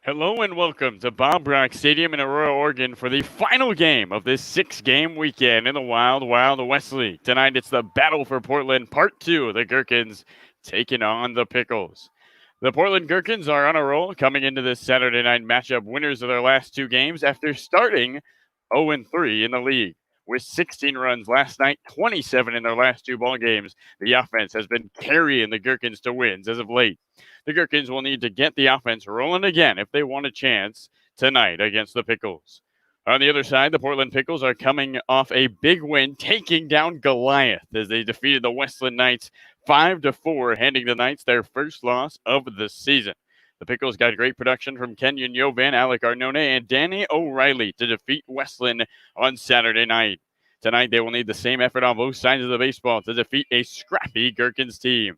Hello and welcome to Bob Brock Stadium in Aurora, Oregon for the final game of this 6-game weekend in the Wild West League. Tonight it's the Battle for Portland Part 2, the Gherkins taking on the Pickles. The Portland Gherkins are on a roll coming into this Saturday night matchup, winners of their last 2 games after starting 0-3 in the league. With 16 runs last night, 27 in their last 2 ball games, the offense has been carrying the Gherkins to wins as of late. The Gherkins will need to get the offense rolling again if they want a chance tonight against the Pickles. On the other side, the Portland Pickles are coming off a big win, taking down Goliath as they defeated the Westland Knights 5-4, handing the Knights their first loss of the season. The Pickles got great production from Kenyon Yovan, Alec Arnone, and Danny O'Reilly to defeat Westland on Saturday night. Tonight, they will need the same effort on both sides of the baseball to defeat a scrappy Gherkins team.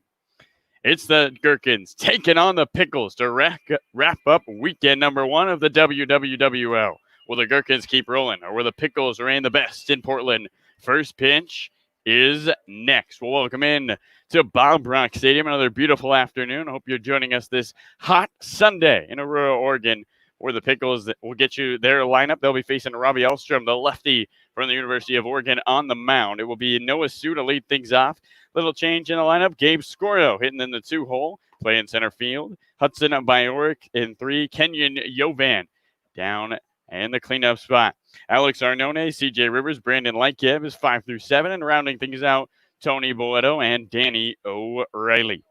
It's the Gherkins taking on the Pickles to wrap up weekend number 1 of the WWWL. Will the Gherkins keep rolling, or will the Pickles reign the best in Portland? First pitch is next. We'll welcome in to Bob Brock Stadium. Another beautiful afternoon. I hope you're joining us this hot Sunday in Aurora, Oregon, where the Pickles will get you their lineup. They'll be facing Robbie Elstrom, the lefty from the University of Oregon, on the mound. It will be Noah Sue to lead things off. Little change in the lineup. Gabe Scoro hitting in the 2-hole, playing center field. Hudson Biorik in 3. Kenyon Yovan down and the cleanup spot. Alex Arnone, CJ Rivers, Brandon Lightgev is 5 through 7, and rounding things out, Tony Boleto and Danny O'Reilly.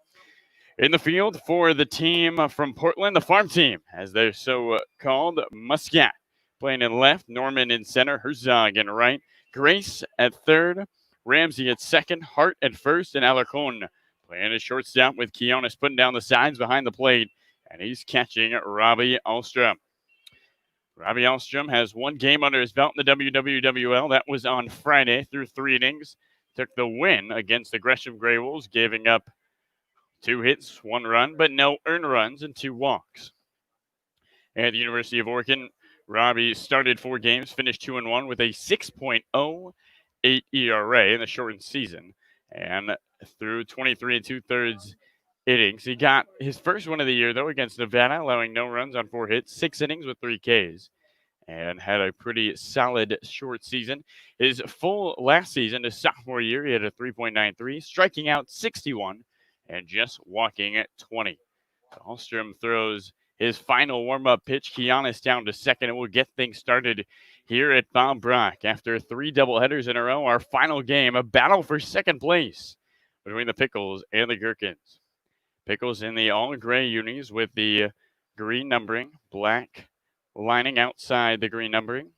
In the field for the team from Portland, the farm team, as they're so called, Muscat playing in left, Norman in center, Herzog in right, Grace at third, Ramsey at second, Hart at first, and Alarcon playing at shortstop with Keonis putting down the sides behind the plate, and he's catching Robbie Alstrom. Robbie Alstrom has 1 game under his belt in the WWWL. That was on Friday through 3 innings. Took the win against the Gresham Grey Wolves, giving up 2 hits, 1 run, but no earned runs and 2 walks. At the University of Oregon, Robbie started 4 games, finished 2-1 with a 6.08 ERA in the shortened season. And through 23 2/3 innings, he got his first win of the year, though, against Nevada, allowing no runs on 4 hits, 6 innings with 3 Ks, and had a pretty solid short season. His full last season, his sophomore year, he had a 3.93, striking out 61, and just walking at 20. Alstrom throws his final warm-up pitch. Keonis down to second, and we'll get things started here at Bob Brock. After 3 doubleheaders in a row, our final game, a battle for second place between the Pickles and the Gherkins. Pickles in the all-gray unis with the green numbering, black lining outside the green numbering,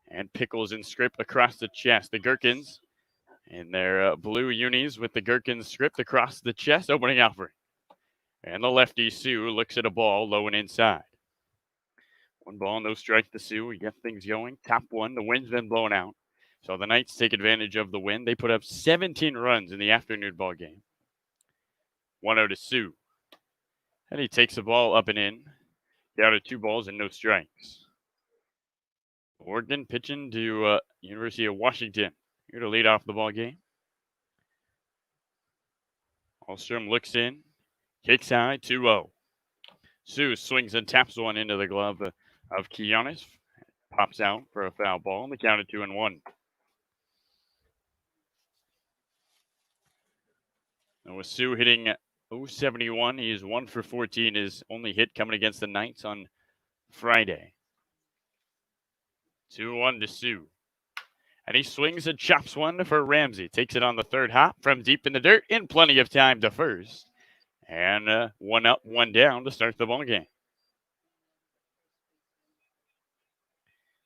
and Pickles in script across the chest. The Gherkins in their blue unis with the Gherkins script across the chest, opening offering. And the lefty, Sue, looks at a ball low and inside. 1 ball, no strike to Sue. We get things going. Top 1. The wind's been blown out. So the Knights take advantage of the wind. They put up 17 runs in the afternoon ball game. 1-0 to Sue. And he takes the ball up and in. Down to 2 balls and no strikes. Oregon pitching to University of Washington. Here to lead off the ball game. Alstrom looks in. Kicks high, 2-0. Sue swings and taps one into the glove of Keonis. Pops out for a foul ball, and the count of 2-1. And with Sue hitting .071, he is 1 for 14. His only hit coming against the Knights on Friday. 2-1 to Sue. And he swings and chops one for Ramsey. Takes it on the third hop from deep in the dirt in plenty of time to first. And 1 up, 1 down to start the ball game.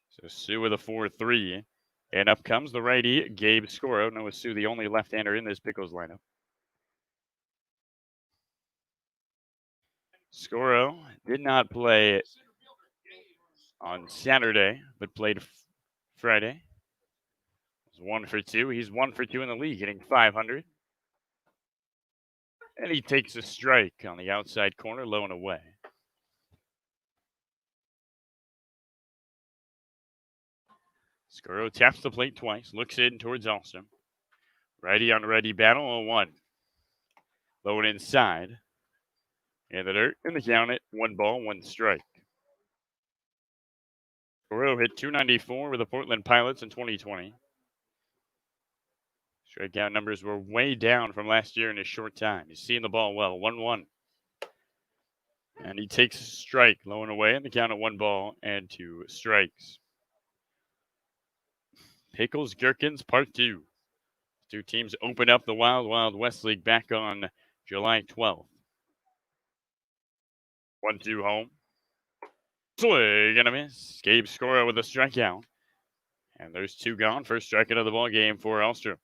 So Sue with a 4-3. And up comes the righty, Gabe Scoro. Noah Sue, the only left-hander in this Pickles lineup. Scoro did not play on Saturday, but played Friday. He's 1 for 2. He's 1 for 2 in the league, hitting .500. And he takes a strike on the outside corner, low and away. Scoro taps the plate twice, looks in towards Alstrom. Righty on righty battle, 0-1. Low and inside. In the dirt, in the count it, 1-1 strike. Guerrero hit .294 with the Portland Pilots in 2020. Strikeout numbers were way down from last year in a short time. He's seeing the ball well. 1-1. And he takes a strike, low and away, and the count at 1-2 strikes. Pickles, Gherkins, Part 2. Two teams open up the Wild Wild West League back on July 12th. 1-2 home. Swing and a miss. Gabe Scora with a strikeout. And there's two gone. First strikeout of the ball game for Alstrom.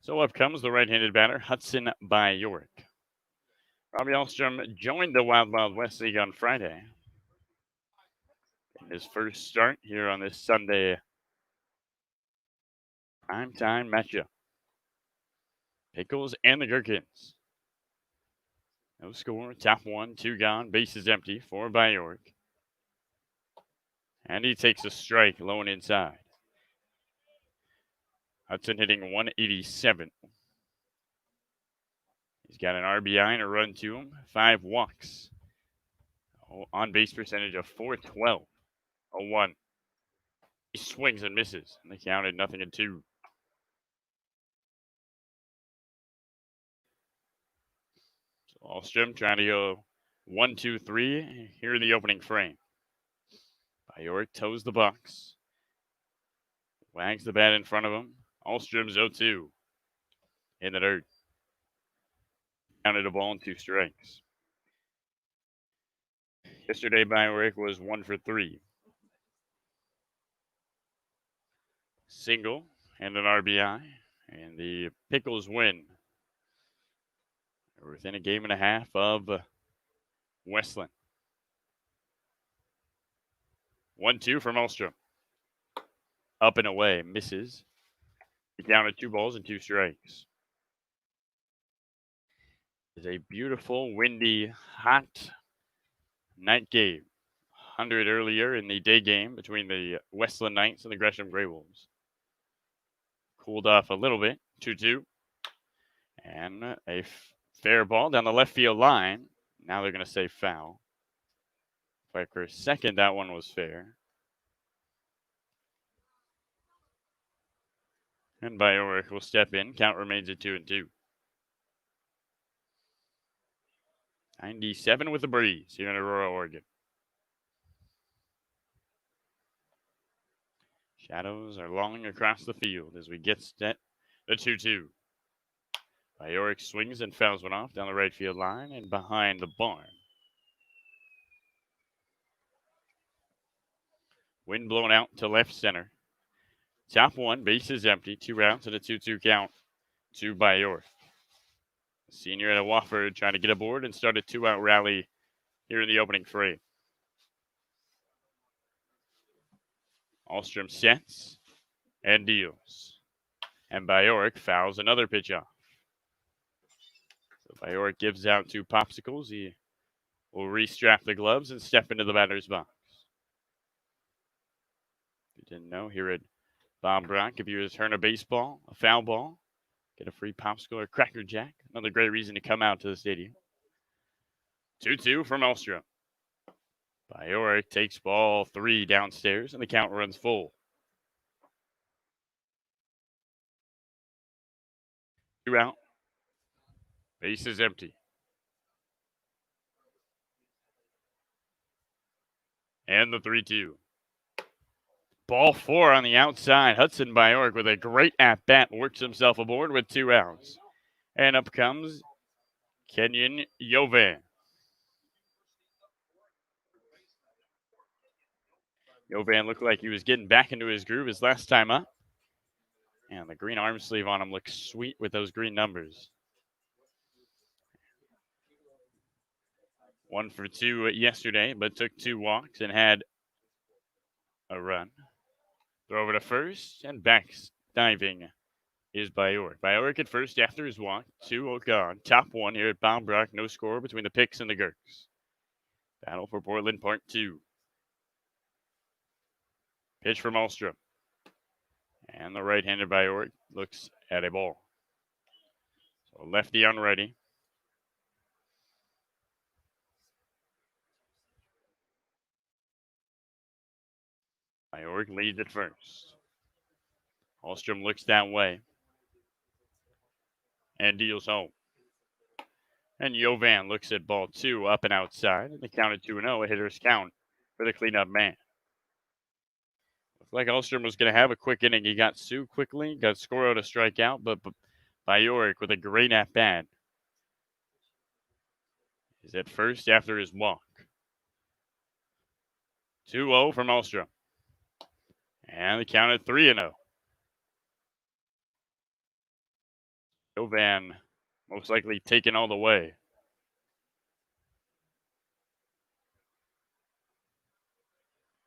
So up comes the right-handed batter, Hudson by York. Robbie Alstrom joined the Wild Wild West League on Friday. In his first start here on this Sunday primetime matchup. Pickles and the Gherkins. No score, top 1, 2 gone, bases empty, 4 by York. And he takes a strike low and inside. Hudson hitting 187. He's got an RBI and a run to him, 5 walks. On base percentage of .412. 0-1. He swings and misses, and they counted 0-2. So Alstrom trying to go 1-2-3 here in the opening frame. By York toes the box. Wags the bat in front of him. Alstrom's 0-2. In the dirt. Counted a ball and 2 strikes. Yesterday, York was 1 for 3. Single and an RBI, and the Pickles win. They're within a game and a half of Westland. 1-2 from Alstrom. Up and away, misses. He counted 2 balls and 2 strikes. It's a beautiful, windy, hot night game. 100 earlier in the day game between the Westland Knights and the Gresham Grey Wolves. Cooled off a little bit, 2-2. And a fair ball down the left field line. Now they're going to say foul. But for a second, that one was fair. And York will step in. Count remains at 2-2. 97 with the breeze here in Aurora, Oregon. Shadows are long across the field as we get set the 2-2. York swings and fouls one off down the right field line and behind the barn. Wind blown out to left center. Top 1, bases empty, 2 outs and a 2-2 count to York. The senior at Wofford trying to get aboard and start a 2-out rally here in the opening frame. Alstrom sets and deals. And York fouls another pitch off. So York gives out 2 popsicles. He will restrap the gloves and step into the batter's box. If you didn't know, here at Bob Brock, if you return a baseball, a foul ball, get a free popsicle or Cracker Jack. Another great reason to come out to the stadium. 2-2 from Alstrom. York takes ball 3 downstairs, and the count runs full. 2 out. Base is empty. And the 3-2. Ball 4 on the outside. Hudson York with a great at-bat works himself aboard with 2 outs. And up comes Kenyon Jovan. Jovan looked like he was getting back into his groove his last time up. And the green arm sleeve on him looks sweet with those green numbers. 1 for 2 yesterday, but took 2 walks and had a run. Throw over to first, and back diving is York. York at first after his walk. 2 gone. Top 1 here at Bob Brock. No score between the Picks and the Gherks. Battle for Portland Part 2. Pitch from Alstrom. And the right-handed York looks at a ball. So lefty on ready. Bjork leads at first. Alstrom looks that way and deals home. And Jovan looks at ball 2 up and outside, and the count at 2-0, a hitter's count for the cleanup man. Looked like Alstrom was going to have a quick inning. He got Sue quickly, got Scoro to strike out, but Bjork with a great at bat is at first after his walk. 2-0 from Alstrom. And the count at 3-0. Jovan most likely taken all the way.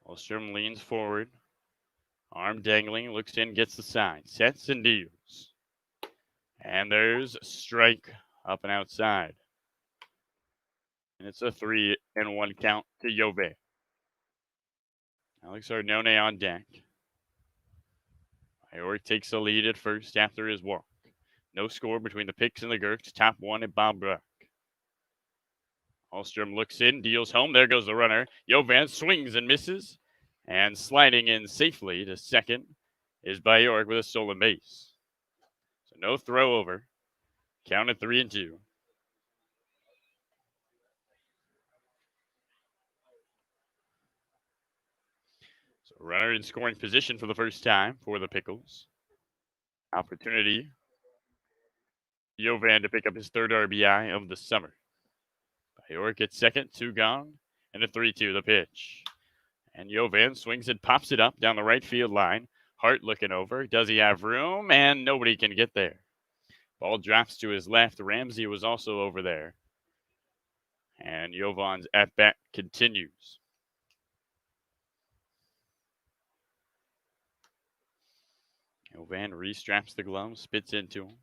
Alstrom leans forward. Arm dangling, looks in, gets the sign. Sets and deals. And there's a strike up and outside. And it's a 3-1 count to Jovan. Alex Arnone on deck. Bjork takes the lead at first after his walk. No score between the Picks and the Gherks. Top 1 at Bob Brock. Alstrom looks in, deals home. There goes the runner. Jovan swings and misses. And sliding in safely to second is Bjork with a stolen base. So no throw over. Count at 3-2. So runner in scoring position for the first time for the Pickles. Opportunity. Jovan to pick up his third RBI of the summer. Bjork at second, 2 gone, and a 3-2 the pitch. And Jovan swings it, pops it up down the right field line. Hart looking over. Does he have room? And nobody can get there. Ball drops to his left. Ramsey was also over there. And Jovan's at-bat continues. Jovan restraps the glove, spits into him.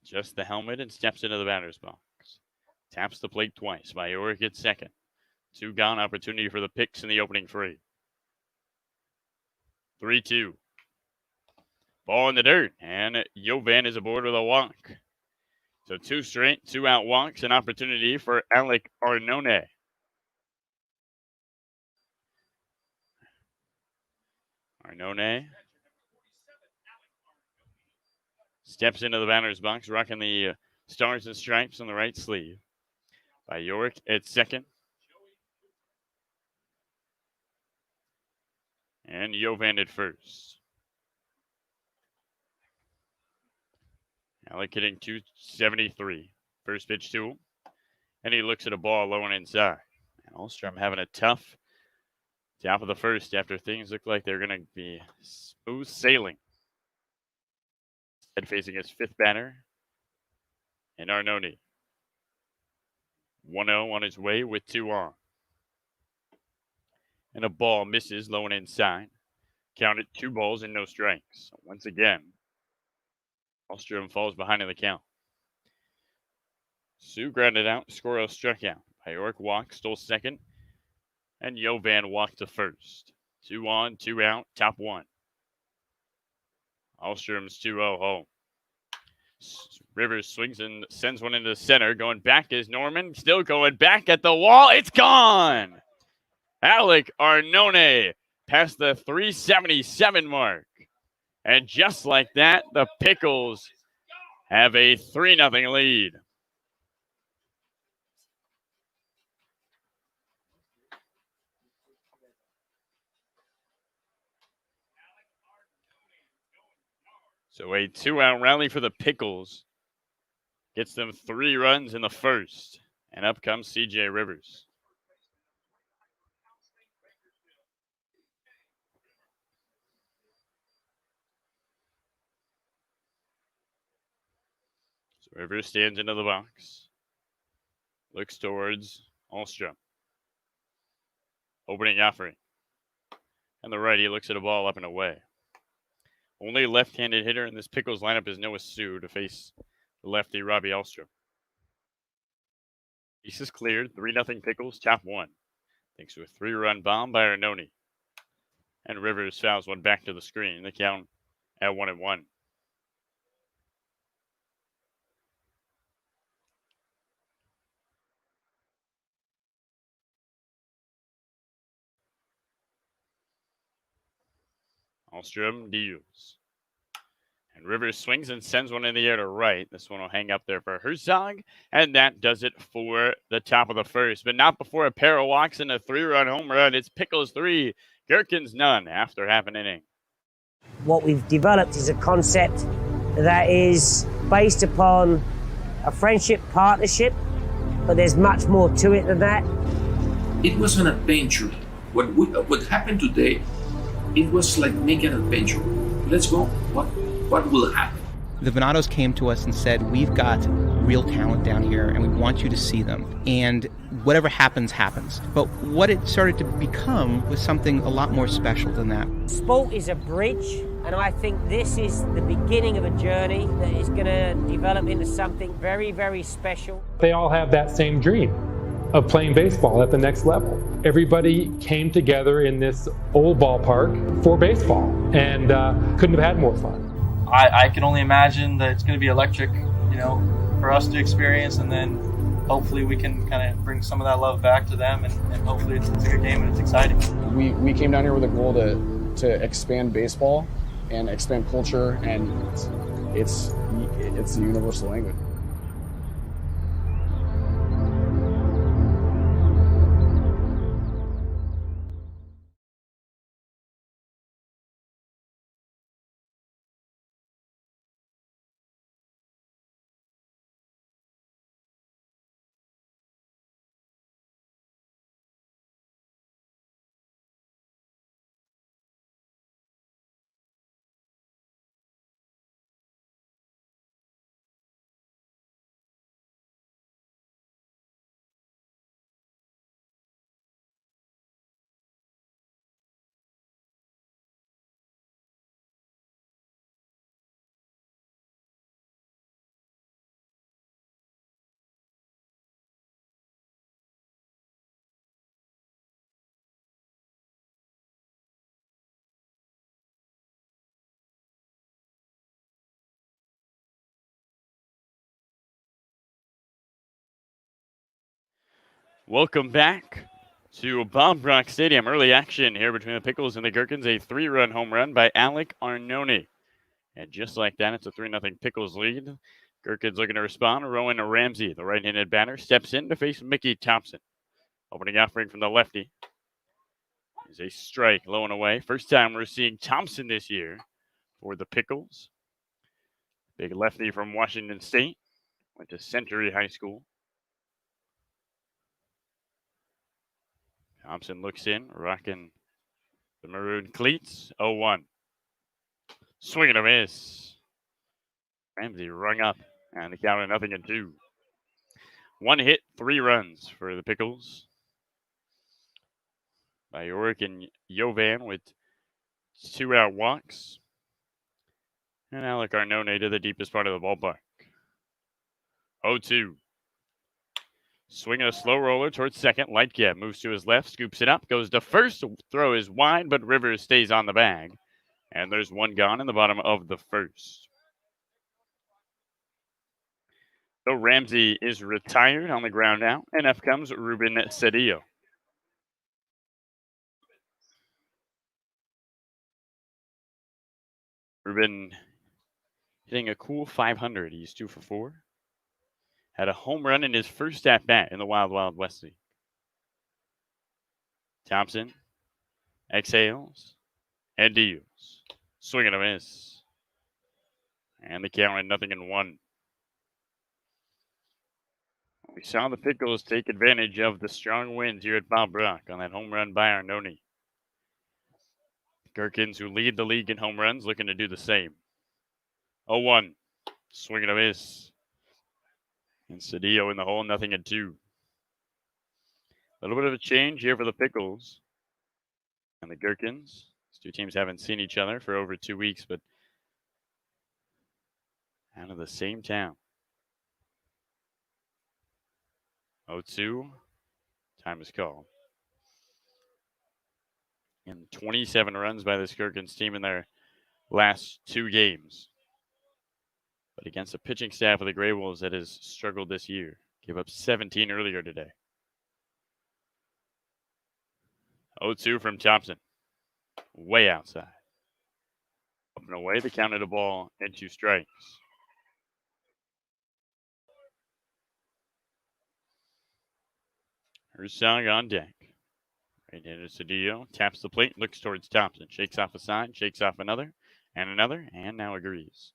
Just the helmet and steps into the batter's box. Taps the plate twice. Bjork at second. 2 gone, opportunity for the Picks in the opening 3. 3-2. Ball in the dirt, and Jovan is aboard with a walk. So 2 straight, 2 out walks, an opportunity for Alec Arnone. Arnone steps into the batter's box, rocking the stars and stripes on the right sleeve. Bjork at second. And Jovan at first. Alec hitting 273. First pitch to him. And he looks at a ball low and inside. And Alstrom having a tough top of the first after things look like they're going to be smooth sailing. Head facing his 5th batter. And Arnone. 1-0 on his way with 2 on. And a ball misses low and inside. Counted 2 balls and no strikes. So once again, Alstrom falls behind in the count. Sue grounded out. Scoro struck out. Bjork walked, stole second. And Jovan walked to first. 2 on, 2 out, top 1. Alstrom's 2-0 home. Rivers swings and sends one into the center. Going back is Norman. Still going back at the wall. It's gone! Alec Arnone past the 377 mark. And just like that, the Pickles have a 3-0 lead. So a 2-out rally for the Pickles gets them 3 runs in the first. And up comes C.J. Rivers. So Rivers stands into the box. Looks towards Alstrom. Opening offering. And the righty looks at a ball up and away. Only left-handed hitter in this Pickles lineup is Noah Sue to face the lefty Robbie Alstrom. Base is cleared. 3-0 Pickles, top 1. Thanks to a 3-run bomb by Arnone. And Rivers fouls one back to the screen. The count at 1-1. Alstrom deals. And Rivers swings and sends one in the air to right. This one will hang up there for Herzog. And that does it for the top of the first. But not before a pair of walks and a 3-run home run. It's Pickles 3, Gherkins none after half an inning. What we've developed is a concept that is based upon a friendship partnership, but there's much more to it than that. It was an adventure. What happened today, it was like making an adventure. Let's go. What will happen? The Venados came to us and said, we've got real talent down here and we want you to see them. And whatever happens, happens. But what it started to become was something a lot more special than that. Sport is a bridge, and I think this is the beginning of a journey that is going to develop into something very, very special. They all have that same dream of playing baseball at the next level. Everybody came together in this old ballpark for baseball and couldn't have had more fun. I can only imagine that it's going to be electric, for us to experience, and then hopefully we can kind of bring some of that love back to them, and hopefully it's a good game and it's exciting. We came down here with a goal to expand baseball and expand culture, and it's the universal language. Welcome back to Bob Brock Stadium. Early action here between the Pickles and the Gherkins. A 3-run home run by Alec Arnone. And just like that, it's a 3-0 Pickles lead. Gherkins looking to respond. Rowan Ramsey, the right-handed batter, steps in to face Mickey Thompson. Opening offering from the lefty is a strike, low and away. First time we're seeing Thompson this year for the Pickles. Big lefty from Washington State. Went to Century High School. Thompson looks in, rocking the maroon cleats. 0-1. Swing and a miss. Ramsey rung up, and the count at 0-2. 1 hit, 3 runs for the Pickles by Yorick and Jovan with 2 out walks. And Alec Arnone to the deepest part of the ballpark. 0-2. Swinging a slow roller towards second. Lightcap moves to his left, scoops it up, goes to first. Throw is wide, but Rivers stays on the bag. And there's one gone in the bottom of the first. So Ramsey is retired on the ground now. And up comes Ruben Cedillo. Ruben hitting a cool 500. He's 2 for 4. Had a home run in his first at-bat in the Wild Wild West League. Thompson exhales and deals. Swing and a miss. And the count at 0-1. We saw the Pickles take advantage of the strong winds here at Bob Brock on that home run by Arnone. Gherkins, who lead the league in home runs, looking to do the same. 0-1. Swing and a miss. And Cedillo in the hole, 0-2. A little bit of a change here for the Pickles and the Gherkins. These two teams haven't seen each other for over 2 weeks, but out of the same town. 0-2. Time is called. And 27 runs by this Gherkins team in their last 2 games. But against a pitching staff of the Grey Wolves that has struggled this year. Gave up 17 earlier today. 0-2 from Thompson. Way outside. Up and away, the count of the ball and 2 strikes. Herzog on deck. Right-hander Cedillo taps the plate, looks towards Thompson, shakes off a side, shakes off another, and now agrees.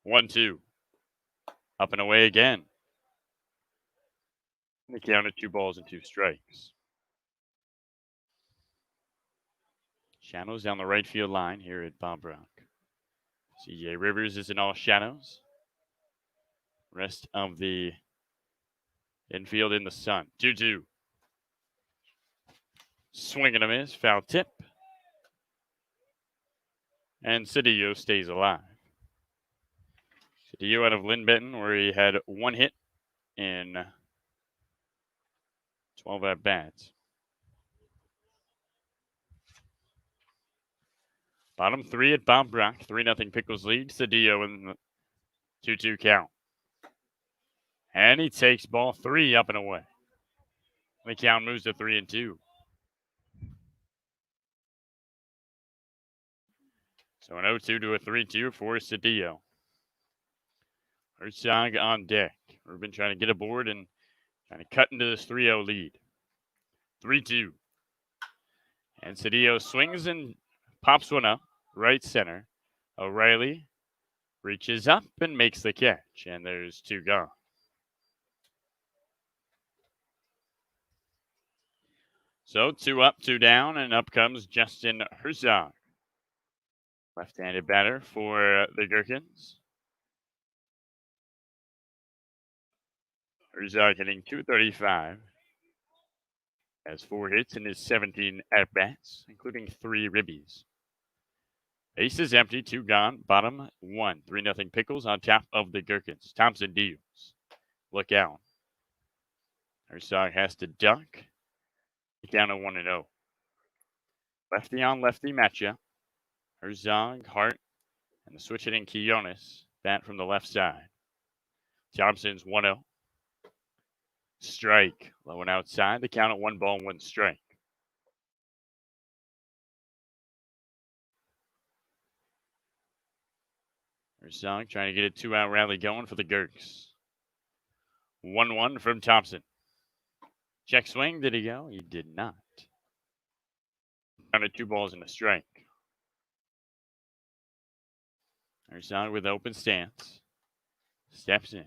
1-2. Up and away again. The count of 2 balls and 2 strikes. Shadows down the right field line here at Bob Brock. C.J. Rivers is in all shadows. Rest of the infield in the sun. 2-2. Swing and a miss, foul tip. And Cedillo stays alive. Cedillo out of Lynn Benton, where he had 1 hit in 12 at-bats. Bottom 3 at Bob Brock. 3-0 Pickles lead. Cedillo in the 2-2 count. And he takes ball 3 up and away. The count moves to 3-2. So an 0-2 to a 3-2 for Cedillo. Herzog on deck. Ruben trying to get aboard and trying to cut into this 3-0 lead. 3-2. And Cedillo swings and pops one up. Right center. O'Reilly reaches up and makes the catch. And there's 2 gone. So 2 up, 2 down, and up comes Justin Herzog. Left-handed batter for the Gherkins. Herzog hitting .235. Has 4 hits in his 17 at-bats, including 3 ribbies. Base is empty, 2 gone, bottom 1. 3-0 Pickles on top of the Gherkins. Thompson deals. Look out. Herzog has to duck. Down to 1-0. Lefty on lefty matchup. Herzog, Hart, and the switch hitting Quiones. Bat from the left side. Thompson's 1-0. Strike. Low and outside. The count at 1 ball, 1 strike. Herzog trying to get a 2-out rally going for the Gherks. 1-1 from Thompson. Check swing. Did he go? He did not. Down to 2 balls and a strike. Herzog with open stance. Steps in.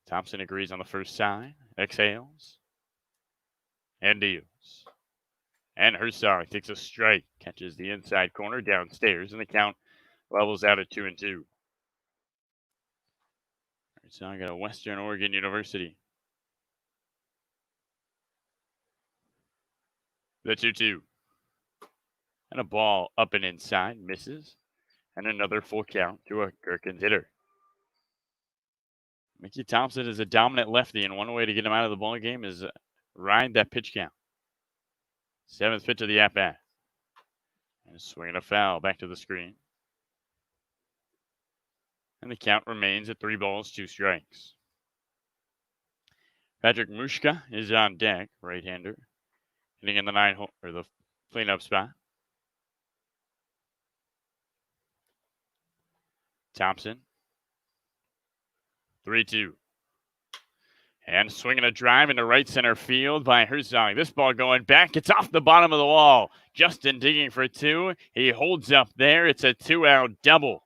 Thompson agrees on the first side. Exhales. And deals. And Herzog takes a strike. Catches the inside corner downstairs. And the count levels out at 2-2. Herzog at Western Oregon University. The 2-2. And a ball up and inside. Misses. And another full count to a Gherkins hitter. Mickey Thompson is a dominant lefty, and one way to get him out of the ball game is ride that pitch count. 7th pitch of the at-bat. And swinging a foul back to the screen. And the count remains at 3 balls, 2 strikes. Patrick Mushka is on deck, right-hander, hitting in the 9-hole or the cleanup spot. Thompson. 3-2. And swinging a drive into right center field by Herzog. This ball going back. It's off the bottom of the wall. Justin digging for 2. He holds up there. It's a 2-out double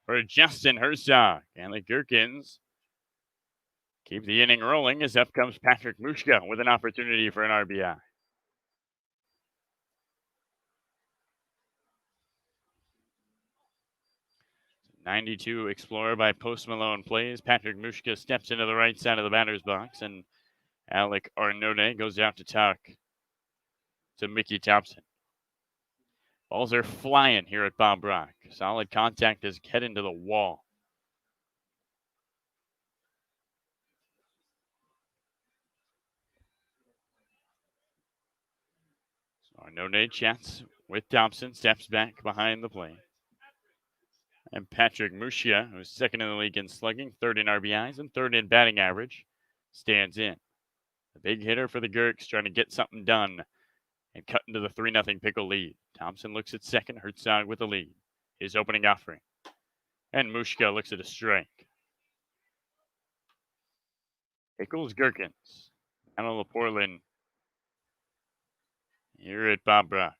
for Justin Herzog. And the Gherkins keep the inning rolling as up comes Patrick Mushka with an opportunity for an RBI. 92 Explorer by Post Malone plays. Patrick Mushka steps into the right side of the batter's box, and Alec Arnone goes out to talk to Mickey Thompson. Balls are flying here at Bob Brock. Solid contact as head into the wall. So Arnone chats with Thompson, steps back behind the plate. And Patrick Mushka, who's 2nd in the league in slugging, 3rd in RBIs, and 3rd in batting average, stands in. The big hitter for the Gherks trying to get something done and cut into the 3-0 Pickle lead. Thompson looks at second, Herzog with the lead. His opening offering. And Mushka looks at a strike. Pickles, Gherkins. Down on Portland. Here at Bob Brock.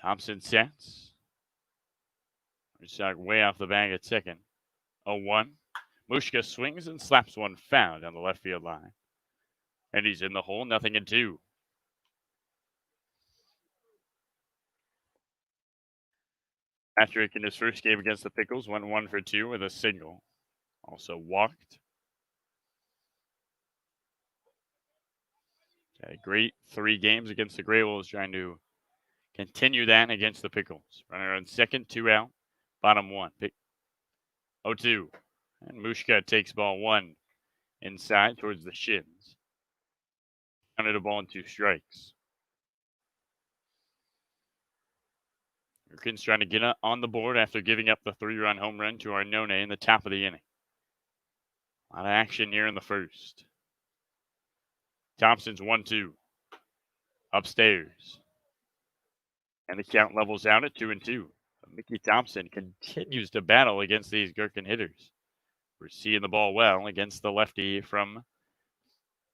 Thompson sets. Herzog way off the bag at second. 0-1. Mushka swings and slaps one foul down the left field line. And he's in the hole, 0-2. Patrick in his first game against the Pickles went 1 for 2 with a single. Also walked. Had a great 3 games against the Grey Wolves, trying to continue that against the Pickles. Runner on second, 2 out, bottom 1. 0-2. And Mushka takes ball 1 inside towards the shins. Counted a ball and 2 strikes. Gherkins trying to get on the board after giving up the 3-run home run to Arnone in the top of the inning. A lot of action here in the first. Thompson's 1-2. Upstairs. And the count levels out at 2-2. Mickey Thompson continues to battle against these Gherkin hitters. We're seeing the ball well against the lefty from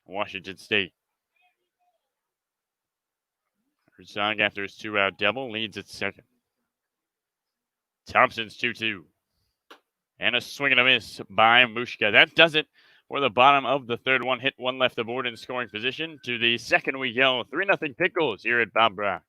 Washington State. Herzog, after his 2-out double, leads at second. Thompson's 2-2. And a swing and a miss by Mushka. That does it for the bottom of the third. One hit, one left the board in scoring position. To the second we go. 3-0 Pickles here at Bob Brock.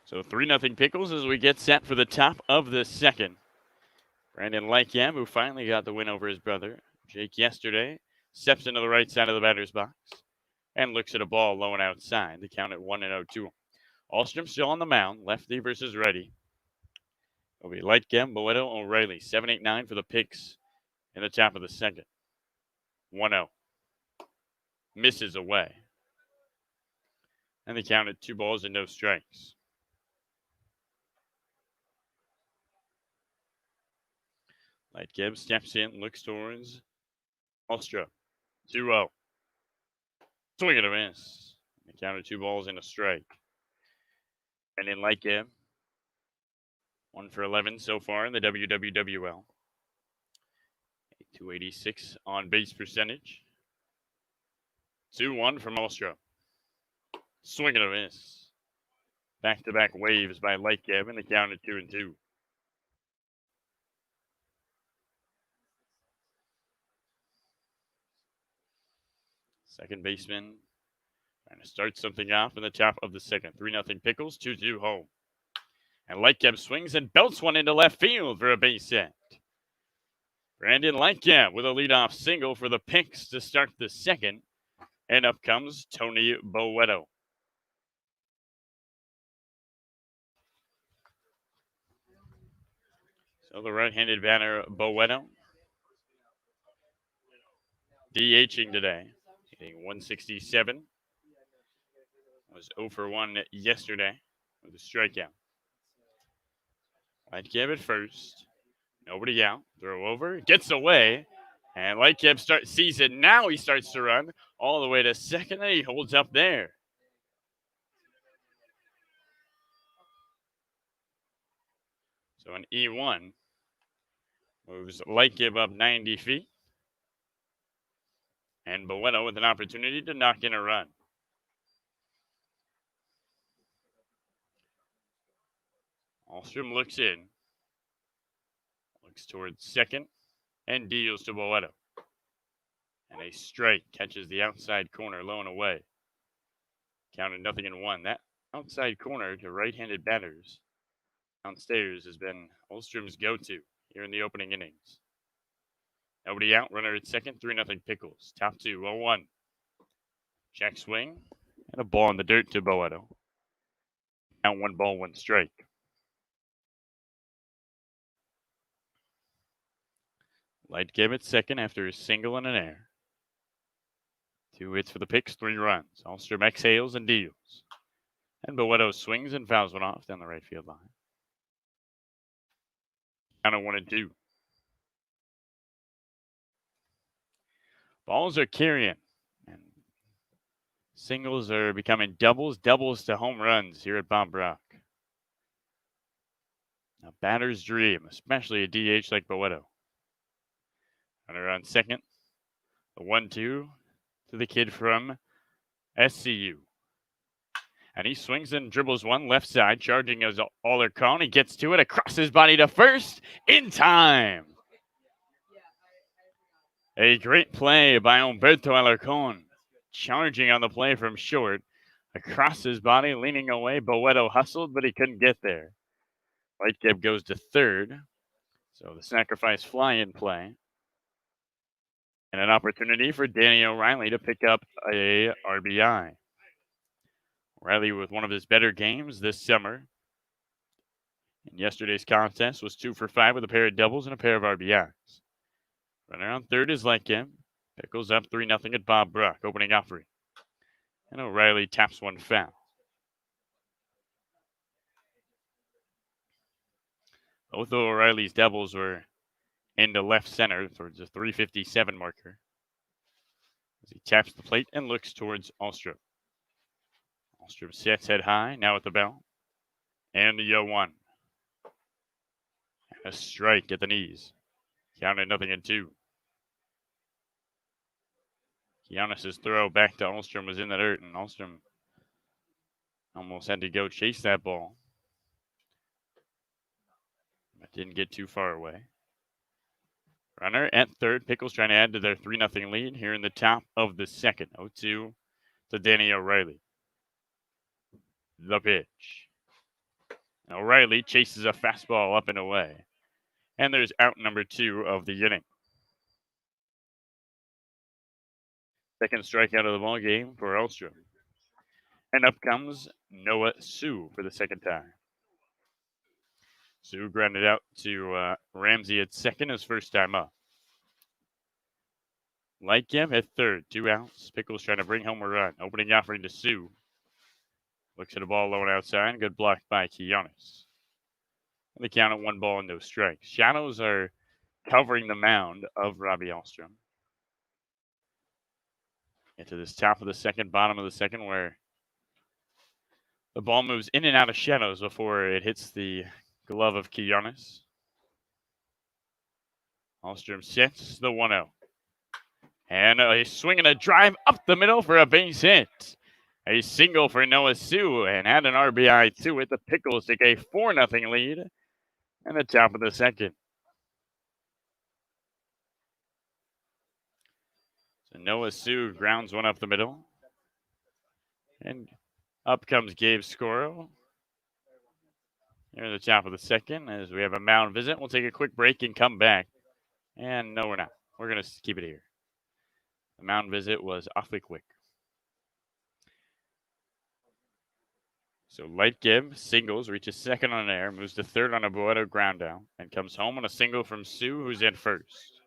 So 3-0 Pickles as we get set for the top of the second. Brandon Lycam, who finally got the win over his brother Jake yesterday, steps into the right side of the batter's box and looks at a ball low and outside. The count at 1-0 Alstrom still on the mound, lefty versus righty. It'll be Lycam, Boedo, O'Reilly. 7-8-9 for the Picks in the top of the second. 1-0. Misses away. And the count at 2 balls and no strikes. Light Gibbs steps in, looks towards Alstra. 2-0. Swing and a miss. The count of 2 balls and a strike. And in Light Gibb, 1 for 11 so far in the WWWL. 286 on base percentage. 2-1 from Alstra. Swing and a miss. Back-to-back waves by Light Gibb, and the count at 2-2. Second baseman trying to start something off in the top of the second. 3-0 Pickles, 2-2 home. And Lightcap swings and belts one into left field for a base hit. Brandon Lightcap with a leadoff single for the Picks to start the second. And up comes Tony Boedo. So the right-handed batter, Boedo, DHing today. Hitting 167. Was 0 for 1 yesterday with a strikeout. Lightcap at first. Nobody out. Throw over. Gets away. And Lightcap sees it. Now he starts to run all the way to second, and he holds up there. So an E1 moves Lightcap up 90 feet. And Boeto with an opportunity to knock in a run. Alstrom looks in. Looks towards second and deals to Boeto. And a strike catches the outside corner low and away. Counted 0-1. That outside corner to right-handed batters downstairs has been Alstrom's go-to here in the opening innings. Nobody out. Runner at second. 3-0 Pickles. Top 2. 0-1. Check swing. And a ball in the dirt to Boeto. Now 1 ball, 1 strike. Light gave it second after a single and an error. 2 hits for the Picks, 3 runs. Alstrom exhales and deals. And Boeto swings and fouls one off down the right field line. Down to 1-2. Balls are carrying. And singles are becoming doubles, doubles to home runs here at Bob Brock. A batter's dream, especially a DH like Boeto. Runner on second. The 1-2 to the kid from SCU. And he swings and dribbles one left side, charging as Alarcon. He gets to it across his body to first in time. A great play by Humberto Alarcon, charging on the play from short. Across his body, leaning away. Boeto hustled, but he couldn't get there. Lightcap goes to third. So the sacrifice fly in play. And an opportunity for Danny O'Reilly to pick up a RBI. O'Reilly with one of his better games this summer. In yesterday's contest was 2 for 5 with a pair of doubles and a pair of RBIs. Runner on third is Lightcap. Pickles up 3-0 at Bob Brock, opening offering. And O'Reilly taps one foul. Both of O'Reilly's doubles were into left center towards the 357 marker. As he taps the plate and looks towards Alstrom. Alstrom sets head high, now at the bell. And the 0-1. And a strike at the knees. Counted 0-2. Giannis's throw back to Alstrom was in the dirt, and Alstrom almost had to go chase that ball. But didn't get too far away. Runner at third. Pickles trying to add to their 3-0 lead here in the top of the second. 0-2 to Danny O'Reilly. The pitch. And O'Reilly chases a fastball up and away. And there's out number 2 of the inning. Second strikeout of the ball game for Alstrom. And up comes Noah Sue for the second time. Sue grounded out to Ramsey at second, his first time up. Lightcap at third, 2 outs. Pickles trying to bring home a run. Opening offering to Sue. Looks at the ball low and outside. Good block by Giannis. And the count at 1 ball and no strikes. Shadows are covering the mound of Robbie Alstrom. Into this top of the second, bottom of the second, where the ball moves in and out of shadows before it hits the glove of Giannis. Alstrom sets the 1-0. And a swing and a drive up the middle for a base hit. A single for Noah Sue and add an RBI to it. The Pickles take a 4-0 lead in the top of the second. So Noah Sue grounds one up the middle. And up comes Gabe Scoro. Here at the top of the second as we have a mound visit. We'll take a quick break and come back. And no, we're not. We're going to keep it here. The mound visit was awfully quick. So Lightcap singles, reaches second on an air, moves to third on a Boeto ground down, and comes home on a single from Sue, who's in first.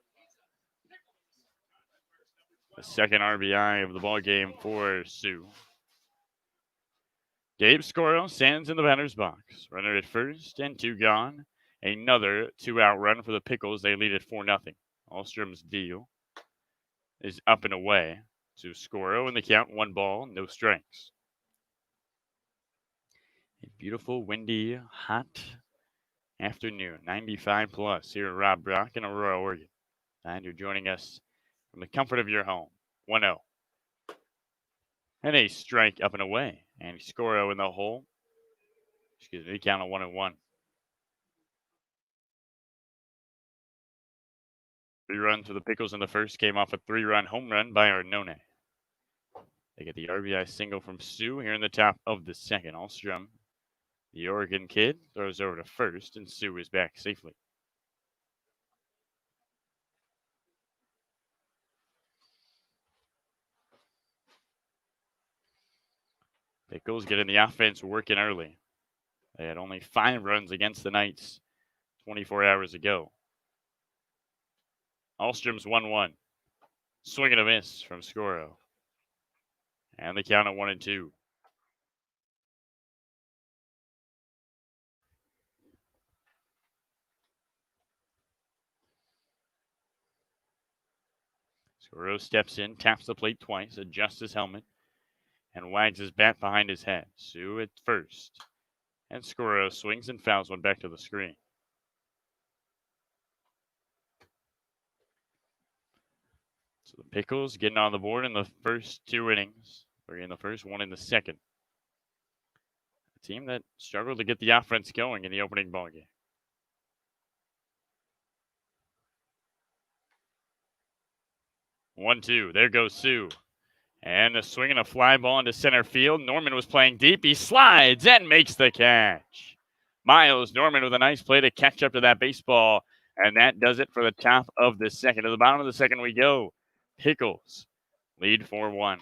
The second RBI of the ball game for Sue. Gabe Scoro stands in the batter's box. Runner at first and 2 gone. Another 2-out run for the Pickles. They lead at 4-0. Alstrom's deal is up and away to Scoro in the count. 1 ball, no strikes. A beautiful, windy, hot afternoon. 95 plus here at Rob Brock in Aurora, Oregon. And you're joining us from the comfort of your home. 1-0. And a strike up and away. And Scoro in the hole. Excuse me, count on 1-1. 3 runs for the Pickles in the first. Came off a 3-run home run by Arnone. They get the RBI single from Sue here in the top of the second. Alstrom, the Oregon kid, throws over to first, and Sue is back safely. Pickles getting the offense working early. They had only 5 runs against the Knights 24 hours ago. Alstrom's 1-1. Swing and a miss from Scoro. And the count at 1-2. Scoro steps in, taps the plate twice, adjusts his helmet, and wags his bat behind his head. Sue at first. And Scoro swings and fouls one back to the screen. So the Pickles getting on the board in the first 2 innings. Or in the first, 1 in the second. A team that struggled to get the offense going in the opening ballgame. 1-2. There goes Sue. And a swing and a fly ball into center field. Norman was playing deep. He slides and makes the catch. Miles Norman with a nice play to catch up to that baseball. And that does it for the top of the second. To the bottom of the second we go. Pickles lead 4-1.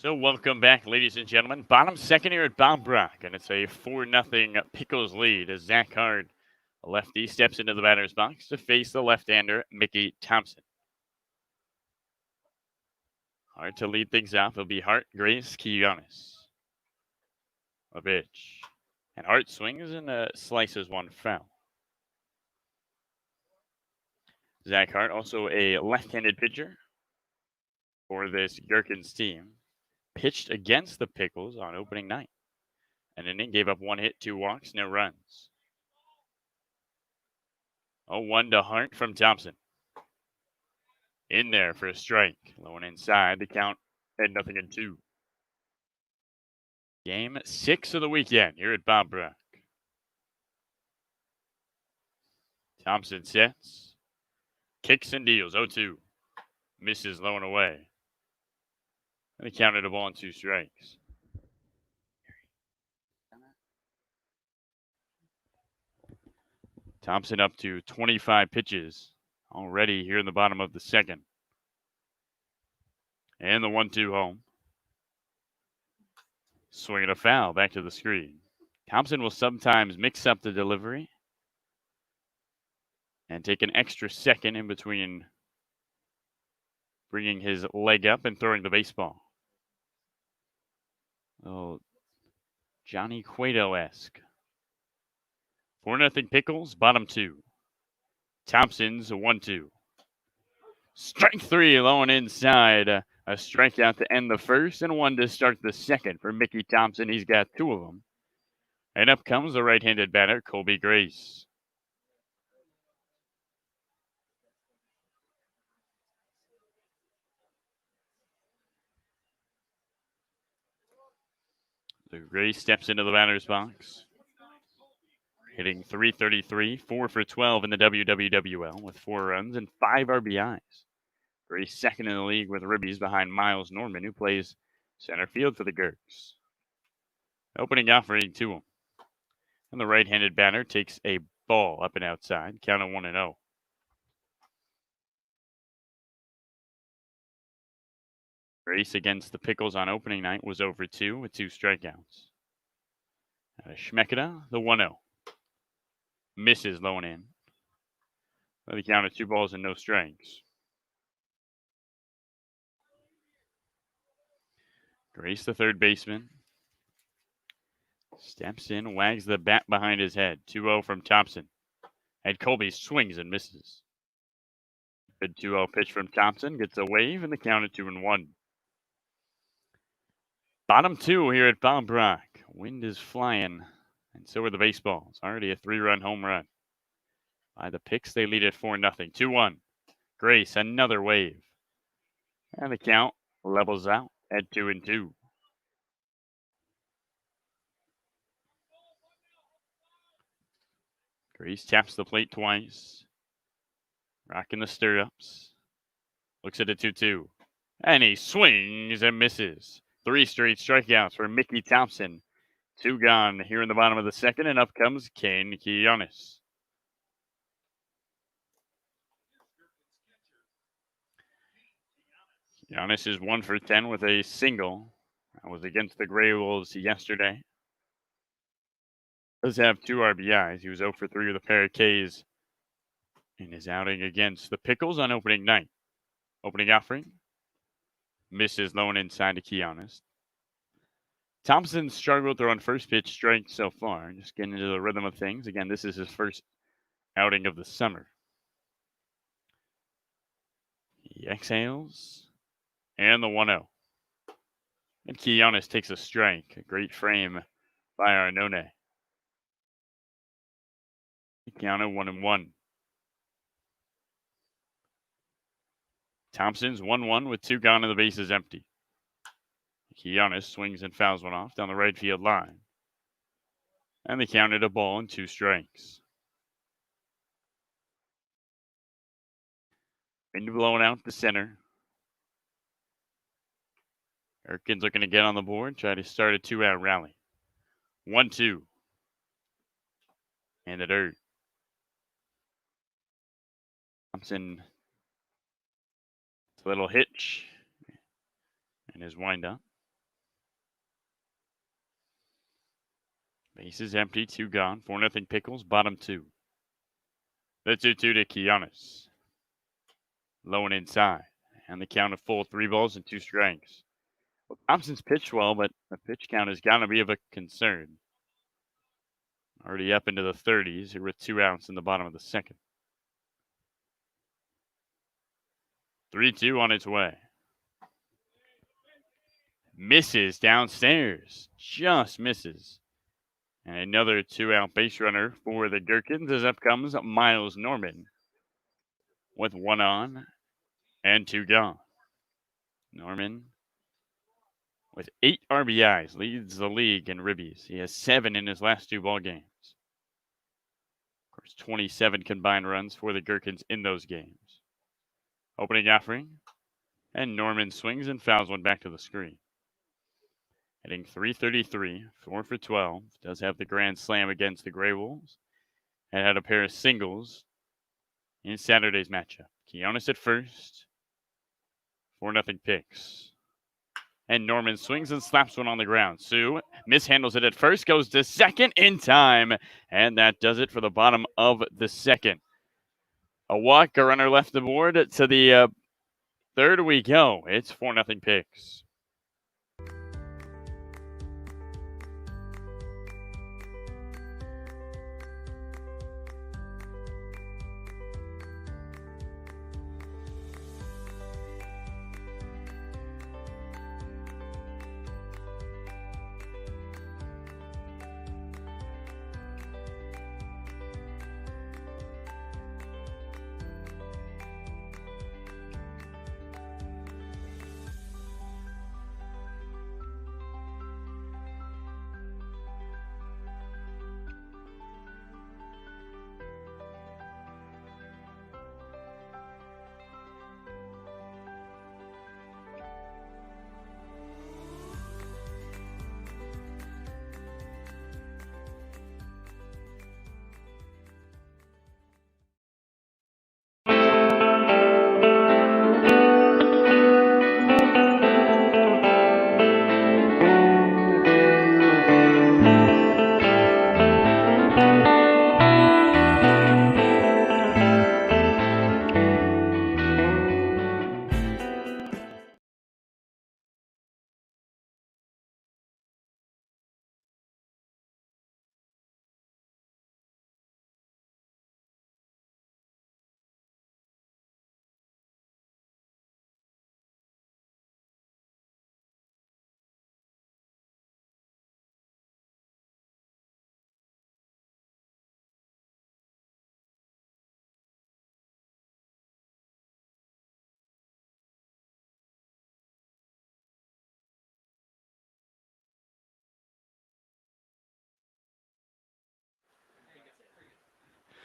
So welcome back, ladies and gentlemen. Bottom second here at Bob Brock, and it's a 4-0 Pickles lead as Zach Hard, a lefty, steps into the batter's box to face the left-hander, Mickey Thompson. Hard to lead things off. It'll be Hart, Grace, Quiñones. A pitch. And Hart swings and slices one foul. Zach Hart, also a left-handed pitcher for this Gherkins team. Pitched against the Pickles on opening night. An inning, gave up 1 hit, 2 walks, no runs. 0-1 to Hart from Thompson. In there for a strike. Low and inside. The count at 0-2. Game 6 of the weekend here at Bob Brock. Thompson sets. Kicks and deals. 0-2. Misses low and away. And he counted a ball and 2 strikes. Thompson up to 25 pitches already here in the bottom of the second. And the 1-2 home. Swing and a foul back to the screen. Thompson will sometimes mix up the delivery and take an extra second in between bringing his leg up and throwing the baseball. Oh, Johnny Cueto-esque. 4-0 Pickles, bottom 2. Thompson's 1-2. Strike 3, low and inside. A strikeout to end the first and 1 to start the second for Mickey Thompson. He's got 2 of them. And up comes the right-handed batter, Colby Grace. So Grace steps into the batter's box. Hitting .333, 4 for 12 in the WWWL with 4 runs and 5 RBIs. Grace second in the league with ribbies behind Miles Norman, who plays center field for the Gherkins. Opening offering to him. And the right-handed batter takes a ball up and outside, count of 1-0. Grace against the Pickles on opening night was over 2 with 2 strikeouts. Schmeketa, the 1-0. Misses low and in. So the count of 2 balls and no strikes. Grace, the third baseman, steps in, wags the bat behind his head. 2-0 from Thompson. And Colby swings and misses. Good 2-0 pitch from Thompson. Gets a wave and the count of 2-1. Bottom 2 here at Bob Brock. Wind is flying. And so are the baseballs. Already a 3-run home run. By the Picks, they lead at 4-0. 2-1. Grace, another wave. And the count levels out at 2-2. Grace taps the plate twice. Rocking the stirrups. Looks at a 2-2. And he swings and misses. 3 straight strikeouts for Mickey Thompson. 2 gone here in the bottom of the second, and up comes Kane Quiñones. Quiñones is 1 for 10 with a single. That was against the Gray Wolves yesterday. Does have 2 RBIs. He was 0 for 3 with a pair of Ks in his outing against the Pickles on opening night. Opening offering. Misses low and inside to Quiñones. Thompson struggled throwing first pitch strike so far. Just getting into the rhythm of things. Again, this is his first outing of the summer. He exhales. And the 1-0. And Quiñones takes a strike. A great frame by Arnone. Count of 1-1. Thompson's 1-1 with 2 gone and the bases empty. Quiñones swings and fouls one off down the right field line. And they counted a ball and 2 strikes. Wind blowing out the center. Gherkins looking to get on the board, try to start a 2-out rally. 1-2. And the dirt. Thompson, a little hitch and his windup. Bases empty, 2 gone. 4-0 Pickles, bottom 2. The 2-2 to Quiñones. Low and inside. And the count of full 3 balls and 2 strikes. Well, Thompson's pitched well, but the pitch count has got to be of a concern. Already up into the 30s here with 2 outs in the bottom of the second. 3-2 on its way. Misses downstairs. Just misses. And another 2-out base runner for the Gherkins as up comes Miles Norman with 1 on and 2 gone. Norman with 8 RBIs leads the league in ribbies. He has 7 in his last 2 ball games. Of course, 27 combined runs for the Gherkins in those games. Opening offering, and Norman swings and fouls one back to the screen. Hitting .333, 4 for 12. Does have the grand slam against the Gray Wolves. And had a pair of singles in Saturday's matchup. Quiñones at first. 4-0 Picks. And Norman swings and slaps one on the ground. Sue mishandles it at first, goes to second in time. And that does it for the bottom of the second. A walk, a runner left the board. To the third we go. It's 4-0 Picks.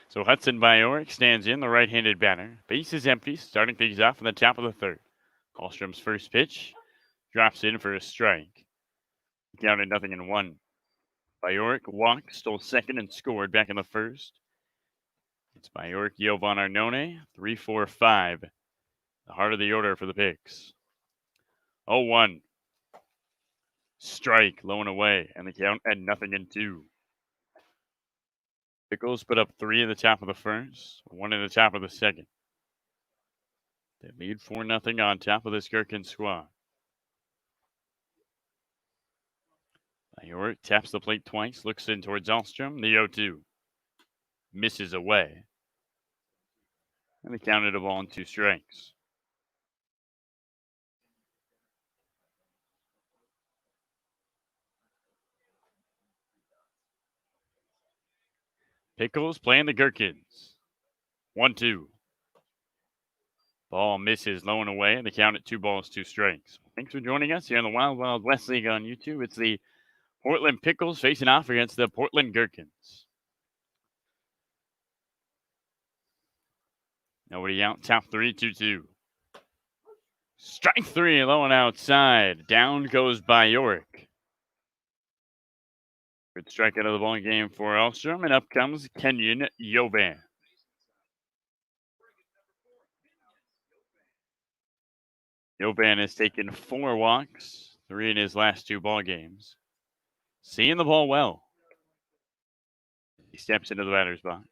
So Hudson Bajorek stands in, the right-handed batter. Base is empty, starting things off in the top of the third. Hallstrom's first pitch drops in for a strike. Counted 0-1. Bajorek walked, stole second, and scored back in the first. It's Bajorek, Yovan Arnone, 3-4-5. The heart of the order for the Picks. 0-1. Strike, low and away, and the count at 0-2. Pickles put up 3 in the top of the first, 1 in the top of the second. They lead 4-0 on top of this Gherkins squad. Bajorek taps the plate twice, looks in towards Hallstrom, the 0-2. Misses away. And they counted a ball and 2 strikes. Pickles playing the Gherkins. 1-2. Ball misses low and away, and the count at 2 balls, 2 strikes. Thanks for joining us here on the Wild Wild West League on YouTube. It's the Portland Pickles facing off against the Portland Gherkins. Nobody out, top 3, 2-2. Strike 3, low and outside. Down goes Bajorek. Good strike out of the ball game for Hallstrom, and up comes Kenyon Yovan. Yovan has taken 4 walks, 3 in his last 2 ball games. Seeing the ball well. He steps into the batter's box.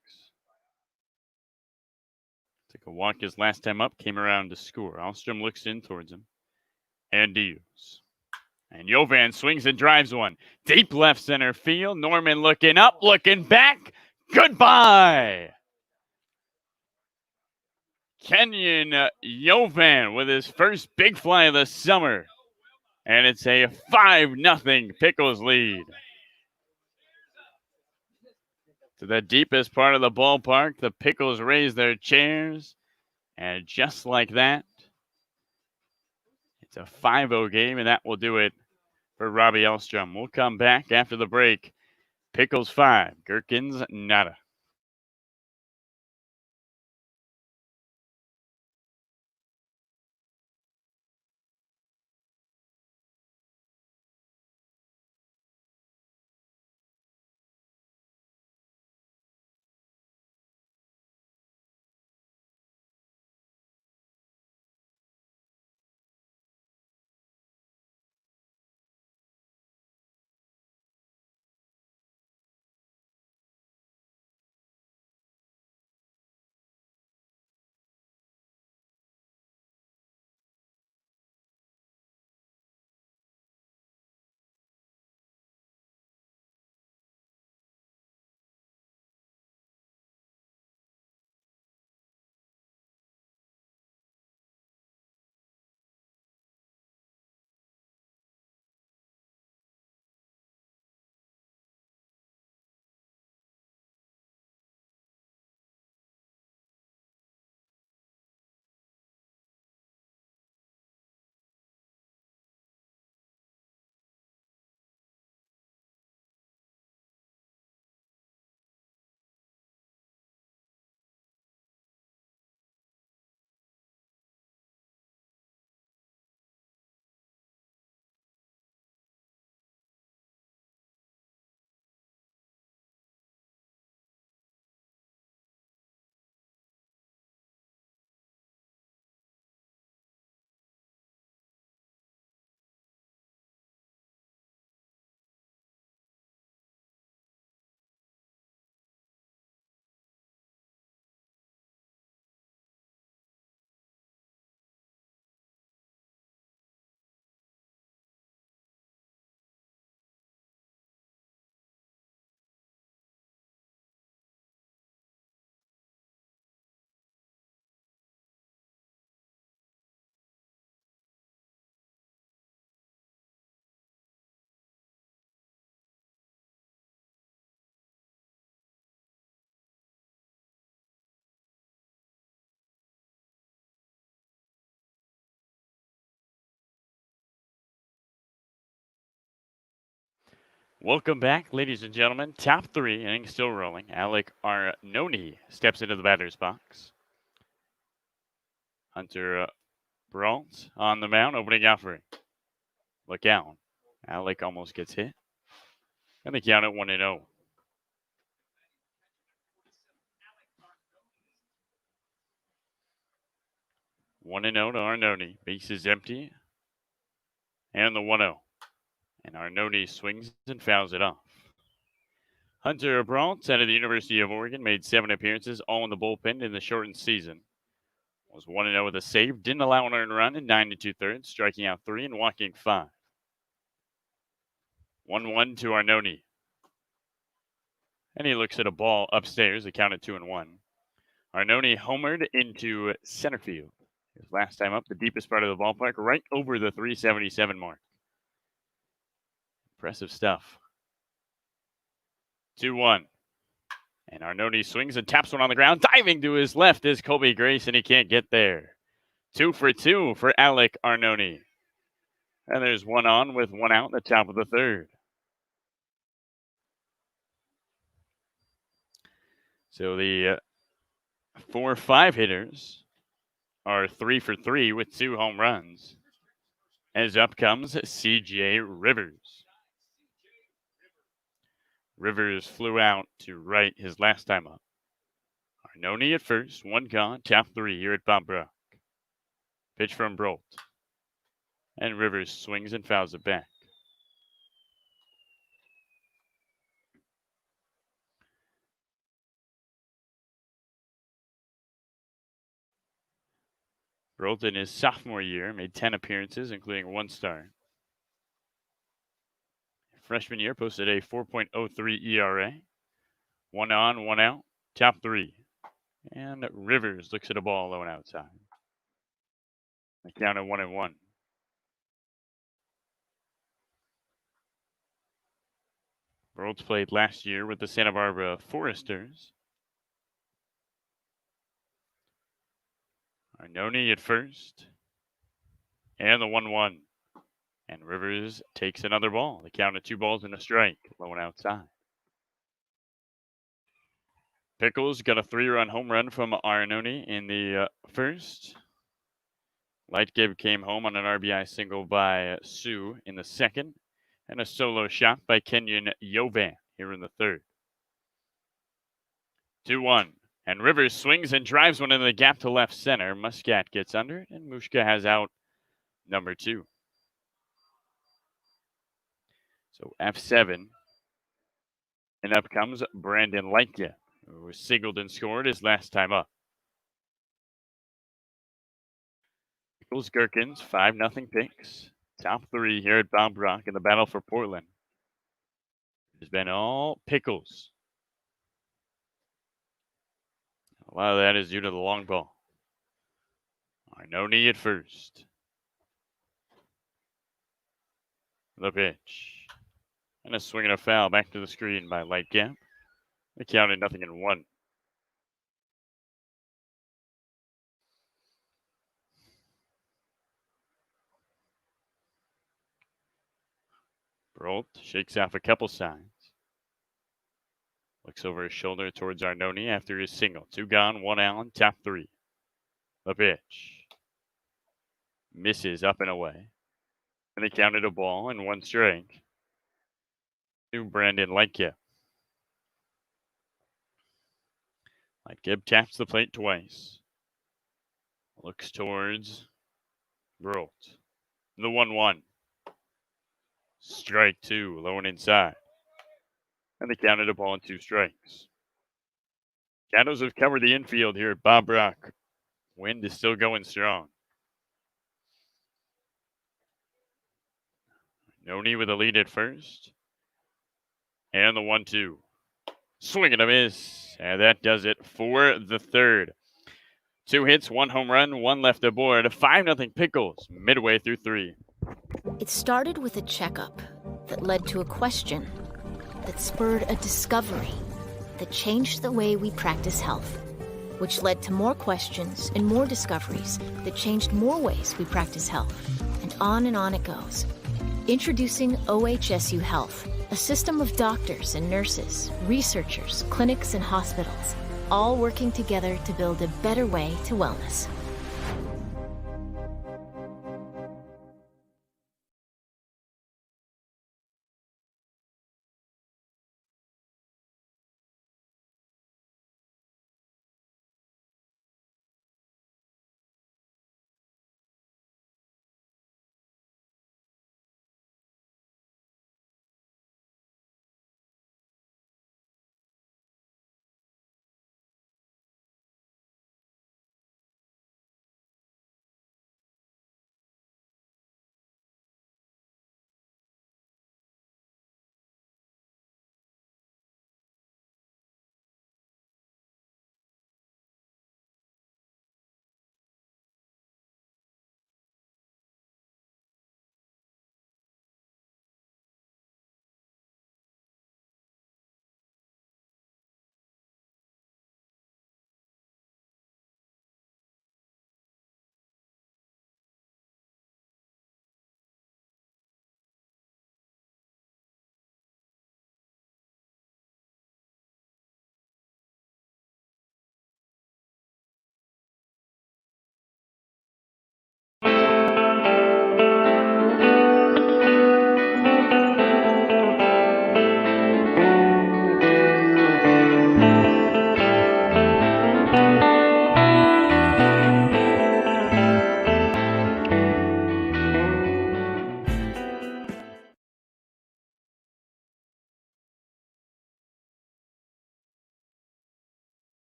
Took a walk his last time up, came around to score. Hallstrom looks in towards him and deals. And Yovan swings and drives one. Deep left center field. Norman looking up, looking back. Goodbye. Kenyon Yovan with his first big fly of the summer. And it's a 5-0 Pickles lead. To the deepest part of the ballpark, the Pickles raise their chairs. And just like that, it's a 5-0 game, and that will do it for Robbie Hallstrom. We'll come back after the break. Pickles 5, Gherkins nada. Welcome back, ladies and gentlemen. Top 3 innings still rolling. Alec Arnone steps into the batter's box. Hunter Brault on the mound, opening offering. Look out. Alec almost gets hit. And the count at 1-0. One and 0 to Arnone. Base is empty. And the 1-0. And Arnone swings and fouls it off. Hunter Brault, out of the University of Oregon, made 7 appearances, all in the bullpen in the shortened season. Was 1-0 with a save, didn't allow an earned run in 9 2/3, striking out 3 and walking 5. 1-1 to Arnone. And he looks at a ball upstairs, the count at 2-1. Arnone homered into center field. His last time up, the deepest part of the ballpark, right over the 377 mark. Impressive stuff. 2-1. And Arnone swings and taps one on the ground. Diving to his left is Colby Grace, and he can't get there. 2 for 2 for Alec Arnone. And there's 1 on with 1 out in the top of the 3rd. So the 4-5 hitters are 3 for 3 with 2 home runs. As up comes C.J. Rivers. Rivers flew out to right his last time up. Arnone at first, 1 gone, top 3 here at Bob Brock. Pitch from Brault. And Rivers swings and fouls it back. Brault in his sophomore year made 10 appearances, including 1 start. Freshman year posted a 4.03 ERA. 1 on, 1 out, top 3. And Rivers looks at a ball low and outside. The count at 1-1. Brault played last year with the Santa Barbara Foresters. Arnone at first. And the 1-1. And Rivers takes another ball. The count at 2 balls and a strike. Low and outside. Pickles got a 3-run home run from Arnone in the first. Lightgibb came home on an RBI single by Sue in the second. And a solo shot by Kenyon Yovan here in the 3rd. 2-1. And Rivers swings and drives one into the gap to left center. Muscat gets under it, and Mushka has out number 2. So F7. And up comes Brandon Lightgibb, who singled and scored his last time up. Pickles Gherkins, 5-0 picks. Top 3 here at Bob Brock in the battle for Portland. It's been all Pickles. A lot of that is due to the long ball. Arnone at first. The pitch. And a swing and a foul back to the screen by Lightgibb. They counted 0-1. Brault shakes off a couple signs. Looks over his shoulder towards Arnone after his single. 2 gone, 1 out, top 3. The pitch. Misses up and away. And they counted a ball and 1 strike to Brandon Lightgibb. Lightgibb taps the plate twice. Looks towards Brault. The 1-1. Strike 2, low and inside. And they counted a ball and 2 strikes. Shadows have covered the infield here at Bob Brock. Wind is still going strong. Arnone with a lead at first. And the 1-2. Swing and a miss. And that does it for the 3rd. 2 hits, 1 home run, 1 left aboard. 5-0 Pickles midway through 3. It started with a checkup that led to a question that spurred a discovery that changed the way we practice health, which led to more questions and more discoveries that changed more ways we practice health. And on it goes. Introducing OHSU Health, A system of doctors and nurses, researchers, clinics, and hospitals, all working together to build a better way to wellness.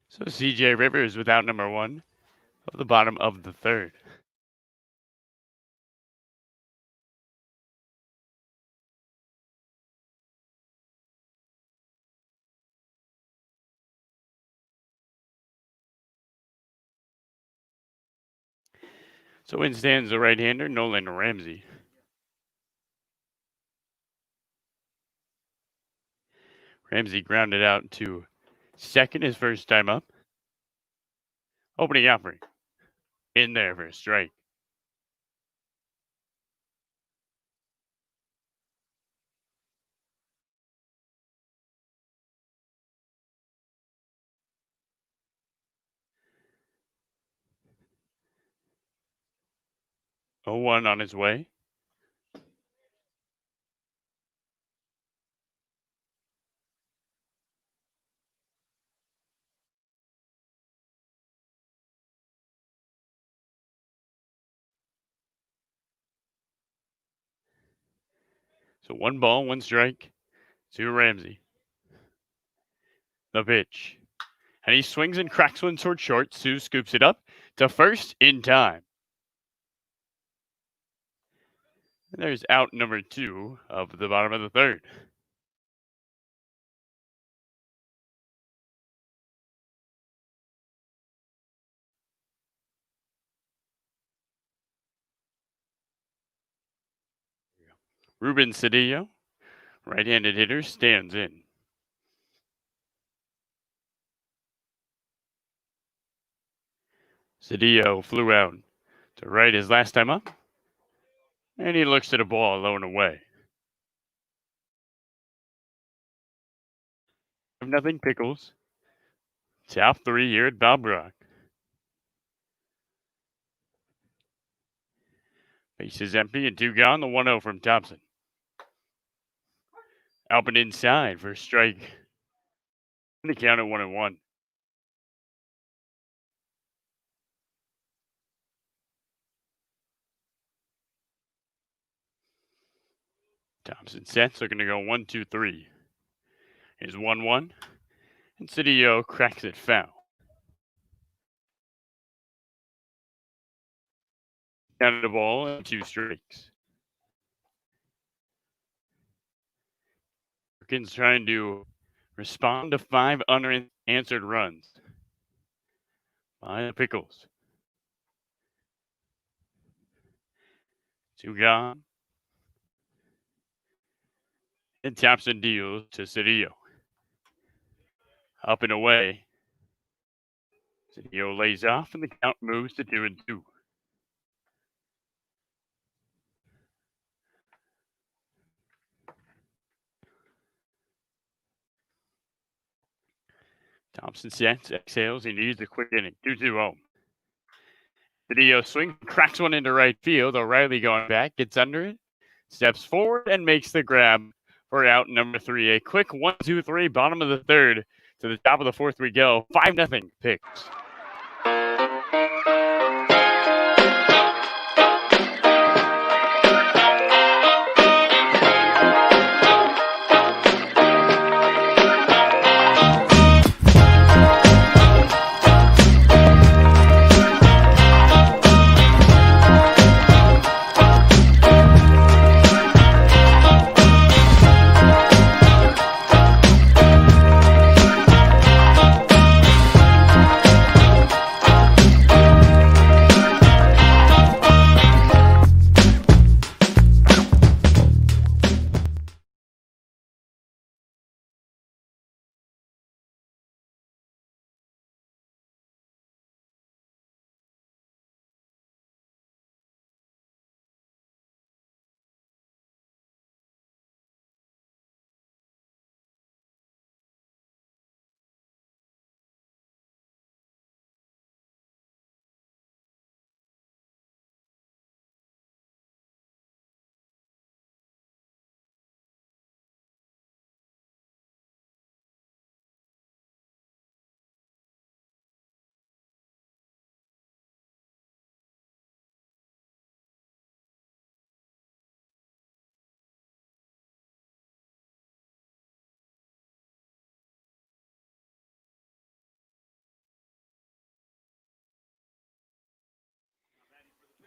So CJ Rivers without number 1 of the bottom of the 3rd. So in stands the right-hander, Nolan Ramsey. Ramsey grounded out to second his first time up. Opening offering. In there for a strike. Oh, 1 on his way. So 1 ball, 1 strike to Ramsey. The pitch. And he swings and cracks one toward short. Sue scoops it up to first in time. And there's out number 2 of the bottom of the 3rd. Ruben Cedillo, right-handed hitter, stands in. Cedillo flew out to right his last time up. And he looks at a ball low and away. 5-0 Pickles. Top 3 here at Bob Brock. Base is empty and 2 gone. The 1-0 from Thompson. Alpin inside for a strike. And the count at 1-1. Thompson sets. They're going to go 1-2-3. Here's 1-1. And Cedillo cracks it foul. Counted the ball and 2 strikes. Gherkins trying to respond to 5 unanswered runs by the Pickles. 2 gone. And Thompson deals to Cedillo. Up and away. Cedillo lays off, and the count moves to 2-2. Thompson sets, exhales. He needs a quick inning. 2-2-0. Cedillo swings, cracks one into right field. O'Reilly going back, gets under it, steps forward, and makes the grab for out number 3. A quick 1-2-3, bottom of the third. To the top of the fourth we go. 5-0 Pickles.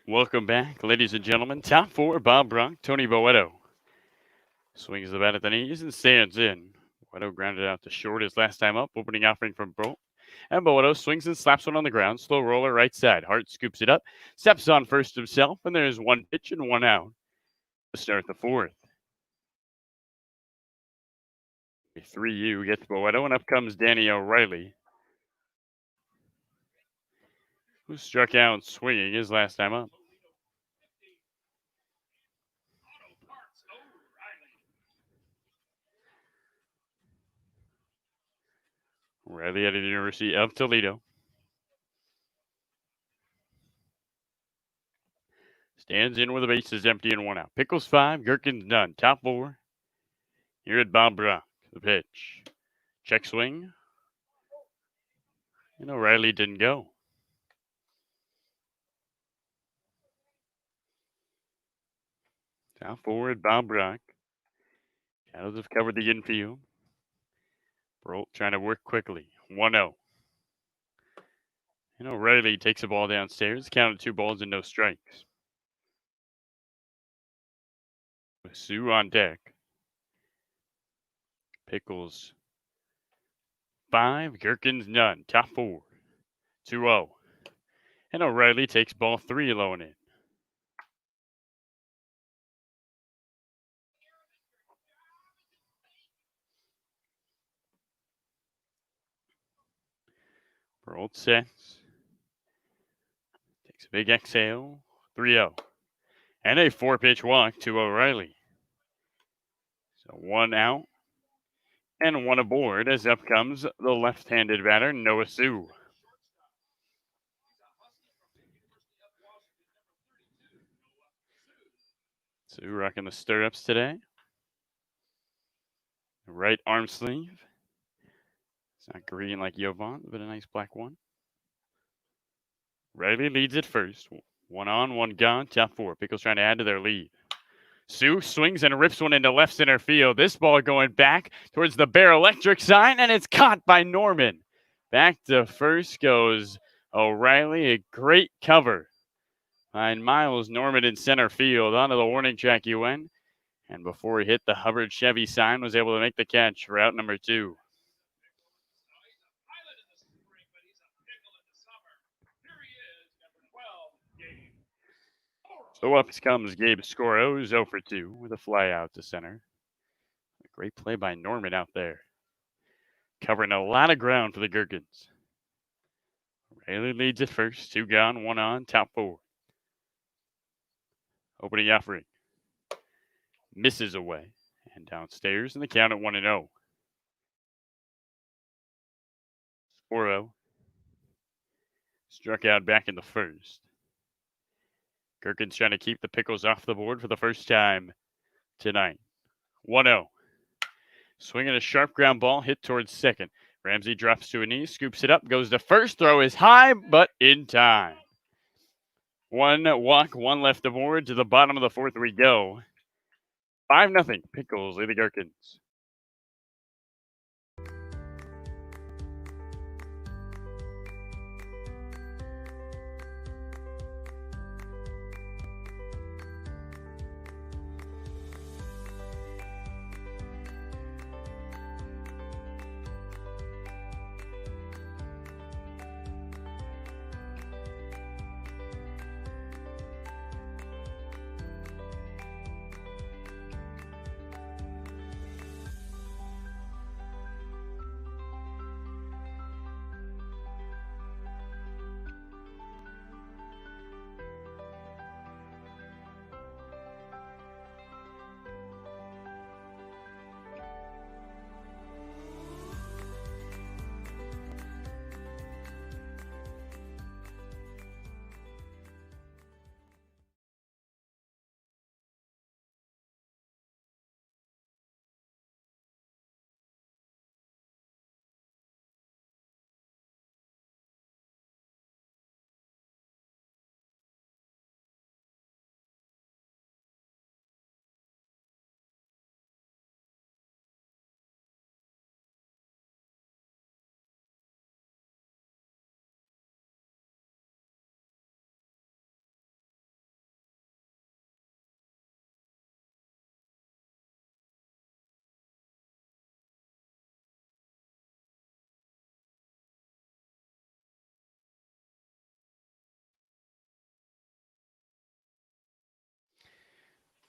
Welcome back, ladies and gentlemen. Top 4, Bob Brock, Tony Boedo. Swings the bat at the knees and stands in. Boedo grounded out to short his last time up, opening offering from Bolt. And Boedo swings and slaps one on the ground. Slow roller right side. Hart scoops it up, steps on first himself, and there's one pitch and one out to start the fourth. 3-U gets Boedo, and up comes Danny O'Reilly, who struck out swinging his last time up. O'Reilly at the University of Toledo. Stands in with the bases empty and one out. Pickles 5, Gherkins none. Top 4. Here at Bob Brock. The pitch. Check swing. And O'Reilly didn't go. Top 4 at Bob Brock. Shadows have covered the infield. Brolt trying to work quickly. 1-0. And O'Reilly takes the ball downstairs. Counted 2 balls and no strikes. With Sue on deck. Pickles 5, Gherkins none. Top 4. 2-0. And O'Reilly takes ball 3 low and in. Brolt sets. Takes a big exhale. 3-0. And a 4-pitch walk to O'Reilly. So 1 out and 1 aboard as up comes the left-handed batter, Noah Sue. Sue rocking the stirrups today. Right arm sleeve. It's not green like Jovan, but a nice black one. Riley leads at first. 1 on, 1 gone, top 4. Pickles trying to add to their lead. Sue swings and rips one into left center field. This ball going back towards the Bear Electric sign, and it's caught by Norman. Back to first goes O'Reilly. A great cover by Miles Norman in center field. Onto the warning track he went. And before he hit the Hubbard Chevy sign, was able to make the catch for out number 2. So up comes Gabe Scoro, 0 for 2 with a fly out to center. A great play by Norman out there. Covering a lot of ground for the Gherkins. Rayleigh leads at first. 2 gone, 1 on, top 4. Opening offering. Misses away. And downstairs in the count at 1-0. 4-0. Struck out back in the first. Gherkins trying to keep the Pickles off the board for the first time tonight. 1-0. Swinging a sharp ground ball hit towards second. Ramsey drops to a knee, scoops it up, goes to first. Throw is high, but in time. 1 walk, 1 left aboard. To the bottom of the 4th we go. 5-0. Pickles lead the Gherkins.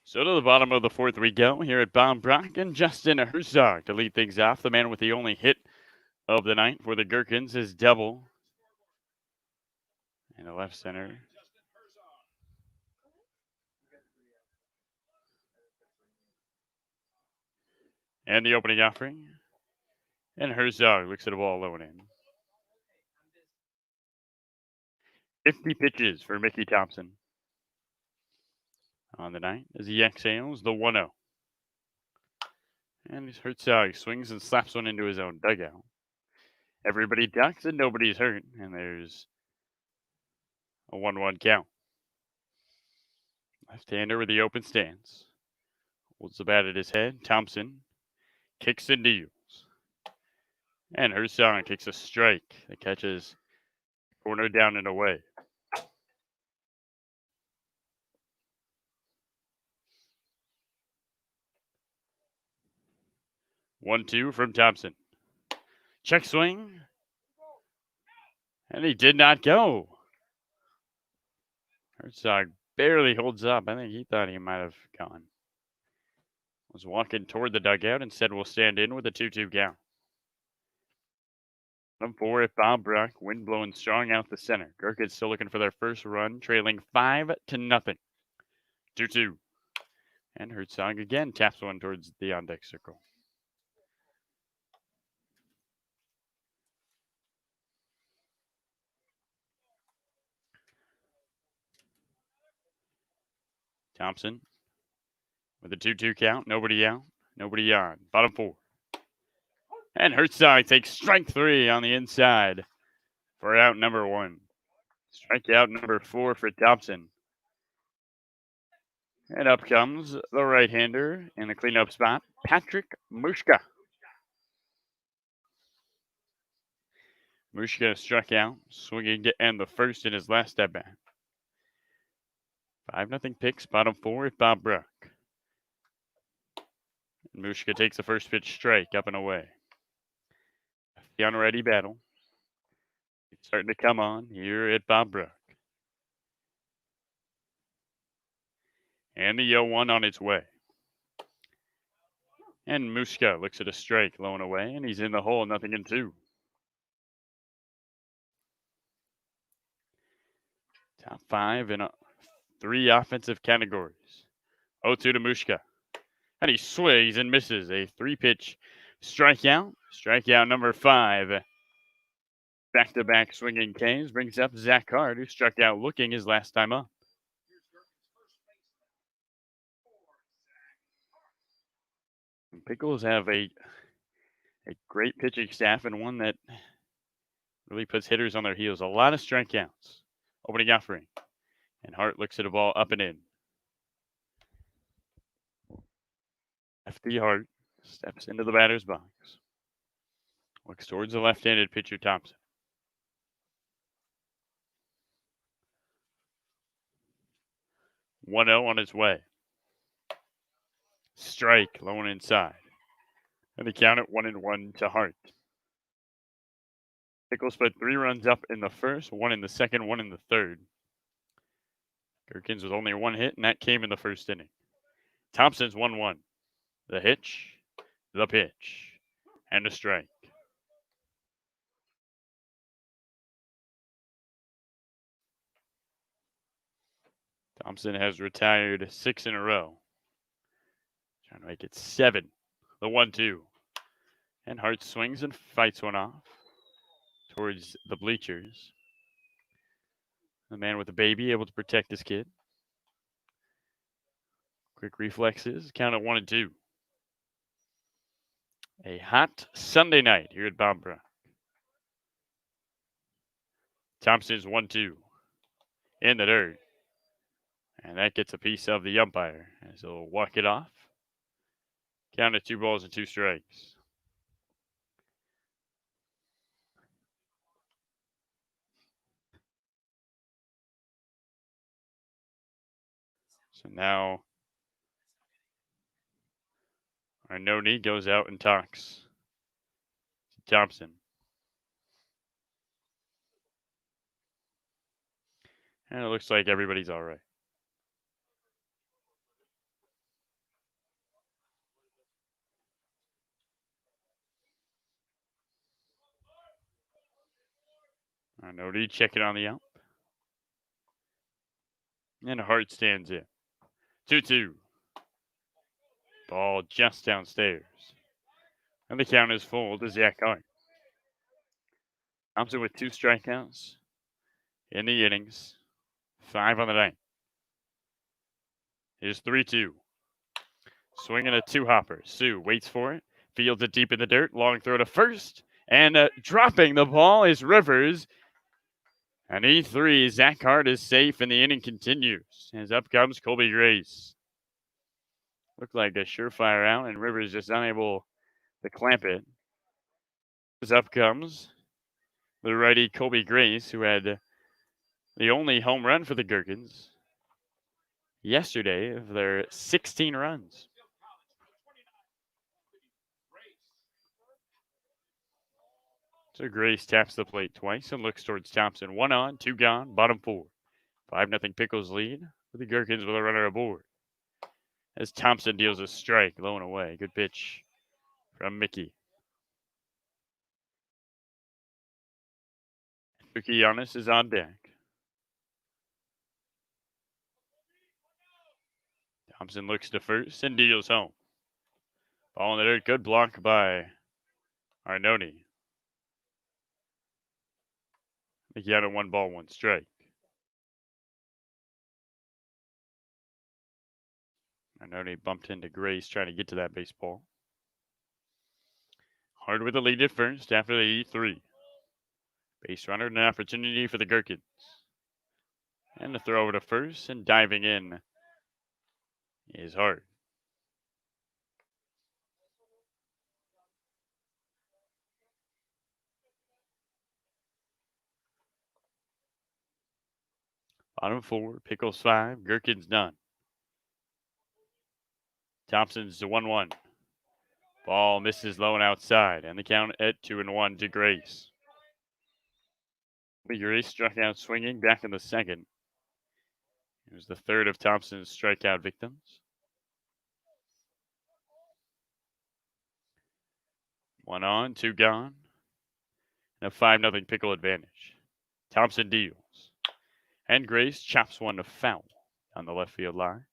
So to the bottom of the 4th we go here at Bob Brock and Justin Herzog to lead things off. The man with the only hit of the night for the Gherkins is double. And the left center. And the opening offering. And Herzog looks at a ball low and in. 50 pitches for Mickey Thompson on the night as he exhales the 1-0. And Herzog swings and slaps one into his own dugout. Everybody ducks and nobody's hurt. And there's a 1-1 count. Left-hander with the open stance. Holds the bat at his head. Thompson kicks and deals. And Herzog takes a strike that catches corner down and away. One-two from Thompson. Check swing. And he did not go. Herzog barely holds up. I think he thought he might have gone. Was walking toward the dugout and said we'll stand in with a 2-2 count. Number 4 at Bob Brock. Wind blowing strong out the center. Gherkins still looking for their first run, trailing 5-0. 2-2. And Herzog again taps one towards the on-deck circle. Thompson with a 2-2 count. Nobody out. Nobody on. Bottom 4. And Herzog takes strike 3 on the inside for out number 1. Strikeout number 4 for Thompson. And up comes the right-hander in the cleanup spot, Patrick Mushka. Mushka struck out, swinging to end the first in his last at-bat. 5-0 Picks, bottom 4 at Bob Brock. Mushka takes the first pitch strike up and away. The unready battle. It's starting to come on here at Bob Brock. And the 0-1 on its way. And Mushka looks at a strike low and away, and he's in the hole, 0-2. Top 5 in 3 offensive categories. 0-2 to Mushka. And he swings and misses. A 3-pitch strikeout. Strikeout number 5. Back-to-back swinging K's brings up Zach Card, who struck out looking his last time up. Pickles have a great pitching staff and one that really puts hitters on their heels. A lot of strikeouts. Opening offering. And Hart looks at a ball up and in. FD Hart steps into the batter's box. Looks towards the left-handed pitcher Thompson. One 0 on his way. Strike, low and inside. And the count at 1-1 to Hart. Pickles put 3 runs up in the first, 1 in the second, 1 in the third. Gherkins with only 1 hit, and that came in the first inning. Thompson's 1-1. The hitch, the pitch, and a strike. Thompson has retired 6 in a row. Trying to make it 7. The 1-2. And Hart swings and fights one off towards the bleachers. The man with the baby able to protect his kid. Quick reflexes. Count at 1-2. A hot Sunday night here at Bombra. Thompson's 1-2. In the dirt. And that gets a piece of the umpire as he'll walk it off. Count at 2 balls and 2 strikes. So now our no-knee goes out and talks to Thompson. And it looks like everybody's all right. Our no-knee checking on the ump. And Hart stands in. 2-2. Ball just downstairs. And the count is full to Zach Hart. Thompson with 2 strikeouts in the innings. 5 on the night. Here's 3-2. Swinging a 2-hopper. Sue waits for it. Fields it deep in the dirt. Long throw to first. And dropping the ball is Rivers. And E3, Zach Hart is safe and the inning continues. As up comes Colby Grace. Looked like a surefire out, and Rivers just unable to clamp it. As up comes the righty Colby Grace, who had the only home run for the Gherkins yesterday of their 16 runs. So Grace taps the plate twice and looks towards Thompson. 1 on, 2 gone, bottom 4. 5-0 Pickles lead with the Gherkins with a runner aboard. As Thompson deals a strike, low and away. Good pitch from Mickey. Giannis is on deck. Thompson looks to first and deals home. Ball in the dirt. Good block by Arnone. He had a 1 ball, 1 strike. Arnone bumped into Grace trying to get to that baseball. Hard with the lead at first after the E3. Base runner and an opportunity for the Gherkins. And the throw over to first and diving in is Hart. Bottom 4, Pickles 5, Gherkins none. Thompson's to 1-1. Ball misses low and outside, and the count at 2-1 to Grace. Grace struck out swinging back in the second. It was the third of Thompson's strikeout victims. 1 on, 2 gone. And a 5-0 Pickle advantage. Thompson deals. And Grace chops one to foul on the left field line.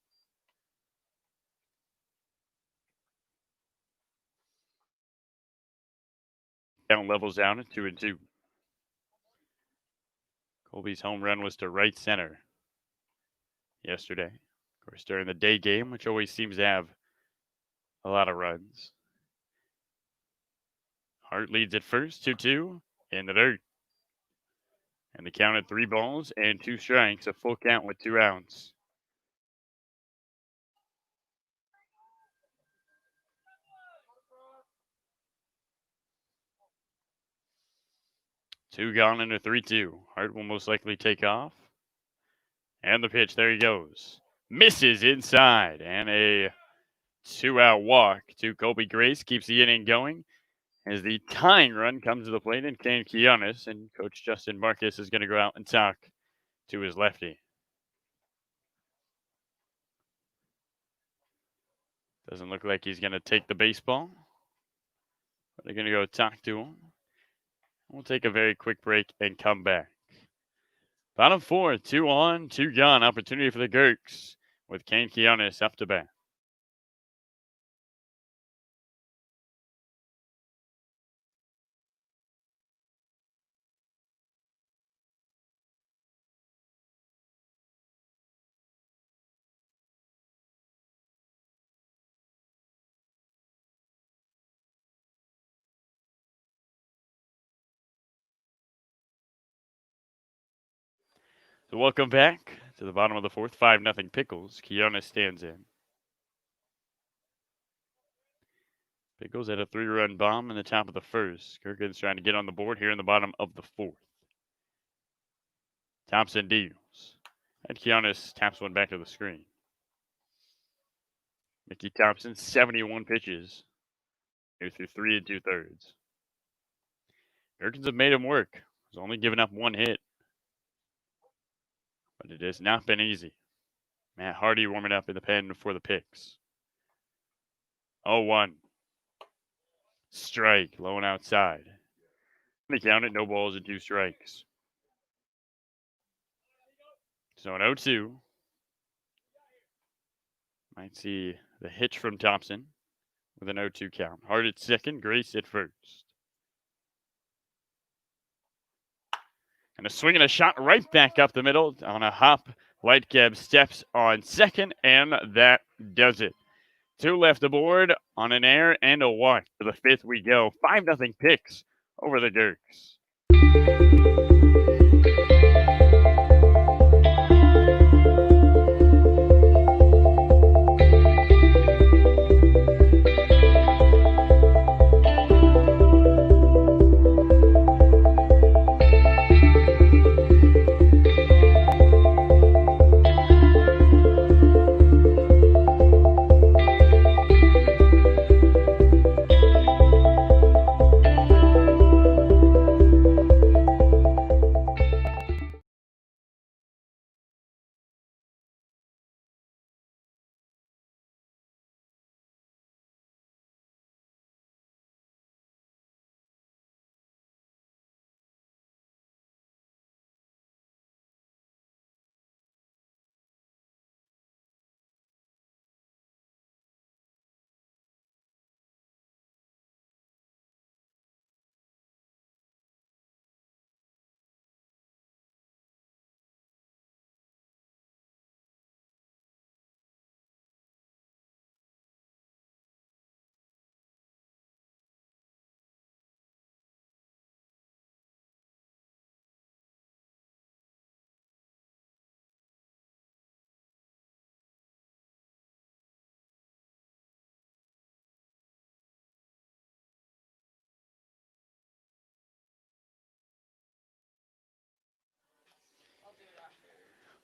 Count levels down at 2-2. Colby's home run was to right center yesterday. Of course, during the day game, which always seems to have a lot of runs. Hart leads at first, 2-2 in the dirt. And the count at 3 balls and 2 strikes, a full count with 2 outs. Two gone into 3-2. Hart will most likely take off. And the pitch, there he goes. Misses inside. And a 2-out walk to Colby Grace. Keeps the inning going as the tying run comes to the plate in Kane Kianis. And Coach Justin Marcus is going to go out and talk to his lefty. Doesn't look like he's going to take the baseball. But they're going to go talk to him. We'll take a very quick break and come back. Bottom 4, 2 on, 2 gone. Opportunity for the Gherks with Kane Kianis up to bat. So welcome back to the bottom of the 4th, 5-0 Pickles. Kianis stands in. Pickles had a 3-run bomb in the top of the 1st. Gherkins trying to get on the board here in the bottom of the 4th. Thompson deals. And Kianis taps one back to the screen. Mickey Thompson, 71 pitches. Through 3 2/3. Gherkins have made him work. He's only given up 1 hit. But it has not been easy. Matt Hardy warming up in the pen for the Picks. 0-1. Strike, low and outside. The count at no balls and 2 strikes. So an 0-2. Might see the hitch from Thompson with an 0-2 count. Hart at second, Grace at first. And a swing and a shot right back up the middle on a hop. Lightcap steps on second, and that does it. 2 left aboard on an air and a walk. To the 5th we go. 5-0 Picks over the Gherks.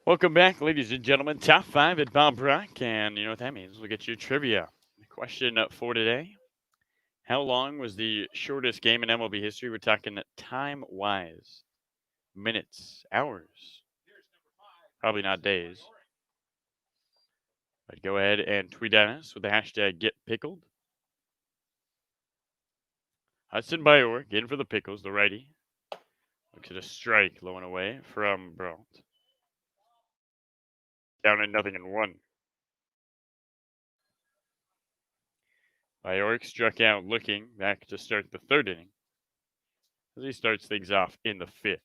Welcome back, ladies and gentlemen. Top 5 at Bob Brock, and you know what that means. We'll get you trivia. The question for today: how long was the shortest game in MLB history? We're talking time-wise. Minutes, hours. Probably not days. But go ahead and tweet at us with the hashtag #GetPickled. Hudson Byork in for the Pickles, the righty. Looks at a strike low and away from Brault. Down at 0-1. Bjork struck out looking back to start the third inning as he starts things off in the fifth.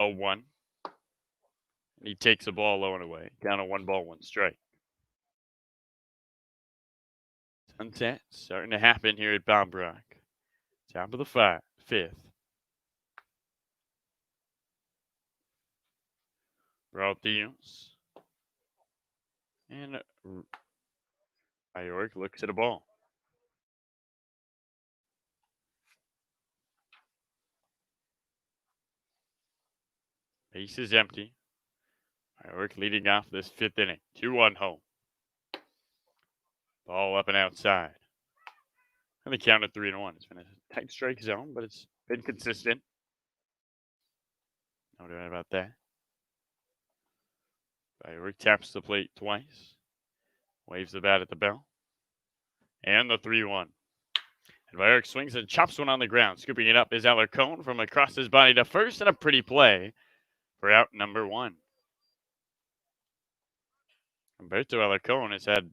0-1. And he takes a ball low and away. Down a 1-1 strike. Sunset starting to happen here at Bob Brock. Top of the fifth. Brawl deals. And Bjork looks at a ball. Base is empty. Bjork leading off this fifth inning. 2-1 home. Ball up and outside. And the count at 3-1. It's been a tight strike zone, but it's been consistent. No doubt about that. Bjork taps the plate twice. Waves the bat at the bell. And the 3-1. And Bjork swings and chops one on the ground. Scooping it up is Alarcón from across his body to first, and a pretty play for out number 1. Humberto Alarcón has had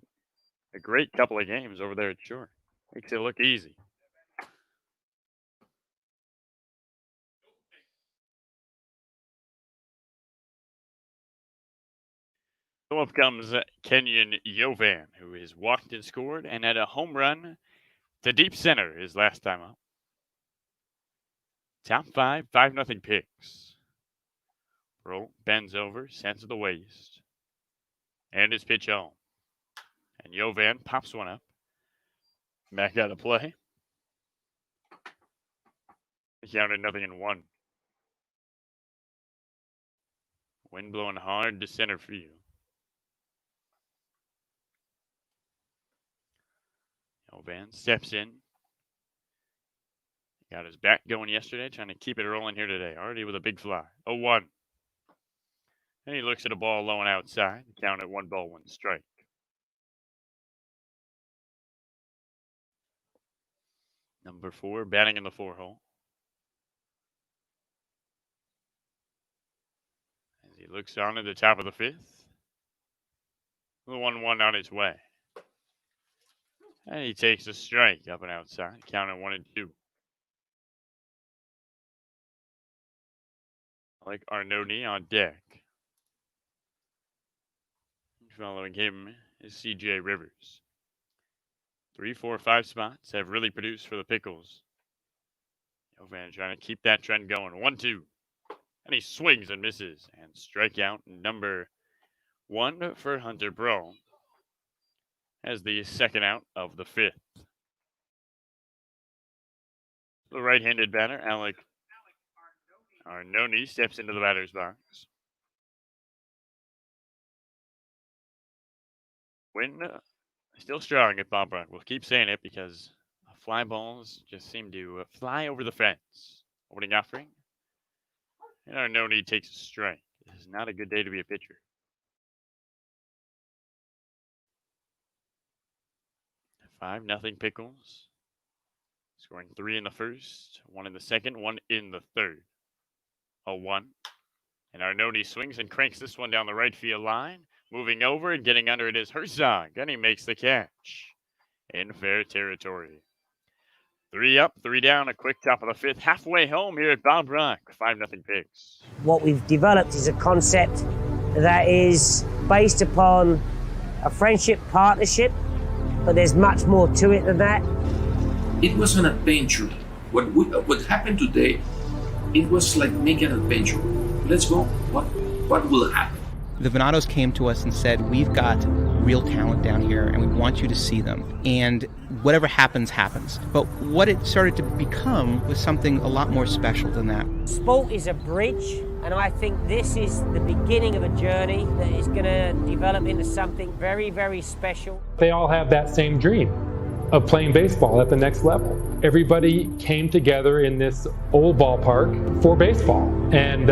a great couple of games over there at short. Makes it look easy. So up comes Kenyon Jovan, who has walked and scored and had a home run to deep center his last time up. Top 5-0 Picks. Roll bends over, sends to the waist. And his pitch home. And Jovan pops one up. Back out of play. Count at 0-1. Wind blowing hard to center field. Jovan steps in. Got his bat going yesterday, trying to keep it rolling here today. Already with a big fly. 0-1. And he looks at a ball low and outside. Count at 1-1 strike. Number 4, batting in the 4-hole. As he looks on at the top of the fifth. The 1-1 on its way. And he takes a strike up and outside. Count at 1-2. Like Arnone on deck. Following him is C.J. Rivers. 3, 4, 5 spots have really produced for the Pickles. Jovan trying to keep that trend going. 1-2. And he swings and misses. And strikeout number 1 for Hunter Brawl as the second out of the fifth. The right-handed batter, Alec Arnone, steps into the batter's box. Wind still strong at Bob Brock. We'll keep saying it because fly balls just seem to fly over the fence. Opening offering. And Arnone takes a strike. This is not a good day to be a pitcher. 5-0 Pickles. Scoring 3 in the first, 1 in the second, 1 in the third. 0-1. And Arnone swings and cranks this one down the right field line. Moving over and getting under it is Herzog, and he makes the catch in fair territory. 3 up, 3 down, a quick top of the fifth, halfway home here at Bob Brock. 5-0 Picks. What we've developed is a concept that is based upon a friendship partnership, but there's much more to it than that. It was an adventure. What happened today, it was like making an adventure. Let's go. What will happen? The Venados came to us and said, we've got real talent down here and we want you to see them. And whatever happens, happens. But what it started to become was something a lot more special than that. Sport is a bridge, and I think this is the beginning of a journey that is going to develop into something very, very special. They all have that same dream of playing baseball at the next level. Everybody came together in this old ballpark for baseball and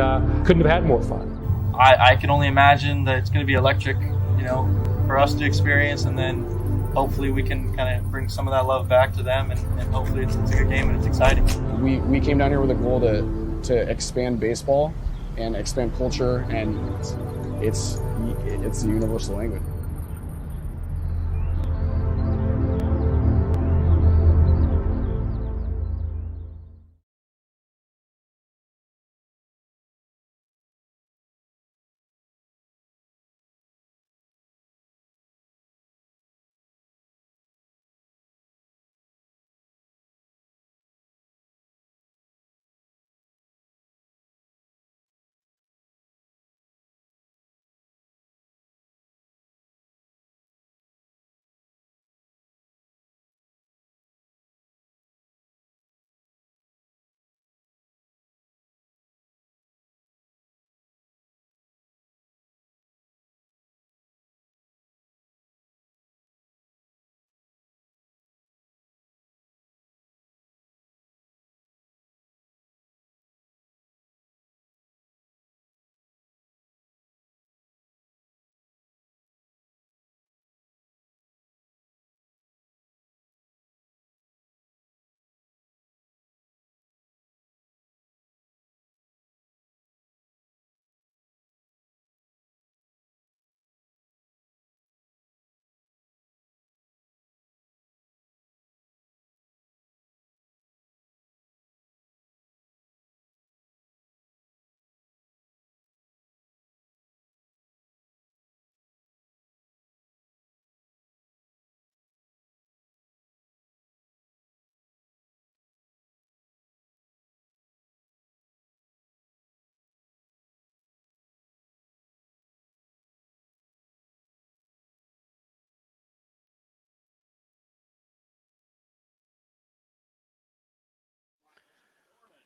couldn't have had more fun. I can only imagine that it's going to be electric, for us to experience, and then hopefully we can kind of bring some of that love back to them, and hopefully it's a good game and it's exciting. We came down here with a goal to expand baseball and expand culture, and it's it's the universal language.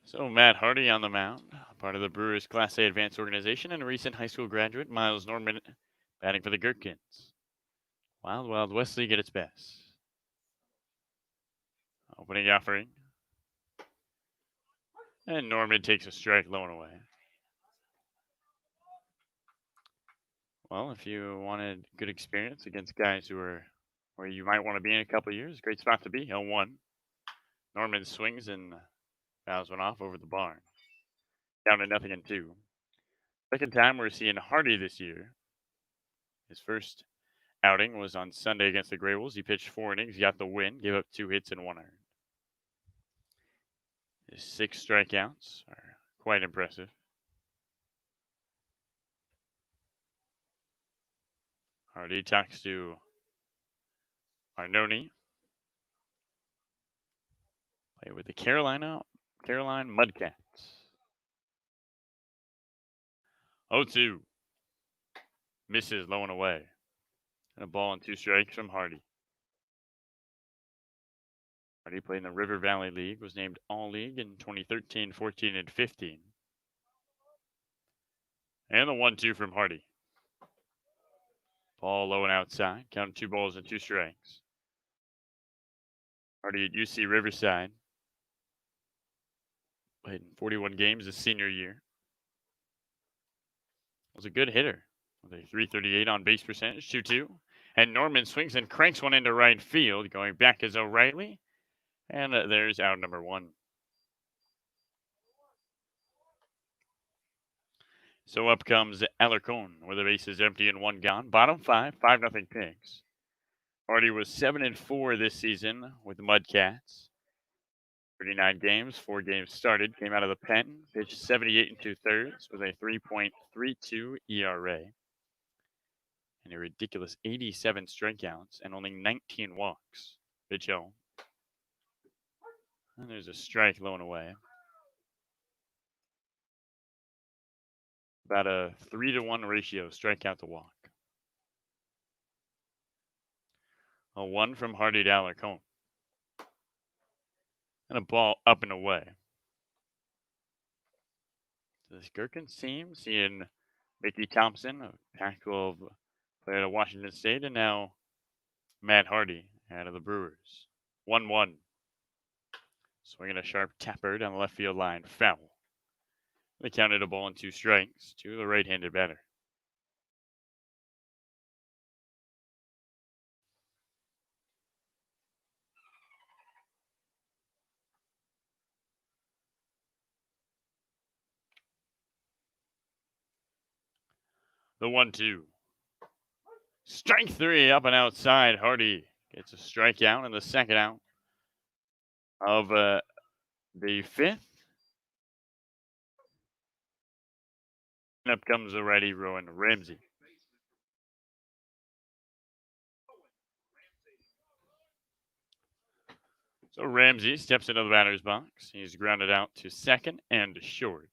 So Matt Hardy on the mound, part of the Brewers Class A advanced organization, and a recent high school graduate, Miles Norman, batting for the Gherkins. Wild Wild West League at its best. Opening offering. And Norman takes a strike low and away. Well, if you wanted good experience against guys who are where you might want to be in a couple of years, great spot to be. 0-1. Norman swings and fouls one off over the barn. Down to 0-2. Second time we're seeing Hardy this year. His first outing was on Sunday against the Grey Wolves. He pitched 4 innings, got the win, gave up 2 hits and 1 earned. His 6 strikeouts are quite impressive. Hardy talks to Arnone. Play with the Caroline Mudcats. 0-2. Misses low and away. And a ball and 2 strikes from Hardy. Hardy played in the River Valley League, was named All-League in 2013, 14, and 15. And the 1-2 from Hardy. Ball low and outside. Count 2 balls and 2 strikes. Hardy at UC Riverside. Played in 41 games his senior year. Was a good hitter with a .338 on base percentage, 2-2. And Norman swings and cranks one into right field, going back as O'Reilly. And there's out number 1. So up comes Alarcon, where the base is empty and 1 gone. Bottom 5, 5-0 Pigs. Hardy was 7-4 this season with the Mudcats. 39 games, 4 games started, came out of the pen, pitched 78 2/3 with a 3.32 ERA. And a ridiculous 87 strikeouts and only 19 walks. Pitch home. And there's a strike low and away. About a 3-to-1 ratio, strikeout to walk. A 1 from Hardy to Alarcon. And a ball up and away. This Gherkins team, seeing Mickey Thompson, a Pac-12 player at Washington State, and now Matt Hardy out of the Brewers. 1-1. Swinging a sharp tapper down the left field line. Foul. They counted a ball and 2 strikes to the right-handed batter. The 1-2. Strike 3 up and outside. Hardy gets a strikeout in the second out of the fifth. And up comes the righty Rowan Ramsey. So Ramsey steps into the batter's box. He's grounded out to second and short.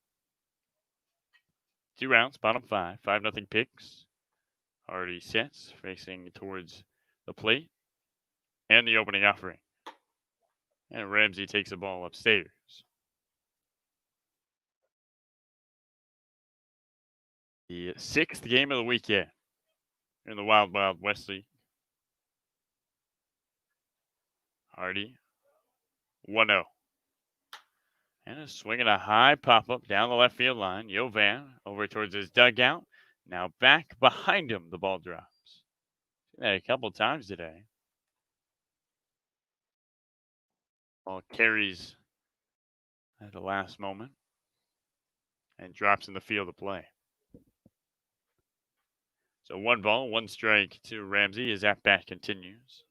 2 outs, bottom 5. 5-0 Pickles. Hardy sets, facing towards the plate and the opening offering. And Ramsey takes the ball upstairs. The 6th game of the weekend in the Wild Wild West League. Hardy, 1-0. And a swing and a high pop-up down the left field line. Yovan over towards his dugout. Now back behind him, the ball drops. Seen that a couple times today. Ball carries at the last moment and drops in the field of play. So 1 ball, 1 strike to Ramsey as that bat continues.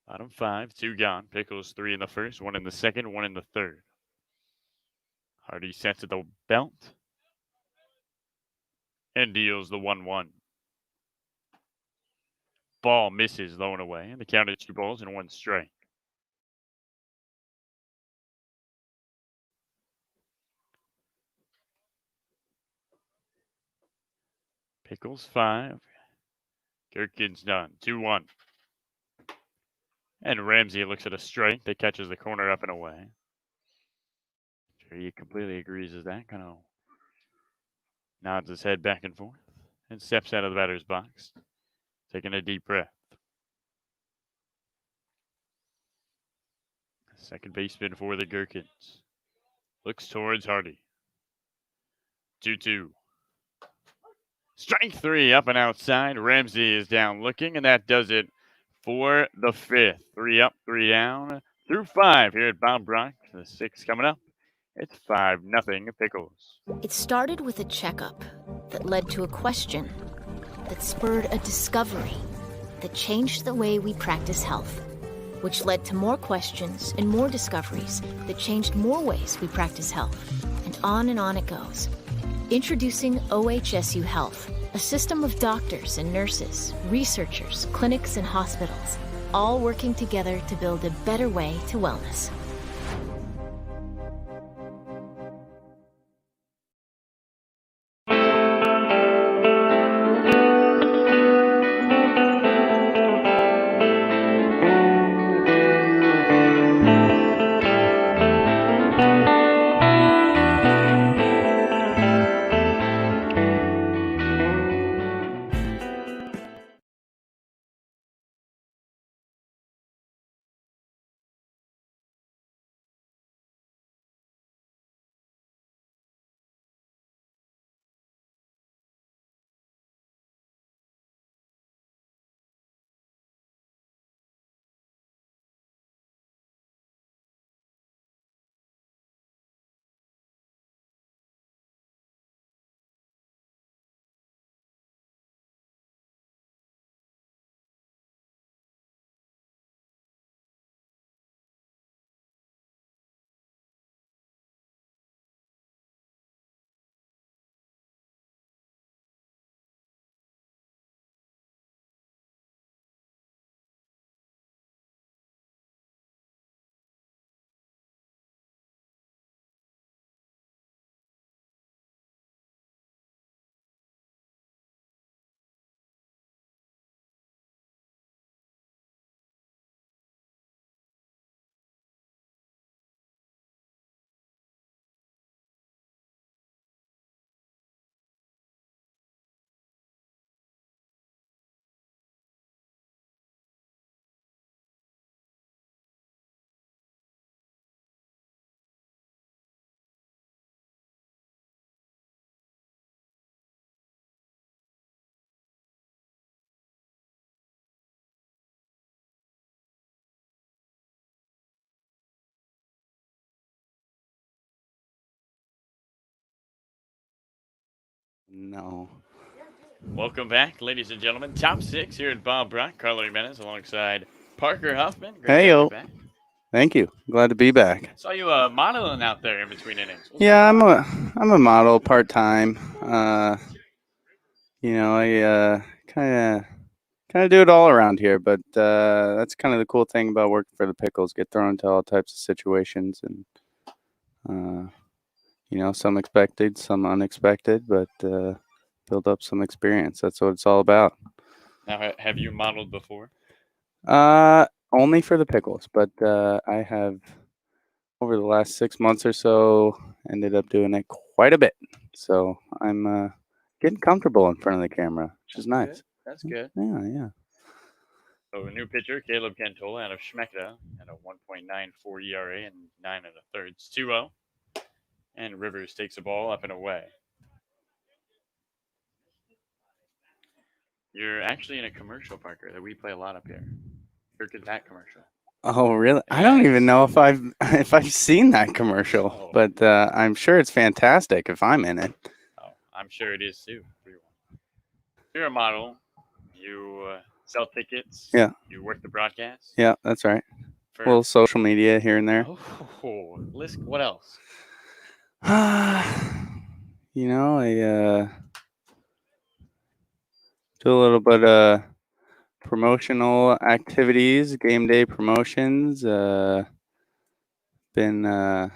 Bottom 5, 2 gone. Pickles 3 in the first, 1 in the second, 1 in the third. Hardy sets at the belt and deals the 1-1. Ball misses low and away, and the count is 2 balls and 1 strike. Pickles 5. Gherkins done. 2-1. And Ramsey looks at a strike that catches the corner up and away. Sure, he completely agrees with that. Kind of nods his head back and forth and steps out of the batter's box, taking a deep breath. Second baseman for the Gherkins looks towards Hardy. 2-2. Strike 3 up and outside. Ramsey is down looking, and that does it for the 5th. 3 up, 3 down through 5 here at Bob Brock. The 6th coming up. It's 5-0 Pickles. It started with a checkup that led to a question that spurred a discovery that changed the way we practice health, which led to more questions and more discoveries that changed more ways we practice health. And on it goes. Introducing OHSU Health, a system of doctors and nurses, researchers, clinics, and hospitals, all working together to build a better way to wellness. No. Welcome back, ladies and gentlemen. Top 6 here at Bob Brock, Carlo Jimenez alongside Parker Huffman. Great to have you back. Thank you. Glad to be back. Saw you modeling out there in between innings. Yeah, I'm a model part time. I kind of do it all around here, but that's kind of the cool thing about working for the Pickles. Get thrown into all types of situations, and some expected, some unexpected, but build up some experience. That's what it's all about. Now, have you modeled before? Only for the Pickles, but I have over the last 6 months or so ended up doing it quite a bit. So I'm getting comfortable in front of the camera, which is nice. Good. That's good. Yeah. So a new pitcher, Caleb Cantola out of Schmechta, at a 1.94 ERA and 9 1/3. 2-0. And Rivers takes the ball up and away. You're actually in a commercial, Parker, that we play a lot up here. Gherkins that commercial. Oh, really? Yeah, I don't even know if I've seen that commercial, but I'm sure it's fantastic if I'm in it. Oh, I'm sure it is too. You're a model. You sell tickets. Yeah. You work the broadcast. Yeah, that's right. A little social media here and there. Oh, list. What else? I do a little bit of promotional activities, game day promotions. Been out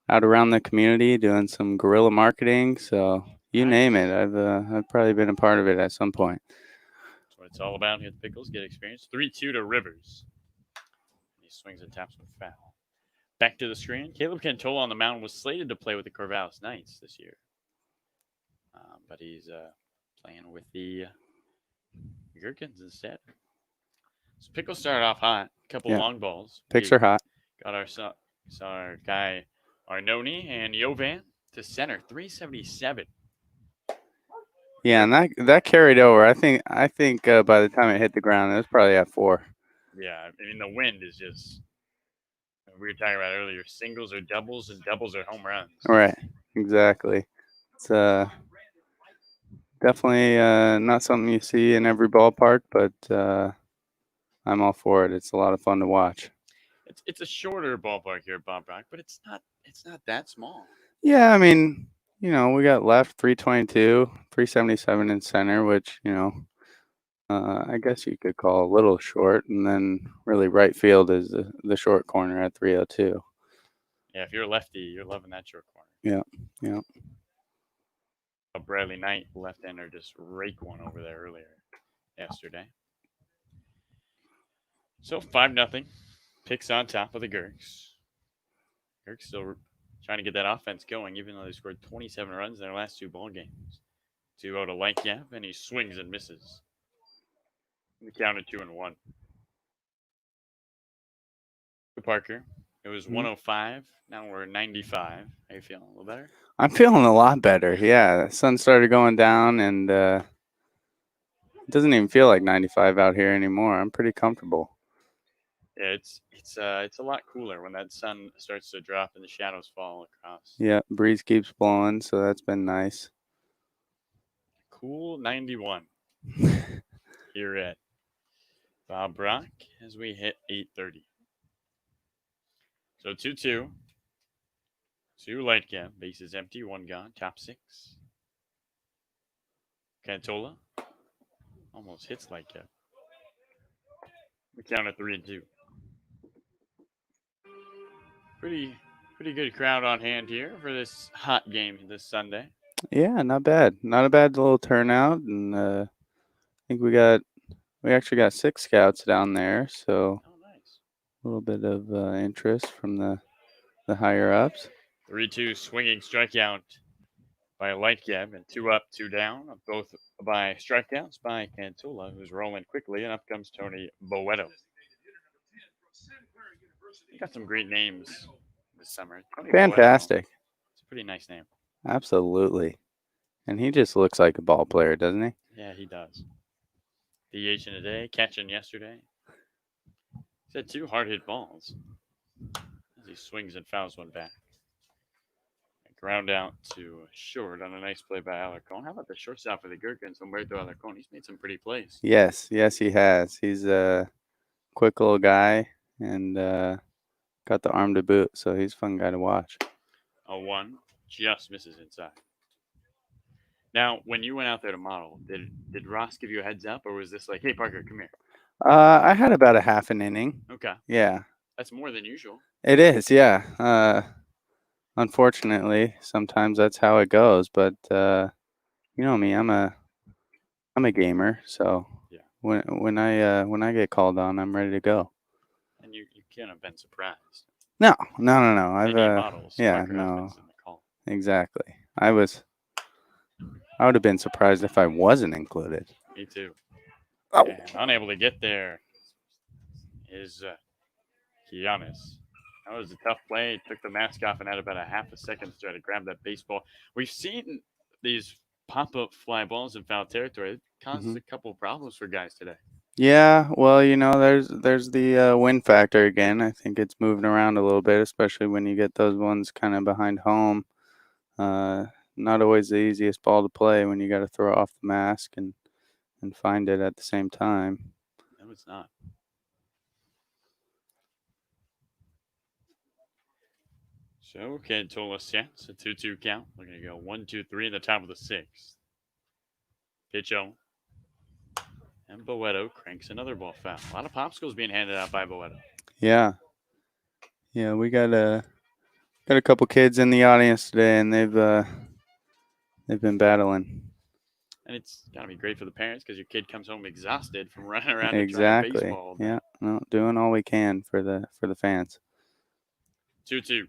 around the community doing some guerrilla marketing. So you name it, I've probably been a part of it at some point. That's what it's all about here at the Pickles. Get experience. 3-2 to Rivers. He swings and taps with foul. Back to the screen. Caleb Cantola on the mound was slated to play with the Corvallis Knights this year, but he's playing with the Gherkins instead. So Pickles started off hot. A couple long balls. Picks are hot. Got our guy Arnone and Jovan to center. 377. Yeah, and that carried over. I think by the time it hit the ground, it was probably at 4. Yeah, I mean the wind is just. We were talking about earlier. Singles are doubles, and doubles are home runs. Right. Exactly. It's definitely not something you see in every ballpark, but I'm all for it. It's a lot of fun to watch. It's a shorter ballpark here at Bob Brock, but it's not that small. Yeah, I mean, we got left 322, 377 in center, which I guess you could call a little short, and then really right field is the short corner at 302. Yeah, if you're a lefty, you're loving that short corner. Yeah. Bradley Knight, left-hander, just rake one over there earlier yesterday. So 5-0. Picks on top of the Gherks. Gherks still trying to get that offense going, even though they scored 27 runs in their last 2 ball games. 2-0 to Lightcap, and he swings and misses. The count at 2-1. Parker, it was 105. Now we're 95. How you feeling? A little better? I'm feeling a lot better. Yeah, the sun started going down, and it doesn't even feel like 95 out here anymore. I'm pretty comfortable. Yeah, it's a lot cooler when that sun starts to drop and the shadows fall across. Yeah, breeze keeps blowing, so that's been nice. Cool 91 here at Bob Brock as we hit 8:30. So 2-2. 2 Lightcap. Bases empty. 1 gone. Top 6. Cantola almost hits Lightcap. We count at 3-2. Pretty good crowd on hand here for this hot game this Sunday. Yeah, not bad. Not a bad little turnout, and I think we actually got 6 scouts down there, so nice. A little bit of interest from the higher ups. 3-2 swinging strikeout by Lightcap, and 2 up, 2 down, both by strikeouts by Cantola, who's rolling quickly, and up comes Tony Boeto. You got some great names this summer. Tony Fantastic. Boeto. It's a pretty nice name. Absolutely. And he just looks like a ball player, doesn't he? Yeah, he does. DH in a day, catching yesterday. He's had 2 hard hit balls as he swings and fouls one back. Ground out to short on a nice play by Alarcon. How about the shortstop for the Gherkins, Humberto Alarcon? He's made some pretty plays. Yes, he has. He's a quick little guy and got the arm to boot, so he's a fun guy to watch. A 1 just misses inside. Now, when you went out there to model, did Ross give you a heads up, or was this like, hey, Parker, come here? I had about a half an inning. Okay. Yeah. That's more than usual. It is, yeah. Unfortunately, sometimes that's how it goes, but you know me, I'm a gamer, so yeah. When I get called on, I'm ready to go. And you can't have been surprised. No. I've models. Yeah, Parker no. has been in the call. Exactly. I would have been surprised if I wasn't included. Me too. Oh. And unable to get there is Giannis. That was a tough play. He took the mask off and had about a half a second to try to grab that baseball. We've seen these pop-up fly balls in foul territory. It causes a couple problems for guys today. Yeah, well, you know, there's the wind factor again. I think it's moving around a little bit, especially when you get those ones kind of behind home. Not always the easiest ball to play when you got to throw off the mask and find it at the same time. No, it's not. So, Cantola sets a 2-2 count. We're going to go 1-2-3 in the top of the 6th. Pitch on. And Boeto cranks another ball foul. A lot of popsicles being handed out by Boeto. Yeah, we got a couple kids in the audience today, and they've been battling. And it's got to be great for the parents because your kid comes home exhausted from running around Exactly. and trying baseball. Yeah, no, doing all we can for the fans. 2-2.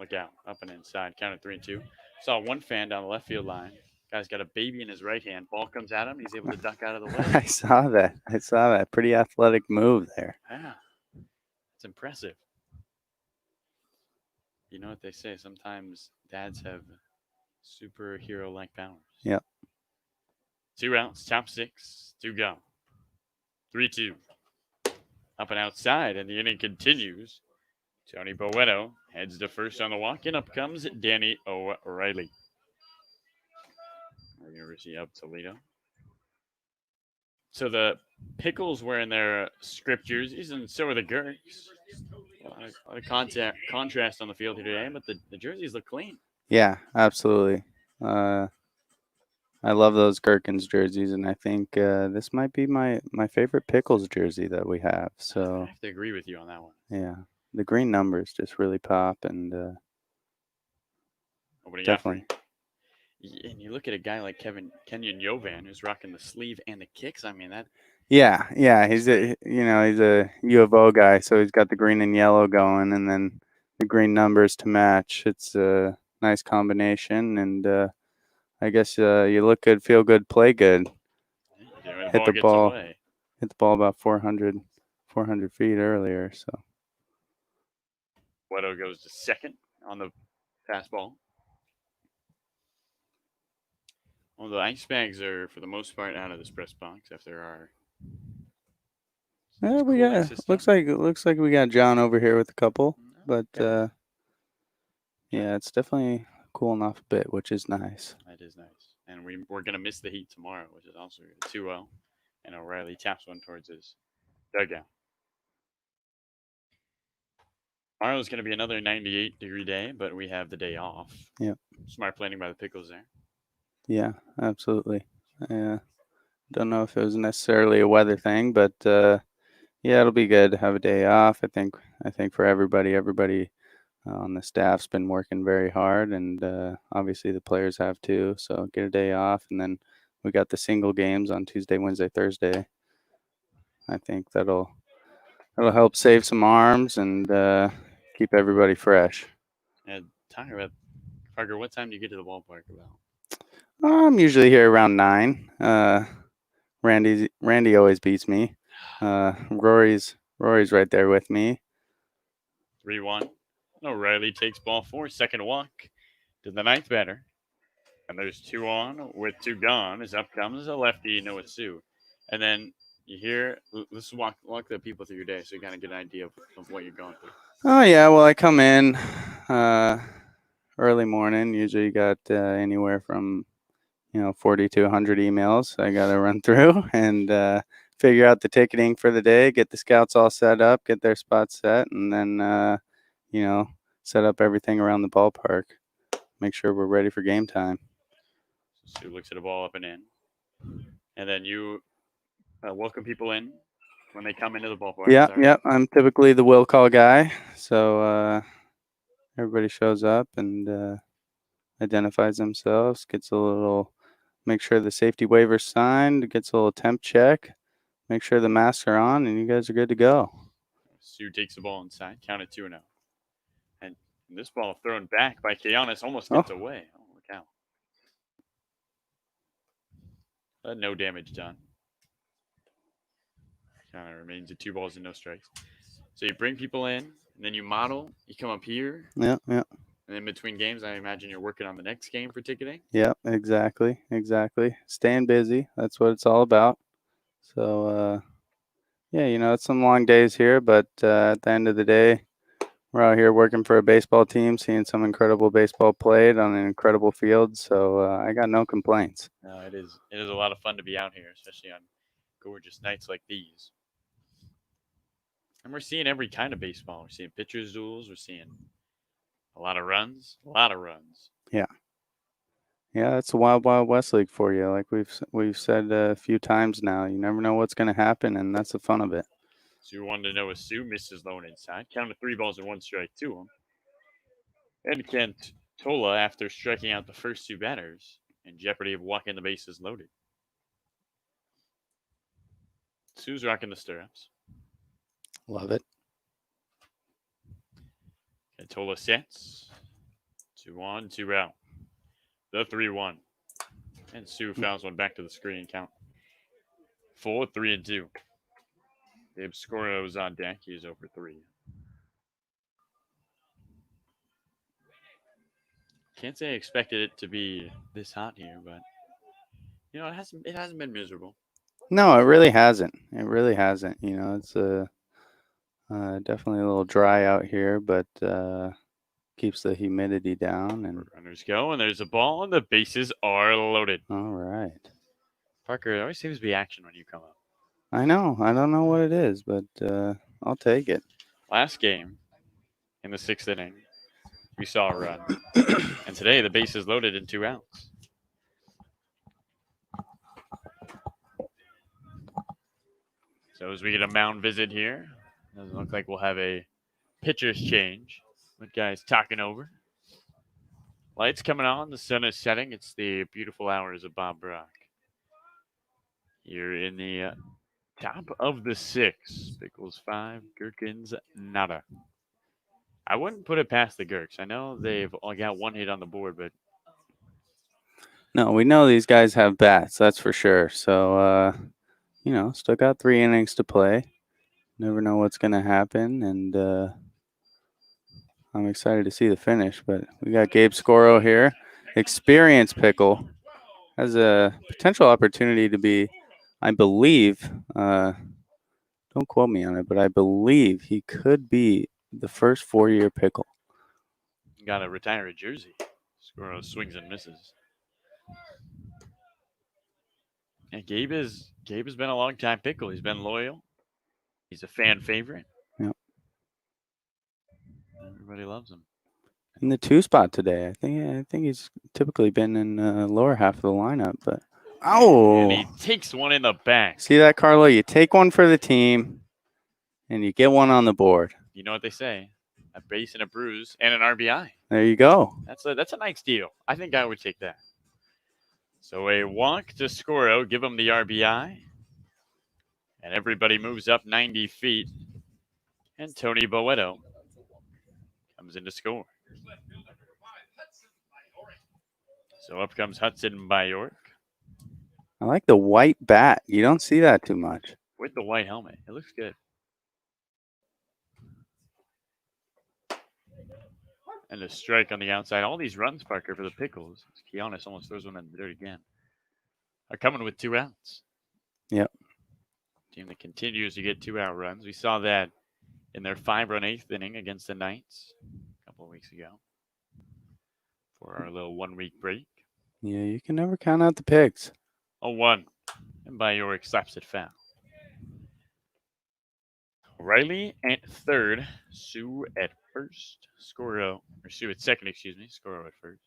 Look out, up and inside. Count it 3-2. Saw one fan down the left field line. Guy's got a baby in his right hand. Ball comes at him. He's able to duck out of the way. I saw that. Pretty athletic move there. Yeah, it's impressive. You know what they say? Sometimes dads have superhero-like powers. Yep. 2 outs, top 6, 2 go. 3-2. Up and outside, and the inning continues. Tony Boeto heads to first on the walk, and up comes Danny O'Reilly. University of Toledo. So the Pickles wearing their script jerseys, and so are the Gherkins. A lot of contrast on the field here today, but the jerseys look clean. Yeah, absolutely. I love those Gherkins jerseys, and I think this might be my favorite Pickles jersey that we have. So I have to agree with you on that one. Yeah, the green numbers just really pop, and definitely. And you look at a guy like Kenyon Yovan, who's rocking the sleeve and the kicks. I mean that. Yeah, he's a U of O guy, so he's got the green and yellow going, and then the green numbers to match. It's a nice combination, and I guess you look good, feel good, play good. Hit the ball about 400 feet earlier. So. Boeto goes to second on the fastball. Well, the ice bags are, for the most part, out of this press box. If there are, we got. Looks like we got John over here with a couple, but yeah, it's definitely cooling off a bit, which is nice. That is nice, and we're gonna miss the heat tomorrow, which is also 2-0, and O'Reilly taps one towards his dugout. Tomorrow's going to be another 98-degree day, but we have the day off. Yep. Smart planning by the Pickles there. Yeah, absolutely. Don't know if it was necessarily a weather thing, but yeah, it'll be good to have a day off. I think for everybody on the staff's been working very hard, and obviously the players have too. So get a day off, and then we got the single games on Tuesday, Wednesday, Thursday. I think that'll help save some arms and keep everybody fresh. And talking about Parker, what time do you get to the ballpark about? I'm usually here around 9. Randy always beats me. Rory's right there with me. 3-1. O'Reilly takes ball 4, second walk to the 9th batter. And there's 2 on with 2 gone. As up comes a lefty, Noah Sue. And then you hear, let's walk the people through your day so you kind of get an idea of what you're going through. Oh, yeah. Well, I come in early morning. Usually you got anywhere from 40 to 100 emails I got to run through and figure out the ticketing for the day, get the scouts all set up, get their spots set, and then set up everything around the ballpark. Make sure we're ready for game time. Sue looks at a ball up and in, and then you welcome people in when they come into the ballpark. Yeah. I'm typically the will call guy, so everybody shows up and identifies themselves, gets a little, make sure the safety waiver's signed, gets a little temp check, make sure the masks are on, and you guys are good to go. Sue takes the ball inside, count it 2-0. And this ball thrown back by Giannis almost gets away. Oh, look out. No damage done. Kind of remains at 2 balls and no strikes. So you bring people in, and then you model. You come up here. Yeah. And in between games, I imagine you're working on the next game for ticketing. Yeah, exactly. Staying busy. That's what it's all about. So, it's some long days here, but at the end of the day, we're out here working for a baseball team, seeing some incredible baseball played on an incredible field. So I got no complaints. No, it is a lot of fun to be out here, especially on gorgeous nights like these. And we're seeing every kind of baseball. We're seeing pitchers duels. We're seeing a lot of runs. Yeah, that's a wild, wild West League for you. Like we've said a few times now, you never know what's going to happen, and that's the fun of it. Sue wanted to know if Sue misses low and inside. Count of 3 balls and 1 strike to him. And Kent Tola, after striking out the first 2 batters, in jeopardy of walking the bases loaded. Sue's rocking the stirrups. Love it. Tola sets. 2-1, 2 out. The 3-1. And Sue fouls one back to the screen. Count 4, 3-2. Gabe Scoro's on deck. He's over 3. Can't say I expected it to be this hot here, but it hasn't been miserable. No, it really hasn't. It's definitely a little dry out here, but keeps the humidity down. And runners go, and there's a ball, and the bases are loaded. All right. Parker, there always seems to be action when you come up. I know. I don't know what it is, but I'll take it. Last game, in the 6th inning, we saw a run. And today, the base is loaded in 2 outs. So as we get a mound visit here, doesn't look like we'll have a pitcher's change. With guys talking over. Lights coming on. The sun is setting. It's the beautiful hours of Bob Brock. Here in the top of the 6th. Pickles 5, Gherkins nada. I wouldn't put it past the Gherks. I know they've all got 1 hit on the board, but no, we know these guys have bats. That's for sure. So, still got 3 innings to play. Never know what's going to happen, and I'm excited to see the finish. But we got Gabe Scoro here, experienced Pickle, has a potential opportunity to be, I believe, don't quote me on it, but I believe he could be the first 4-year Pickle. Got to retire a jersey. Scoro swings and misses. And Gabe has been a long time Pickle. He's been loyal. He's a fan favorite. Yep. Everybody loves him. In the 2 spot today, I think he's typically been in the lower half of the lineup, but and he takes one in the back. See that, Carlo? You take one for the team, and you get one on the board. You know what they say: a base and a bruise and an RBI. There you go. That's a nice deal. I think I would take that. So a walk to Scoro, give him the RBI. And everybody moves up 90 feet. And Tony Boeto comes in to score. So up comes Hudson by York. I like the white bat. You don't see that too much. With the white helmet. It looks good. And a strike on the outside. All these runs, Parker, for the Pickles. Giannis almost throws one in the dirt again. Are coming with 2 outs. Yep. Team that continues to get 2-out runs. We saw that in their 5-run 8th inning against the Knights a couple of weeks ago. for our little 1 week break. Yeah, you can never count out the pigs. 0-1. And by Yorick slaps it foul. Riley at third, Sue at first, Scoro, or Sue at second, excuse me, Scoro at first.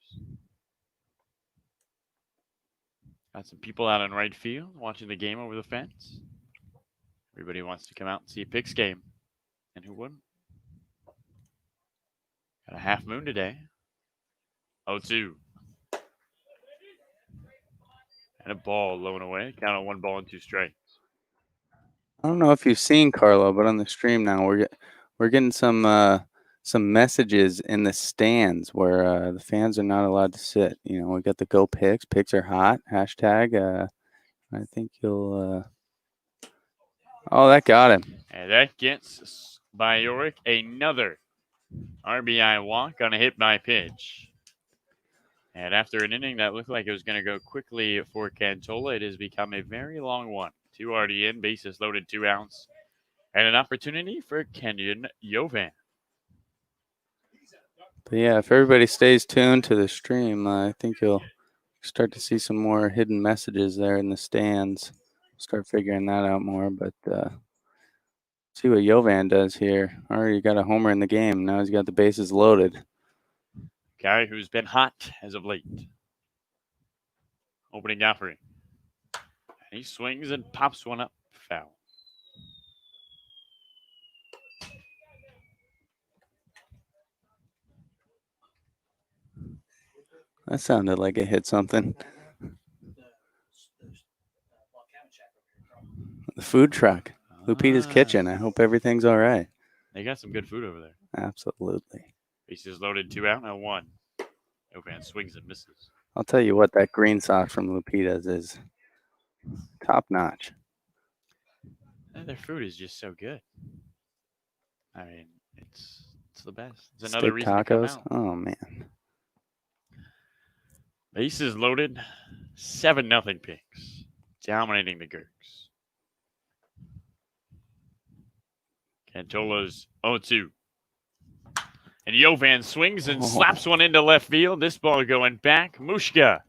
Got some people out in right field watching the game over the fence. Everybody wants to come out and see a Pigs game. And who wouldn't? Got a half moon today. 0-2. And a ball low and away. Count on 1 ball and 2 strikes. I don't know if you've seen Carlo, but on the stream now we're getting some messages in the stands where the fans are not allowed to sit. You know, we got the Go Pigs. Pigs are hot. Hashtag. I think you'll. Oh, that got him. And that gets by Yorick another RBI walk on a hit by pitch. And after an inning that looked like it was going to go quickly for Cantola, it has become a very long one. 2 already in, bases loaded, 2 outs, and an opportunity for Kenyon Yovan. But yeah, if everybody stays tuned to the stream, I think you'll start to see some more hidden messages there in the stands. Start figuring that out more, but see what Yovan does here. Already got a homer in the game. Now he's got the bases loaded. Guy who's been hot as of late. Opening offering. He swings and pops one up. Foul. That sounded like it hit something. The food truck. Lupita's Kitchen. I hope everything's all right. They got some good food over there. Absolutely. Bases loaded, 2 out, now 1. Yovan swings and misses. I'll tell you what, that green sauce from Lupita's is top notch. And their food is just so good. I mean, it's the best. It's another Steak reason tacos. to come out. Oh man. Bases loaded, 7-0 Pigs, dominating the Gherks. Cantola's 0-2. And Yovan swings and slaps one into left field. This ball going back. Mushka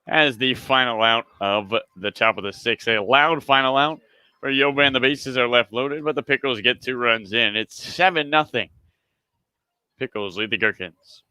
has the final out of the top of the 6th. A loud final out for Yovan. The bases are left loaded, but the Pickles get 2 runs in. It's 7-0. Pickles lead the Gherkins.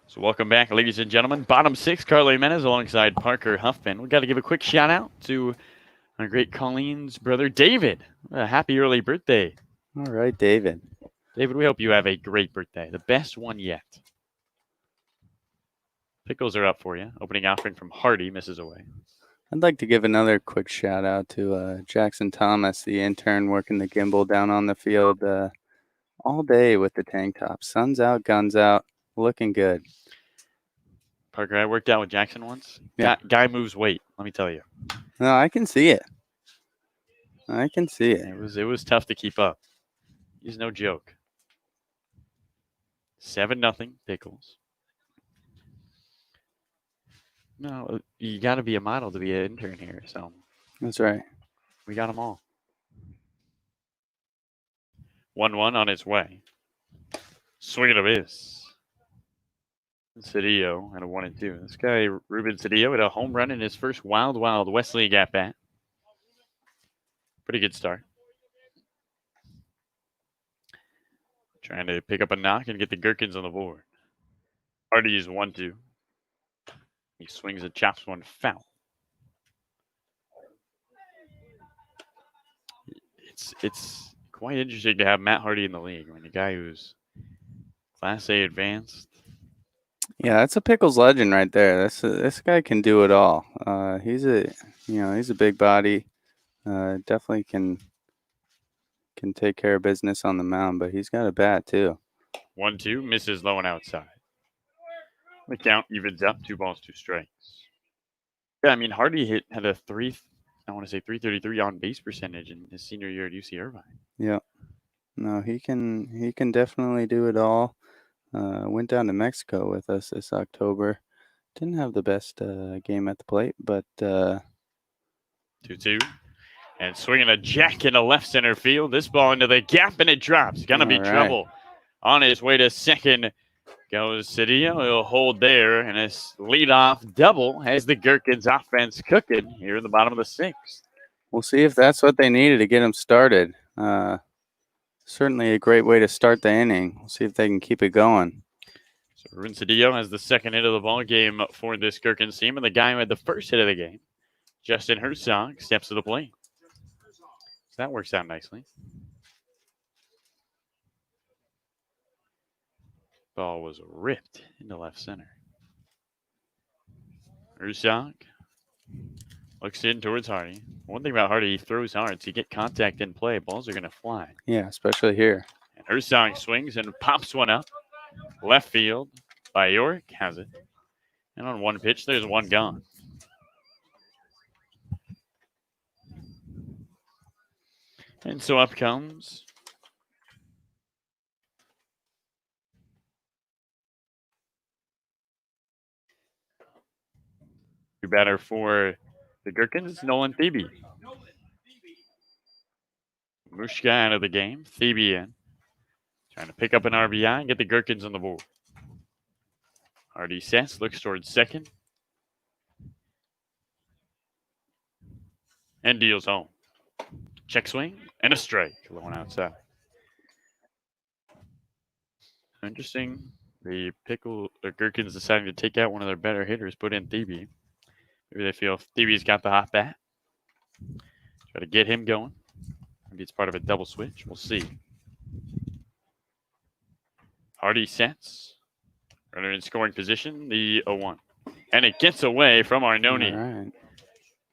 So welcome back, ladies and gentlemen. Bottom 6, Carlo Jimenez alongside Parker Huffman. We've got to give a quick shout out to our great Colleen's brother, David. A happy early birthday. All right, David. David, we hope you have a great birthday. The best one yet. Pickles are up for you. Opening offering from Hardy, misses away. I'd like to give another quick shout out to Jackson Thomas, the intern working the gimbal down on the field all day with the tank top. Sun's out, guns out, looking good. Parker, I worked out with Jackson once. Yeah. Guy moves weight, let me tell you. No, I can see it. I can see it. It was tough to keep up. He's no joke. 7-0 Pickles. No, you got to be a model to be an intern here. So That's right. we got them all. 1-1 on its way. Swing and a miss. Cedillo at a 1-2. This guy, Ruben Cedillo, had a home run in his first Wild West League at bat. Pretty good start. Trying to pick up a knock and get the Gherkins on the board. Hardy is 1-2. He swings and chops one foul. It's quite interesting to have Matt Hardy in the league. I mean, a guy who's Class A advanced. Yeah, that's a Pickles legend right there. This guy can do it all. He's a big body. Definitely can take care of business on the mound, but he's got a bat too. 1-2, misses low and outside. The count evens up, 2 balls, 2 strikes. Yeah, I mean, Hardy had a 333 on base percentage in his senior year at UC Irvine. Yeah. No, he can definitely do it all. Went down to Mexico with us this October. Didn't have the best game at the plate, but 2-2. And swinging a jack into left center field. This ball into the gap, and it drops. Gonna be trouble. On his way to second goes Cedillo. He'll hold there, and a leadoff double has the Gherkins offense cooking here in the bottom of the 6th. We'll see if that's what they needed to get him started. Certainly a great way to start the inning. We'll see if they can keep it going. So Ruben Cedillo has the second hit of the ball game for this Gherkins team, and the guy who had the first hit of the game, Justin Herzog, steps to the plate. So that works out nicely. Ball was ripped into left center. Herzog looks in towards Hardy. One thing about Hardy, he throws hard. So you get contact in play, balls are going to fly. Yeah, especially here. And Herzog swings and pops one up. Left field by York has it. And on one pitch, there's one gone. And so up comes new batter for the Gherkins, Nolan Thebe. Mushka out of the game. Thebe in. Trying to pick up an RBI and get the Gherkins on the board. Hardy sets, looks towards second. And deals home. Check swing and a strike. Low and outside. Interesting. The Gherkins deciding to take out one of their better hitters, put in Thebe. Maybe they feel Thebe's got the hot bat. Try to get him going. Maybe it's part of a double switch. We'll see. Hardy sets. Runner in scoring position, the 0-1. And it gets away from Arnone. All right.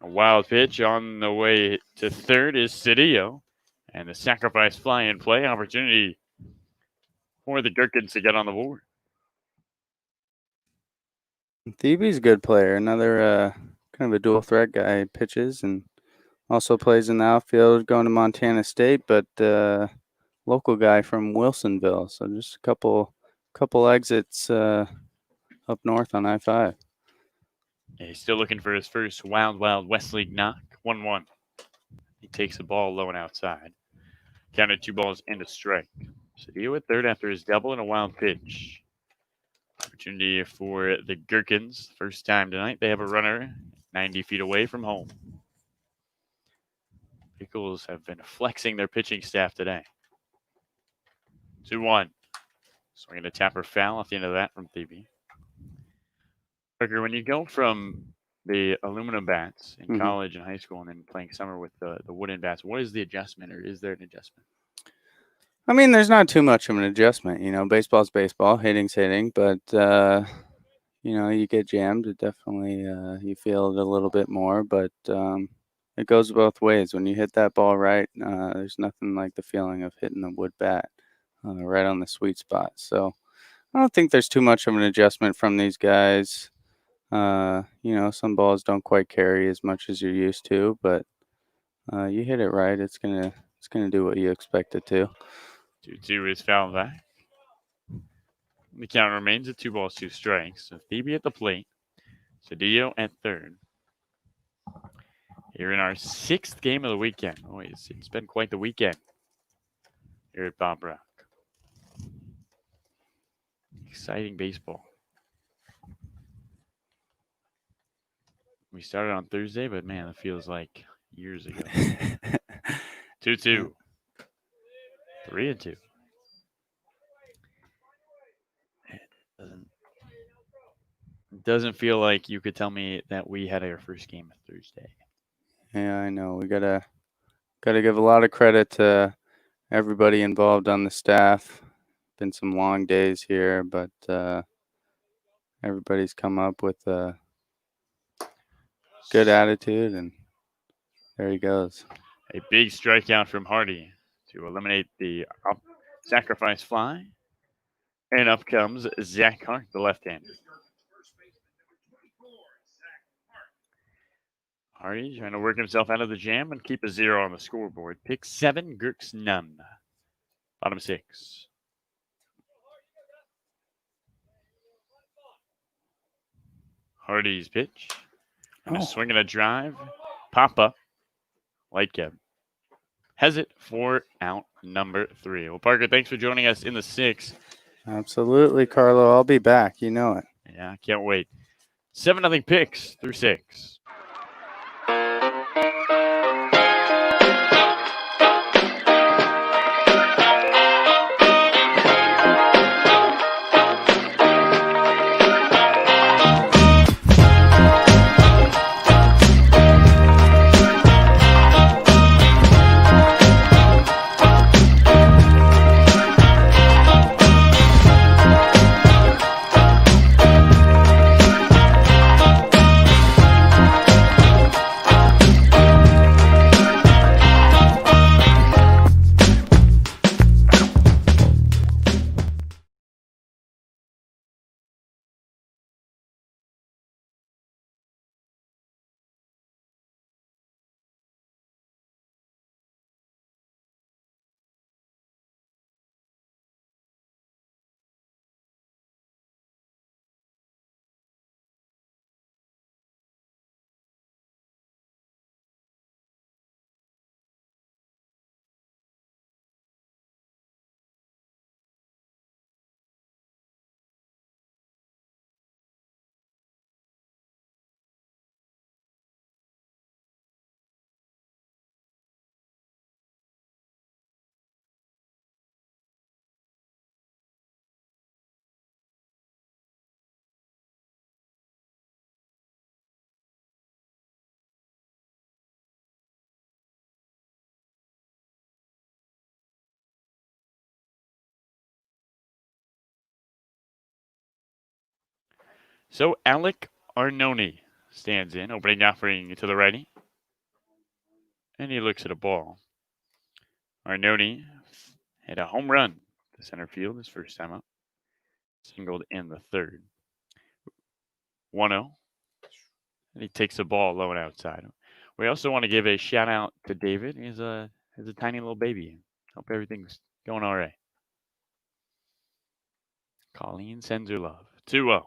A wild pitch on the way to third is Cedillo. And the sacrifice fly in play. Opportunity for the Gherkins to get on the board. Thebe's a good player. Another kind of a dual threat guy. Pitches and also plays in the outfield, going to Montana State, but local guy from Wilsonville. So just a couple exits up north on I-5. Yeah, he's still looking for his first Wild West League knock. 1-1. He takes the ball low and outside. Counted 2 balls and a strike. Cedillo at third after his double and a wild pitch. Opportunity for the Gherkins. First time tonight. They have a runner 90 feet away from home. Pickles have been flexing their pitching staff today. 2-1. Swinging a tapper foul off the end of that from Thebe. Parker, when you go from the aluminum bats in college and high school and then playing summer with the wooden bats, what is the adjustment, or is there an adjustment? I mean, there's not too much of an adjustment. You know, baseball's baseball, hitting's hitting, but you get jammed. It definitely you feel it a little bit more, but it goes both ways. When you hit that ball right, there's nothing like the feeling of hitting the wood bat right on the sweet spot. So I don't think there's too much of an adjustment from these guys. Some balls don't quite carry as much as you're used to, but you hit it right, it's gonna do what you expect it to. 2-2 is fouled back. The count remains at 2 balls, 2 strikes. So Thebe at the plate. Cedillo at third. Here in our 6th game of the weekend. Oh, it's been quite the weekend here at Bob Brock. Exciting baseball. We started on Thursday, but man, it feels like years ago. 2-2. 3-2. It doesn't feel like you could tell me that we had our first game Thursday. Yeah, I know. We gotta give a lot of credit to everybody involved on the staff. Been some long days here, but everybody's come up with a good attitude, and there he goes. A big strikeout from Hardy to eliminate the sacrifice fly. And up comes Zach Hart, the left-hander. Hardy trying to work himself out of the jam and keep a 0 on the scoreboard. Pick 7, Gherkins none. Bottom 6. Hardy's pitch. And a swing and a drive. Pop up. Light Keb. Has it for out number 3. Well, Parker, thanks for joining us in the 6th. Absolutely, Carlo. I'll be back. You know it. Yeah, can't wait. 7-0 picks through 6. So Alec Arnone stands in, opening offering to the righty. And he looks at a ball. Arnone hit a home run to center field his first time up. Singled in the 3rd. 1-0. And he takes the ball low and outside. We also want to give a shout out to David. He's a tiny little baby. Hope everything's going all right. Colleen sends her love. 2-0.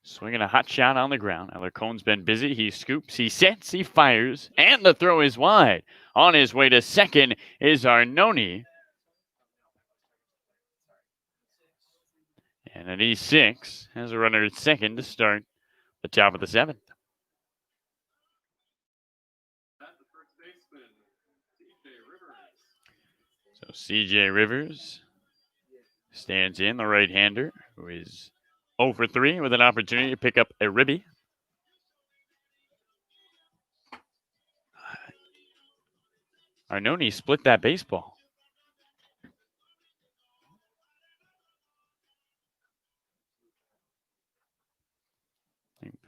Swinging a hot shot on the ground. Alarcon's been busy. He scoops, he sets, he fires, and the throw is wide. On his way to second is Arnone. And at E6 has a runner at second to start the top of the 7th. So CJ Rivers stands in, the right-hander, who is 0 for 3 with an opportunity to pick up a ribby. Arnone split that baseball.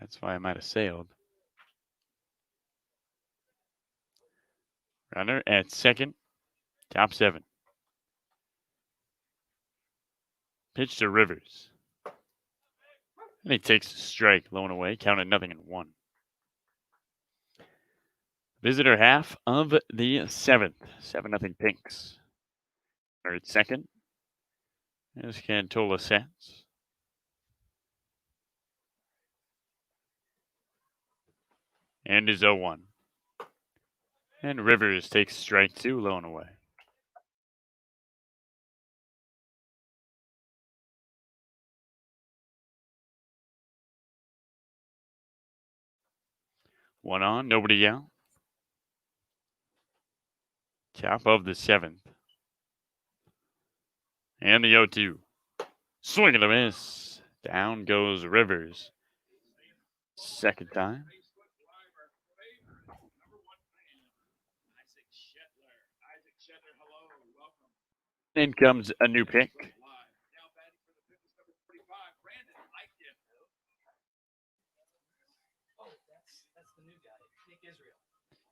That's why I might have sailed. Runner at second. Top 7. Pitch to Rivers. And he takes a strike, low and away, counted 0-1. Visitor half of the 7th. 7-0 Pinks. Runner at second. As Cantola sets. And is 0-1. And Rivers takes strike 2, low and away. One on, nobody out. Top of the 7th. And the 0-2. Swing and a miss. Down goes Rivers. Second time. In comes a new pick.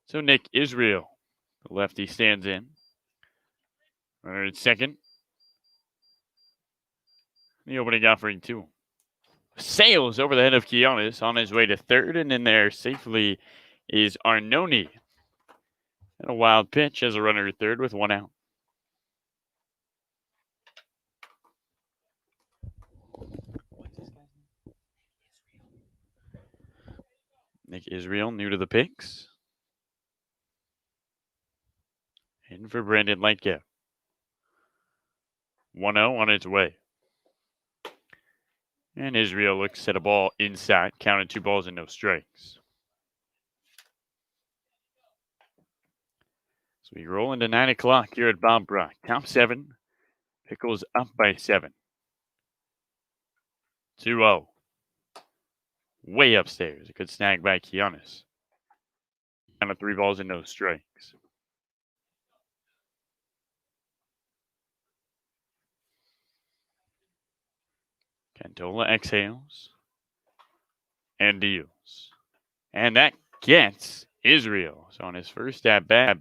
So Nick Israel, the lefty, stands in. Runner at second. The opening offering 2. Sails over the head of Giannis on his way to third, and in there safely is Arnone. And a wild pitch as a runner at third with 1 out. Nick Israel, new to the picks. In for Brandon Lightcap. 1-0 on its way. And Israel looks at a ball inside, counted 2 balls and no strikes. So we roll into 9 o'clock here at Bob Brock. Top 7. Pickles up by 7. 2-0. Way upstairs. A good snag by Giannis. Down to 3 balls and no strikes. Cantola exhales and deals. And that gets Israel. So on his first at bat,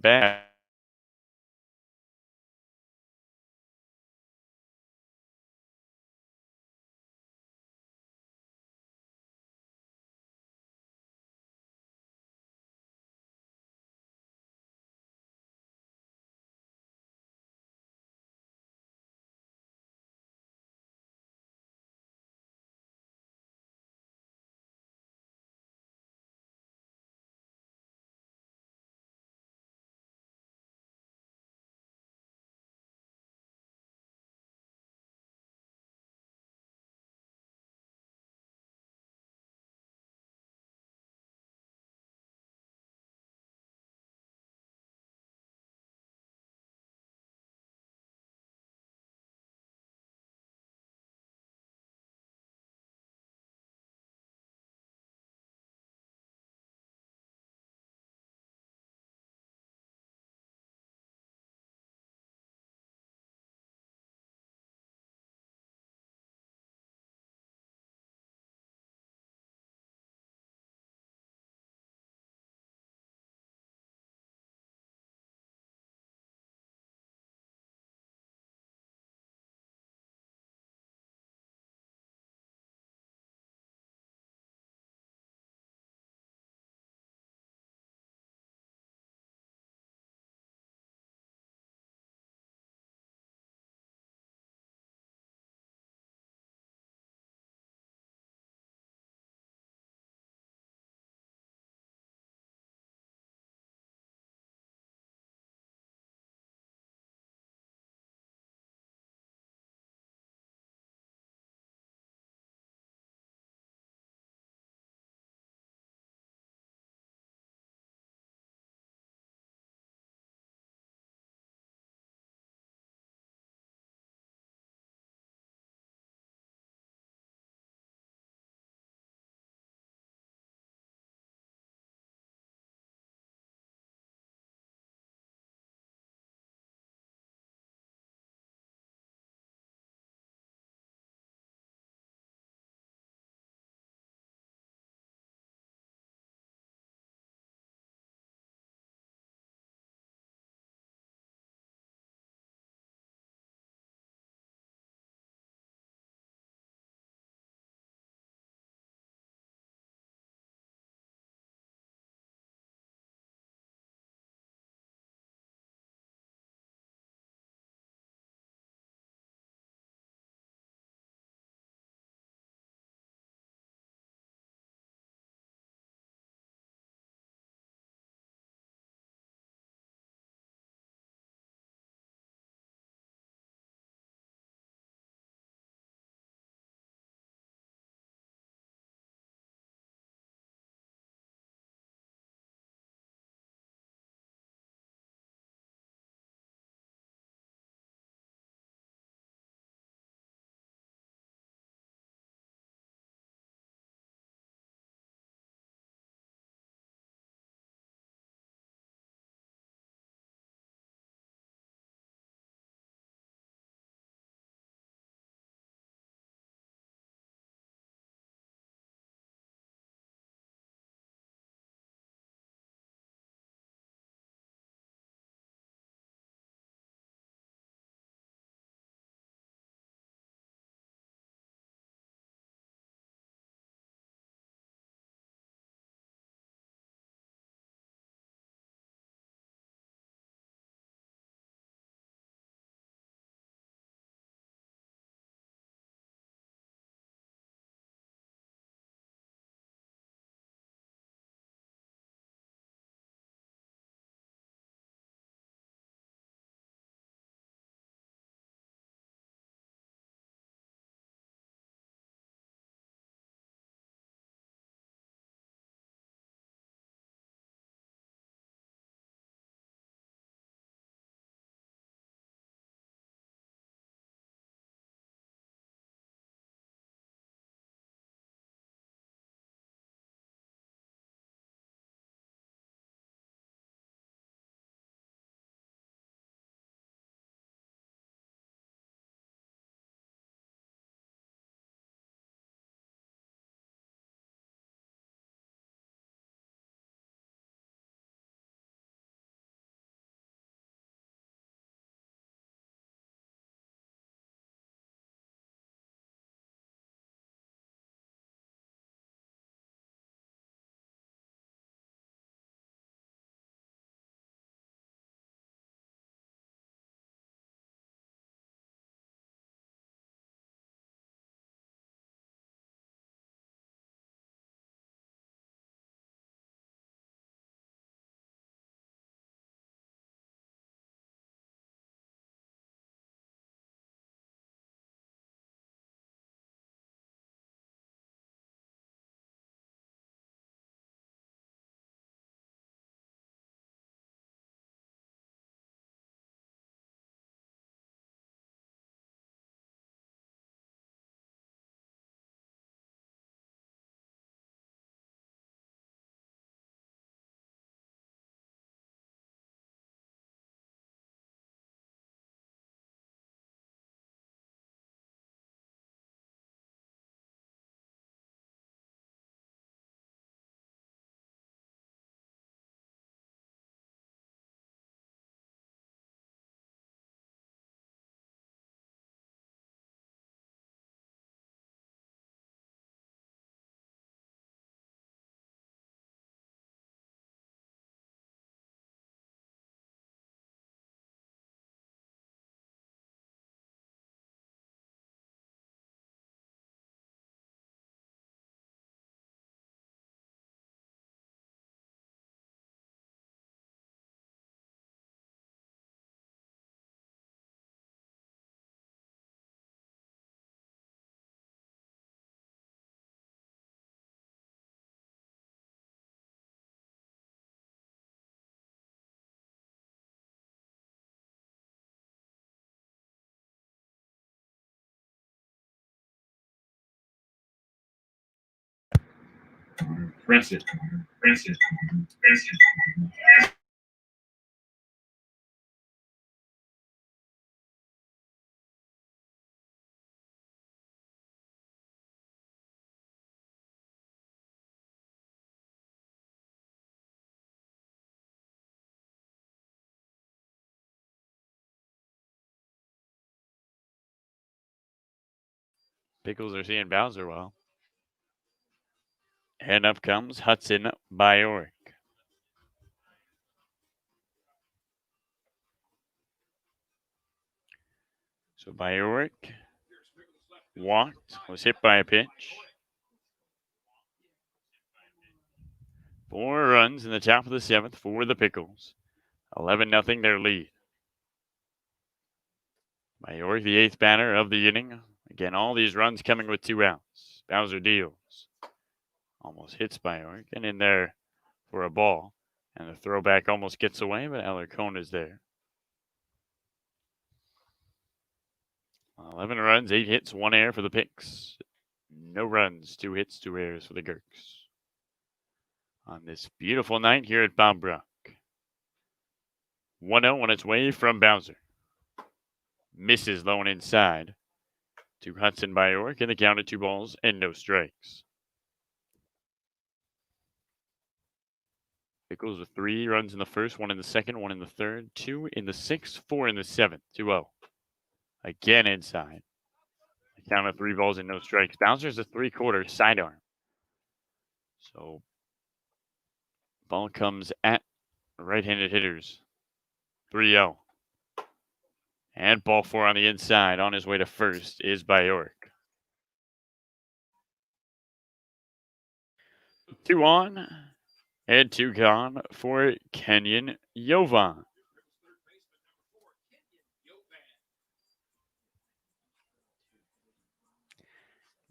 Press it. Press it. Press it. Pickles are seeing Bowser well. And up comes Hudson Bajorek. So Bajorek walked, was hit by a pitch. 4 runs in the top of the 7th for the Pickles. 11-0 their lead. Bajorek, the 8th batter of the inning. Again, all these runs coming with 2 outs. Bowser deals. Almost hits Bajorek and in there for a ball. And the throwback almost gets away, but Alarcon is there. 11 runs, 8 hits, 1 error for the Picks. No runs, 2 hits, 2 errors for the Gherks. On this beautiful night here at Bob Brock. 1-0 on its way from Bowser. Misses low and inside to Hudson Bajorek, and the count at 2 balls and no strikes. Pickles with 3 runs in the first, 1 in the second, 1 in the third, 2 in the 6th, 4 in the 7th. 2-0. Again inside. The count of 3 balls and no strikes. Bowser's a 3/4 sidearm. So ball comes at right-handed hitters. 3-0. And ball 4 on the inside. On his way to first is Bajorek. 2 on and 2 gone for Kenyon Jovan.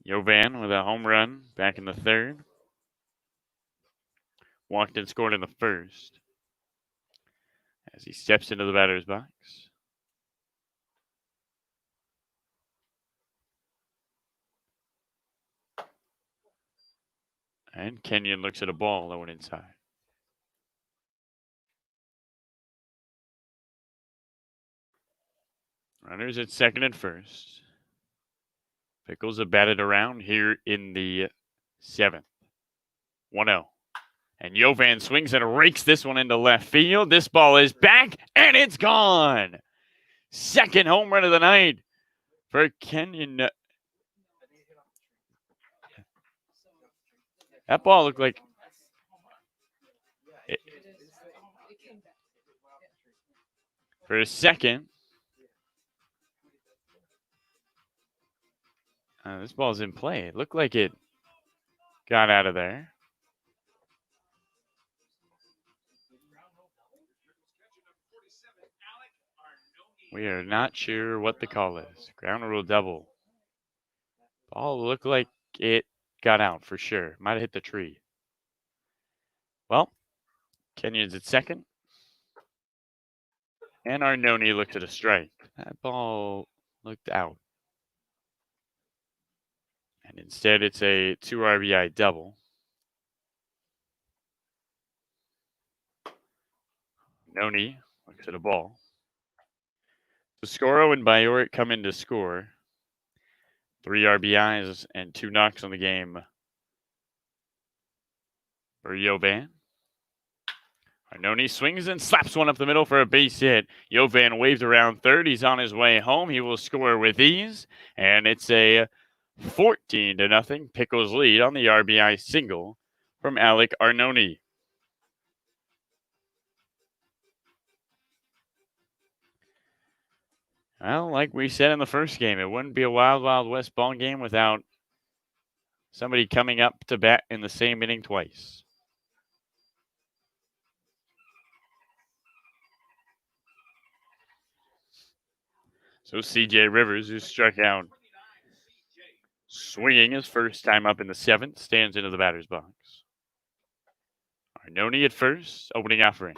Jovan with a home run back in the 3rd. Walked and scored in the 1st. As he steps into the batter's box. And Kenyon looks at a ball that went inside. Runners at second and first. Pickles have batted around here in the 7th. 1-0. And Jovan swings and rakes this one into left field. This ball is back, and it's gone. Second home run of the night for Kenyon. That ball looked like it, for a second. This ball's in play. It looked like it got out of there. We are not sure what the call is. Ground rule double. Ball looked like it got out for sure. Might have hit the tree. Well, Kenyon's at second. And Arnone looks at a strike. That ball looked out. And instead, it's a 2 RBI double. Arnone looks at a ball. Scoro and Bajorek come in to score. 3 RBIs and 2 knocks on the game for Jovan. Arnone swings and slaps one up the middle for a base hit. Jovan waved around third. He's on his way home. He will score with ease. And it's a 14-0 Pickles lead on the RBI single from Alec Arnone. Well, like we said in the first game, it wouldn't be a Wild Wild West ball game without somebody coming up to bat in the same inning twice. So C.J. Rivers, who struck out swinging his first time up in the 7th, stands into the batter's box. Arnone at first, opening offering.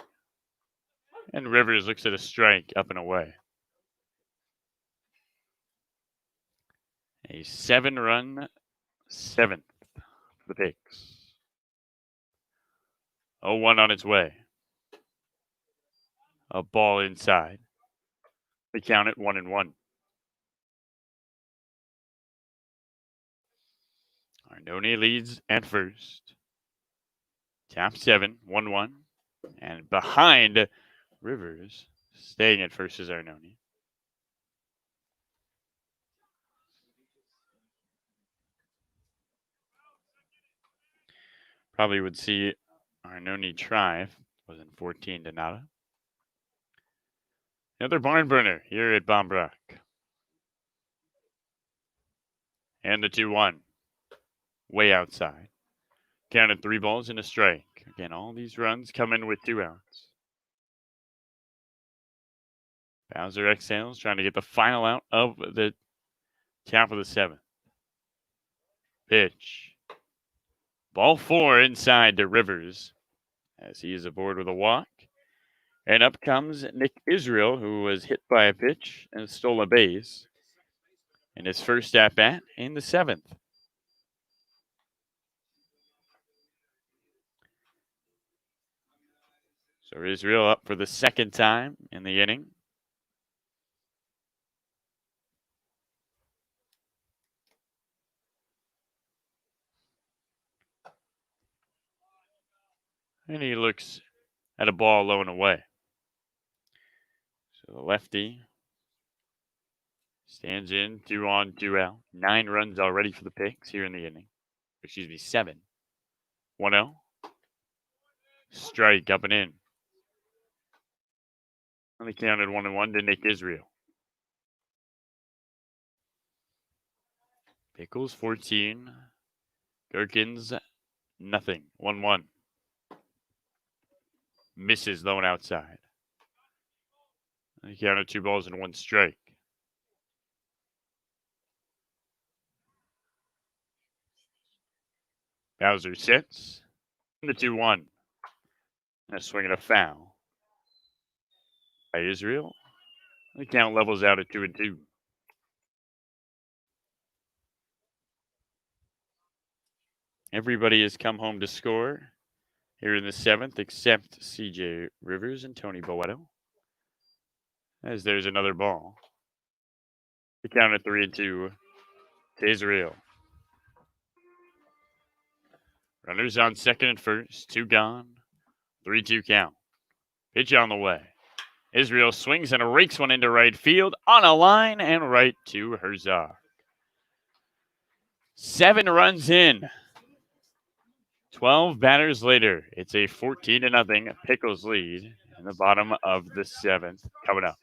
And Rivers looks at a strike up and away. A 7-run 7th for the Pigs. 0-1 on its way. A ball inside. They count it 1-1. Arnone leads at first. Top 7, 1-1. And behind Rivers, staying at first is Arnone. Probably would see Arnone try. Wasn't 14 to nada. Another barn burner here at Bombrock. And the 2-1. Way outside. Counted 3 balls and a strike. Again, all these runs come in with 2 outs. Bowser exhales, trying to get the final out of the top of the 7th. Pitch. Ball 4 inside to Rivers as he is aboard with a walk. And up comes Nick Israel, who was hit by a pitch and stole a base in his first at-bat in the 7th. So Israel up for the 2nd time in the inning. And he looks at a ball low and away. So the lefty stands in, 2 on, 2 out. 9 runs already for the Picks here in the inning. 7. 1-0. Strike up and in. Only counted 1-1 to Nick Israel. Pickles 14. Gherkins nothing. 1-1. Misses low and outside. He counted 2 balls and 1 strike. Bowser sits. The 2-1. And a swing and a foul by Israel. The count levels out at 2-2. Everybody has come home to score here in the 7th except CJ Rivers and Tony Boeto. As there's another ball. The count at 3-2 to Israel. Runners on second and first. 2 gone. 3-2 count. Pitch on the way. Israel swings and rakes one into right field on a line and right to Herzog. 7 runs in. 12 batters later. It's a 14-0 Pickles lead in the bottom of the 7th. Coming up.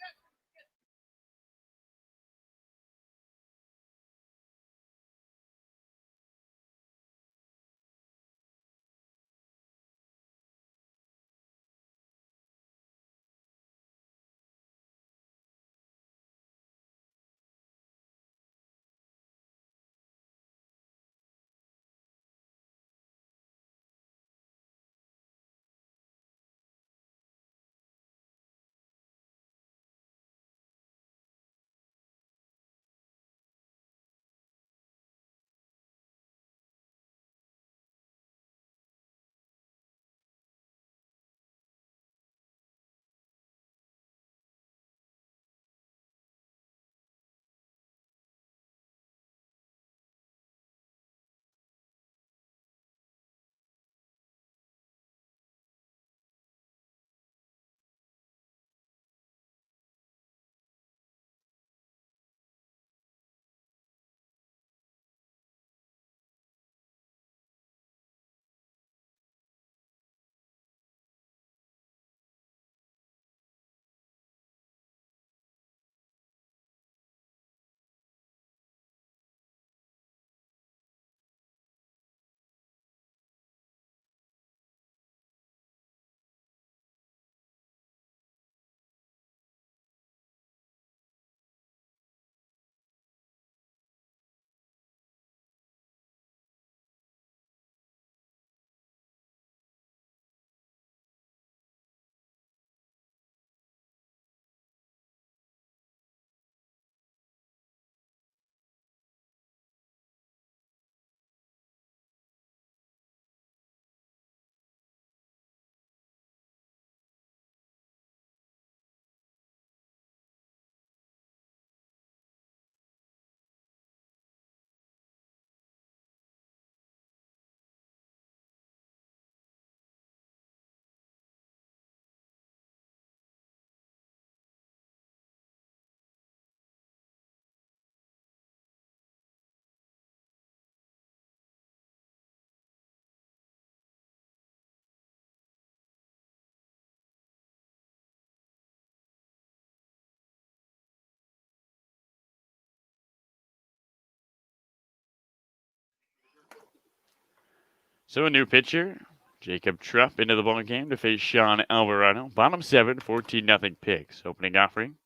So a new pitcher, Jacob Trupp, into the ball game to face Sean Alvarado. Bottom 7, 14-0 Pigs. Opening offering.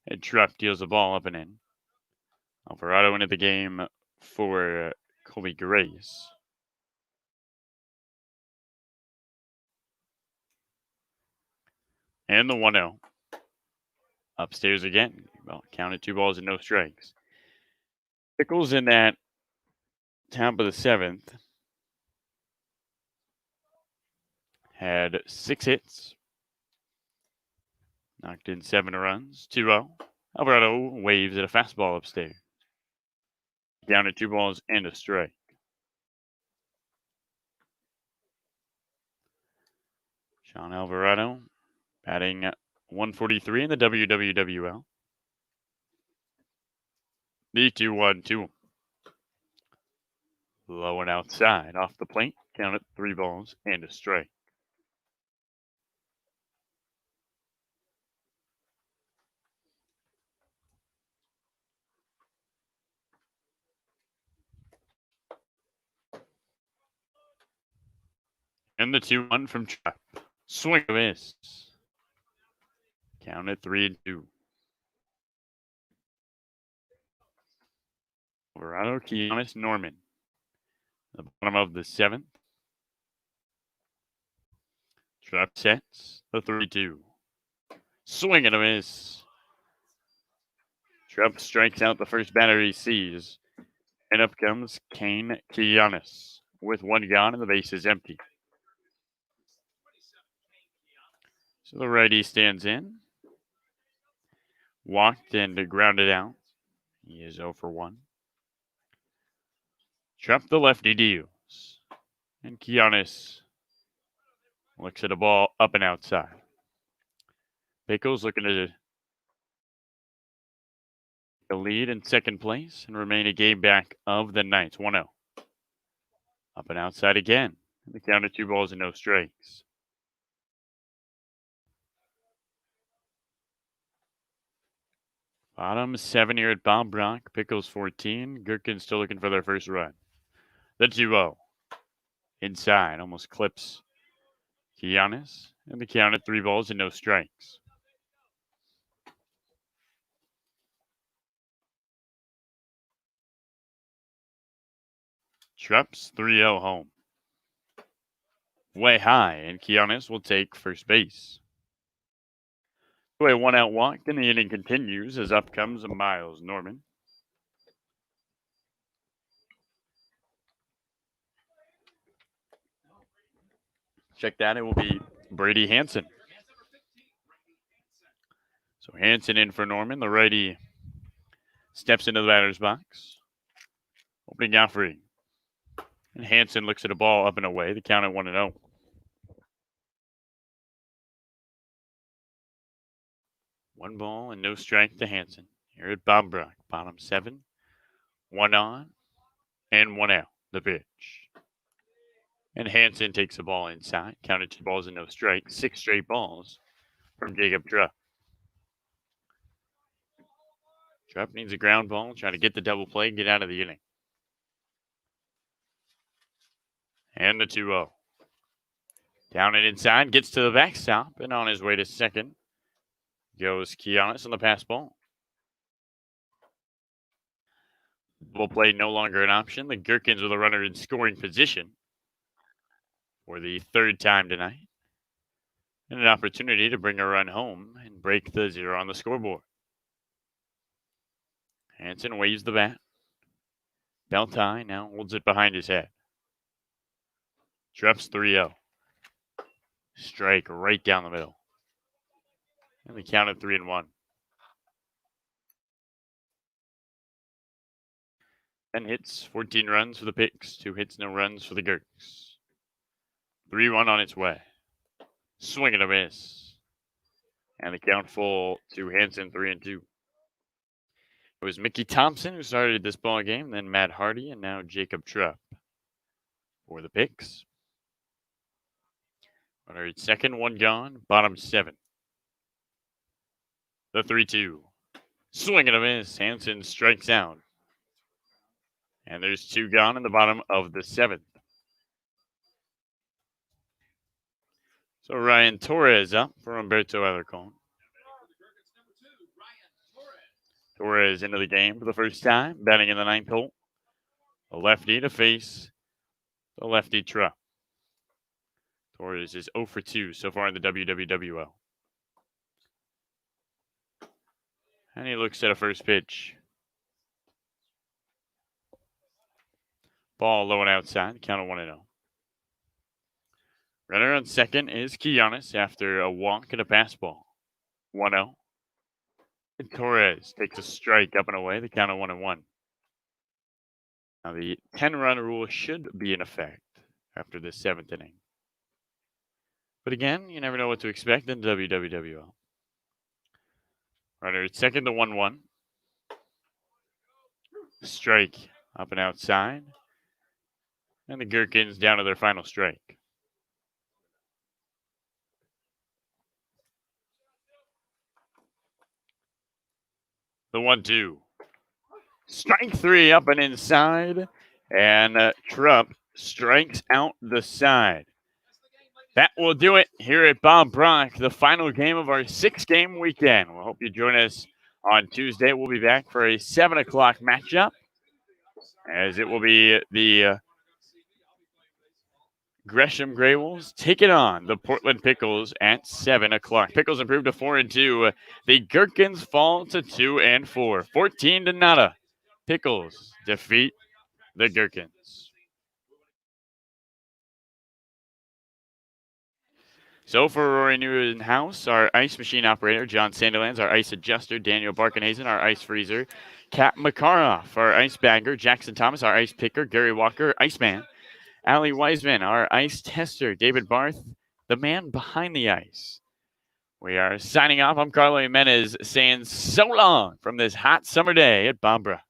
And Trupp deals the ball up and in. Alvarado into the game for Colby Grace. And the 1-0. Upstairs again. Well, counted 2 balls and no strikes. Pickles in that top of the 7th had 6 hits. Knocked in 7 runs. 2-0. Alvarado waves at a fastball upstairs. Down to 2 balls and a strike. Sean Alvarado batting 143 in the WWWL. The 2-1-2. Low and outside off the plate. Count at 3 balls and a strike. And the 2-1 from Trupp. Swing and miss. Count at 3-2. Alvarado, Giannis, Norman. The bottom of the 7th. Trupp sets the 3-2. Swing and a miss. Trupp strikes out the first batter he sees. And up comes Kane Giannis with 1 gone and the base is empty. So the righty stands in. Walked and grounded out. He is 0 for 1. Trupp the lefty deals. And Giannis looks at a ball up and outside. Pickles looking to the lead in second place and remain a game back of the ninth. 1-0. Up and outside again. The count of 2 balls and no strikes. Bottom 7 here at Bob Brock. Pickles 14. Gherkins still looking for their first run. The 2-0. Inside. Almost clips Giannis. And the count at 3 balls and no strikes. Trupp's 3-0 home. Way high, and Giannis will take first base. A 1-out walk, and the inning continues as up comes Miles Norman. Check that, it will be Brady Hansen. So Hansen in for Norman. The righty steps into the batter's box. Opening offering. And Hansen looks at a ball up and away. The count at 1-0. 1 ball and no strike to Hansen. Here at Bob Brock. Bottom 7. 1 on and 1 out. The pitch. And Hansen takes the ball inside. Counted 2 balls and no strike. 6 straight balls from Jacob Trupp. Trupp needs a ground ball. Trying to get the double play and get out of the inning. And the 2-0. Down and inside. Gets to the backstop. And on his way to second goes Giannis on the pass ball. Double play no longer an option. The Gherkins with a runner in scoring position for the 3rd time tonight. And an opportunity to bring a run home and break the 0 on the scoreboard. Hansen waves the bat. Belt high, now holds it behind his head. Trupp's 3-0. Strike right down the middle. And the count at 3-1. And hits, 14 runs for the Picks, 2 hits, no runs for the Gherks. 3-1 on its way. Swing and a miss. And the count full to Hansen, 3-2. It was Mickey Thompson who started this ball game, then Matt Hardy, and now Jacob Trupp for the Picks. Runner at second, 1 gone, bottom 7. The 3-2. Swing and a miss. Hansen strikes out. And there's 2 gone in the bottom of the 7th. So Ryan Torres up for Humberto Alarcon. Torres into the game for the first time, batting in the 9th hole. A lefty to face the lefty Trupp. Torres is 0 for 2 so far in the WWWL. And he looks at a first pitch. Ball low and outside, count of 1-0. Runner on second is Quiñones after a walk and a pass ball. 1-0. And Torres takes a strike up and away, the count of 1-1. Now the 10-run rule should be in effect after the 7th inning. But again, you never know what to expect in WWWL. Runner at second to 1-1. Strike up and outside. And the Gherkins down to their final strike. The 1-2. Strike 3 up and inside. And Trupp strikes out the side. That will do it here at Bob Brock, the final game of our 6-game weekend. We hope you join us on Tuesday. We'll be back for a 7 o'clock matchup, as it will be the Gresham Grey Wolves taking on the Portland Pickles at 7 o'clock. Pickles improved to 4-2. The Gherkins fall to 2-4. 14-0. Pickles defeat the Gherkins. So for Rory Newhouse, our ice machine operator, John Sanderlands, our ice adjuster, Daniel Barkenhazen, our ice freezer, Kat Makaroff, our ice bagger, Jackson Thomas, our ice picker, Gary Walker, Iceman, Allie Wiseman, our ice tester, David Barth, the man behind the ice. We are signing off. I'm Carlo Jimenez saying so long from this hot summer day at Bob Brock.